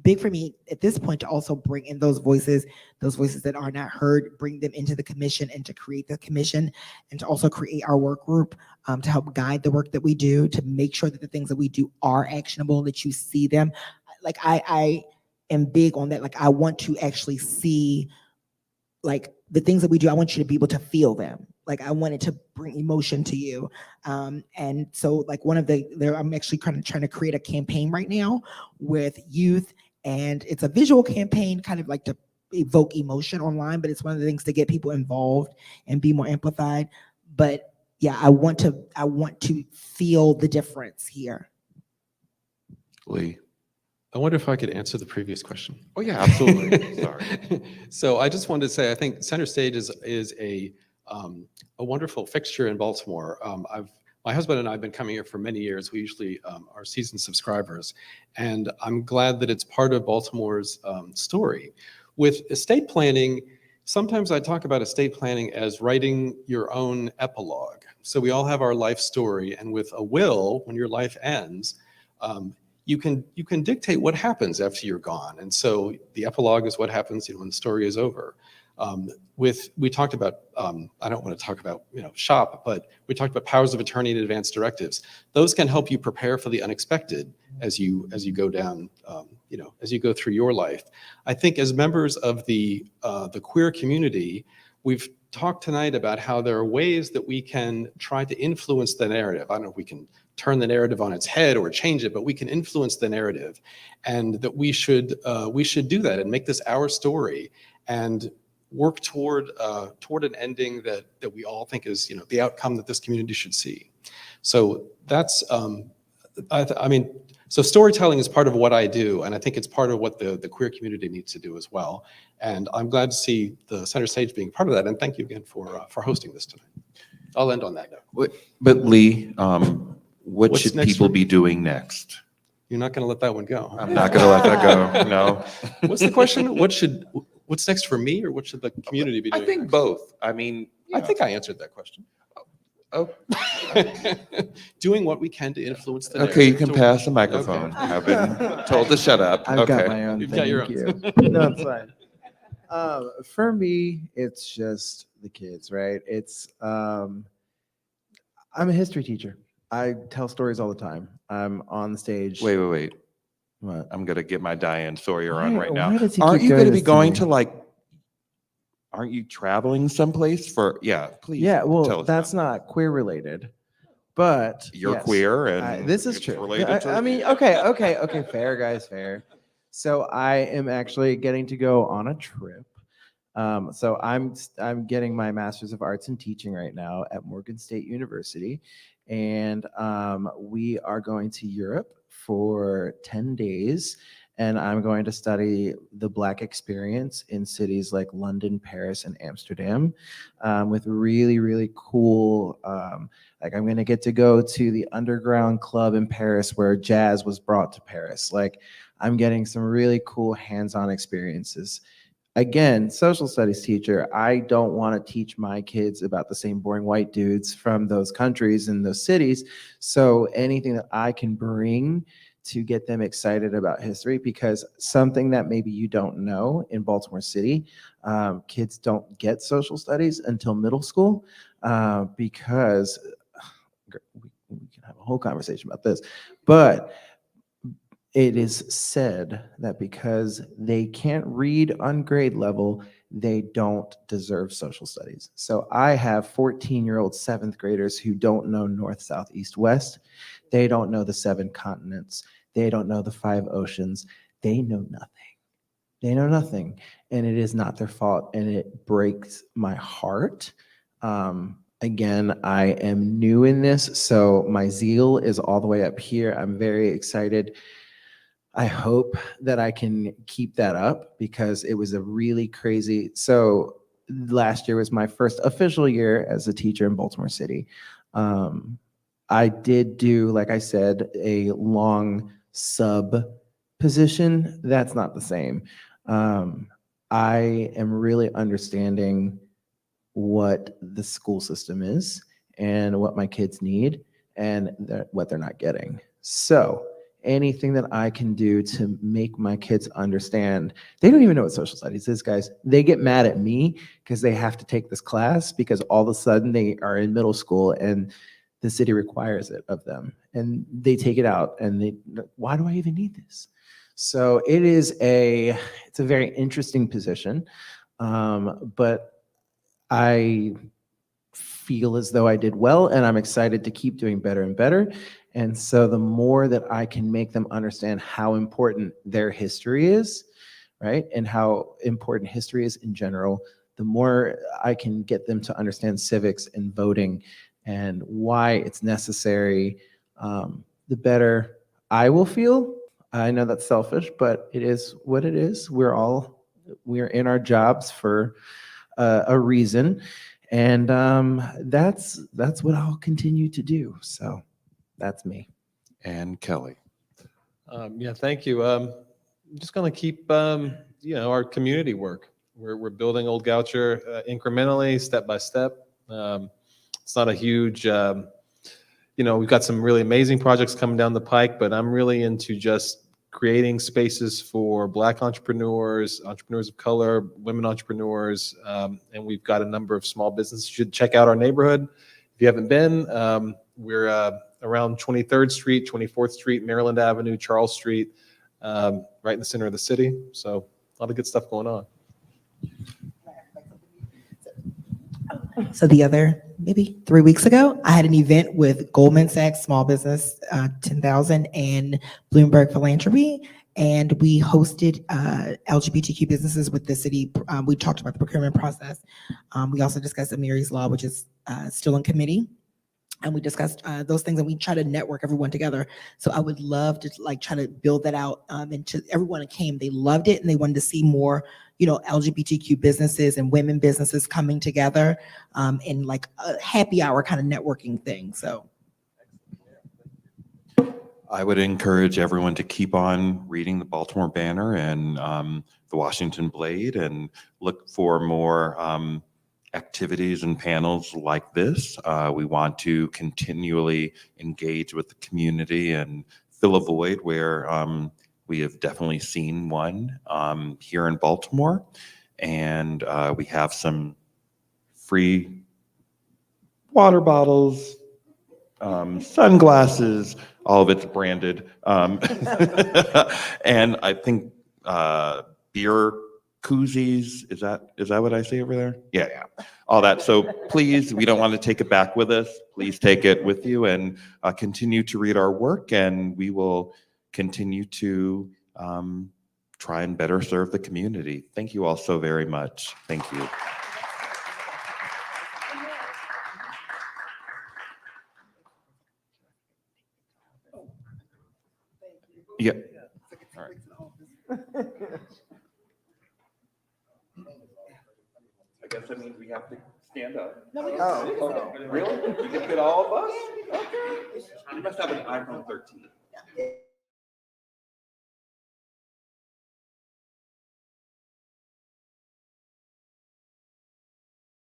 [SPEAKER 8] big for me at this point to also bring in those voices that are not heard, bring them into the commission and to create the commission and to also create our work group to help guide the work that we do, to make sure that the things that we do are actionable, that you see them. Like I am big on that. Like I want to actually see like the things that we do, I want you to be able to feel them. Like I wanted to bring emotion to you. And so like I'm actually kind of trying to create a campaign right now with youth, and it's a visual campaign kind of like to evoke emotion online, but it's one of the things to get people involved and be more amplified. But yeah, I want to feel the difference here.
[SPEAKER 3] Lee.
[SPEAKER 7] I wonder if I could answer the previous question.
[SPEAKER 3] Oh yeah, absolutely. Sorry.
[SPEAKER 7] So I just wanted to say, I think Center Stage is a wonderful fixture in Baltimore. My husband and I have been coming here for many years. We usually are seasoned subscribers, and I'm glad that it's part of Baltimore's story. With estate planning, sometimes I talk about estate planning as writing your own epilogue. So we all have our life story, and with a will, when your life ends, you can dictate what happens after you're gone. And so the epilogue is what happens when the story is over. We talked about, I don't want to talk about SHOP, but we talked about powers of attorney and advance directives. Those can help you prepare for the unexpected as you go down, as you go through your life. I think as members of the queer community, we've talked tonight about how there are ways that we can try to influence the narrative. I don't know if we can turn the narrative on its head or change it, but we can influence the narrative, and that we should do that and make this our story and work toward an ending that we all think is the outcome that this community should see. So that's so storytelling is part of what I do, and I think it's part of what the queer community needs to do as well. And I'm glad to see the Center Stage being part of that. And thank you again for hosting this tonight. I'll end on that note.
[SPEAKER 3] But Lee, what
[SPEAKER 7] What's
[SPEAKER 3] should
[SPEAKER 7] next
[SPEAKER 3] people
[SPEAKER 7] for-
[SPEAKER 3] be doing next?
[SPEAKER 7] You're not going to let that one go.
[SPEAKER 3] I'm not going to let that go. No.
[SPEAKER 7] What's the question? What's next for me, or what should the community be doing?
[SPEAKER 3] I think
[SPEAKER 7] next?
[SPEAKER 3] both. I mean,
[SPEAKER 7] I think I answered that question.
[SPEAKER 3] Oh,
[SPEAKER 7] Doing what we can to influence the
[SPEAKER 3] okay. You
[SPEAKER 7] narrative.
[SPEAKER 3] can pass the microphone.
[SPEAKER 7] Okay.
[SPEAKER 3] I've been told to shut up.
[SPEAKER 6] I've
[SPEAKER 3] Okay.
[SPEAKER 6] got my own.
[SPEAKER 7] You've got your
[SPEAKER 6] Thank
[SPEAKER 7] own.
[SPEAKER 6] you. No, it's fine. For me, it's just the kids, right? It's I'm a history teacher. I tell stories all the time. I'm on the stage.
[SPEAKER 3] Wait.
[SPEAKER 6] What?
[SPEAKER 3] I'm going to get my Diane Sawyer on
[SPEAKER 6] Why-
[SPEAKER 3] right now.
[SPEAKER 6] why does he
[SPEAKER 3] Aren't
[SPEAKER 6] keep
[SPEAKER 3] you
[SPEAKER 6] doing
[SPEAKER 3] going to be
[SPEAKER 6] this to
[SPEAKER 3] going
[SPEAKER 6] me?
[SPEAKER 3] to aren't you traveling someplace for, yeah, please.
[SPEAKER 6] Yeah,
[SPEAKER 3] tell
[SPEAKER 6] well,
[SPEAKER 3] us
[SPEAKER 6] that's
[SPEAKER 3] about
[SPEAKER 6] not queer related, but
[SPEAKER 3] it. You're
[SPEAKER 6] yes.
[SPEAKER 3] queer and
[SPEAKER 6] This is
[SPEAKER 3] it's
[SPEAKER 6] true.
[SPEAKER 3] related to
[SPEAKER 6] I mean, okay, fair, guys, fair. So I am actually getting to go on a trip. So I'm getting my Master's of Arts in Teaching right now at Morgan State University, and we are going to Europe for 10 days. And I'm going to study the Black experience in cities like London, Paris, and Amsterdam, with really, really cool, like I'm going to get to go to the underground club in Paris where jazz was brought to Paris. Like I'm getting some really cool hands-on experiences. Again, social studies teacher, I don't want to teach my kids about the same boring white dudes from those countries and those cities. So anything that I can bring to get them excited about history, because something that maybe you don't know in Baltimore City, kids don't get social studies until middle school, because we can have a whole conversation about this, but it is said that because they can't read on grade level, they don't deserve social studies. So I have 14-year-old seventh graders who don't know north, south, east, west. They don't know the 7 continents. They don't know the 5 oceans. They know nothing. They know nothing, and it is not their fault, and it breaks my heart. Again, I am new in this, so my zeal is all the way up here. I'm very excited. I hope that I can keep that up because it was a really crazy. So last year was my first official year as a teacher in Baltimore City. I did do, like I said, a long sub position. That's not the same. I am really understanding what the school system is and what my kids need and what they're not getting. So anything that I can do to make my kids understand, they don't even know what social studies is, guys. They get mad at me because they have to take this class because all of a sudden they are in middle school and the city requires it of them. And they take it out and why do I even need this? So it's a very interesting position, but I feel as though I did well, and I'm excited to keep doing better and better. And so the more that I can make them understand how important their history is, right, and how important history is in general, the more I can get them to understand civics and voting and why it's necessary, the better I will feel. I know that's selfish, but it is what it is. We're in our jobs for a reason, and that's what I'll continue to do. So that's me.
[SPEAKER 3] And Kelly.
[SPEAKER 5] Yeah, thank you. I'm just going to keep, our community work. We're building Old Goucher incrementally, step by step. It's not a huge, we've got some really amazing projects coming down the pike, but I'm really into just creating spaces for Black entrepreneurs, entrepreneurs of color, women entrepreneurs, and we've got a number of small businesses. You should check out our neighborhood. If you haven't been, we're around 23rd Street, 24th Street, Maryland Avenue, Charles Street, right in the center of the city. So a lot of good stuff going on.
[SPEAKER 8] So the other, maybe 3 weeks ago, I had an event with Goldman Sachs Small Business 10,000 and Bloomberg Philanthropy, and we hosted LGBTQ businesses with the city. We talked about the procurement process. We also discussed Amiri's Law, which is still in committee. And we discussed those things, and we try to network everyone together. So I would love to try to build that out. And to everyone that came, they loved it, and they wanted to see more, LGBTQ businesses and women businesses coming together in like a happy hour kind of networking thing. So
[SPEAKER 3] I would encourage everyone to keep on reading the Baltimore Banner and the Washington Blade and look for more activities and panels like this. We want to continually engage with the community and fill a void where we have definitely seen one here in Baltimore. And we have some free water bottles, sunglasses, all of it's branded. And I think beer koozies, is that what I say over there? Yeah. All that. So please, we don't want to take it back with us. Please take it with you and continue to read our work, and we will continue to try and better serve the community. Thank you all so very much. Thank you. Yeah. All right. I guess that means we have to stand up. No, we can. Oh, really? You can fit all of us? Okay. You must have an iPhone 13.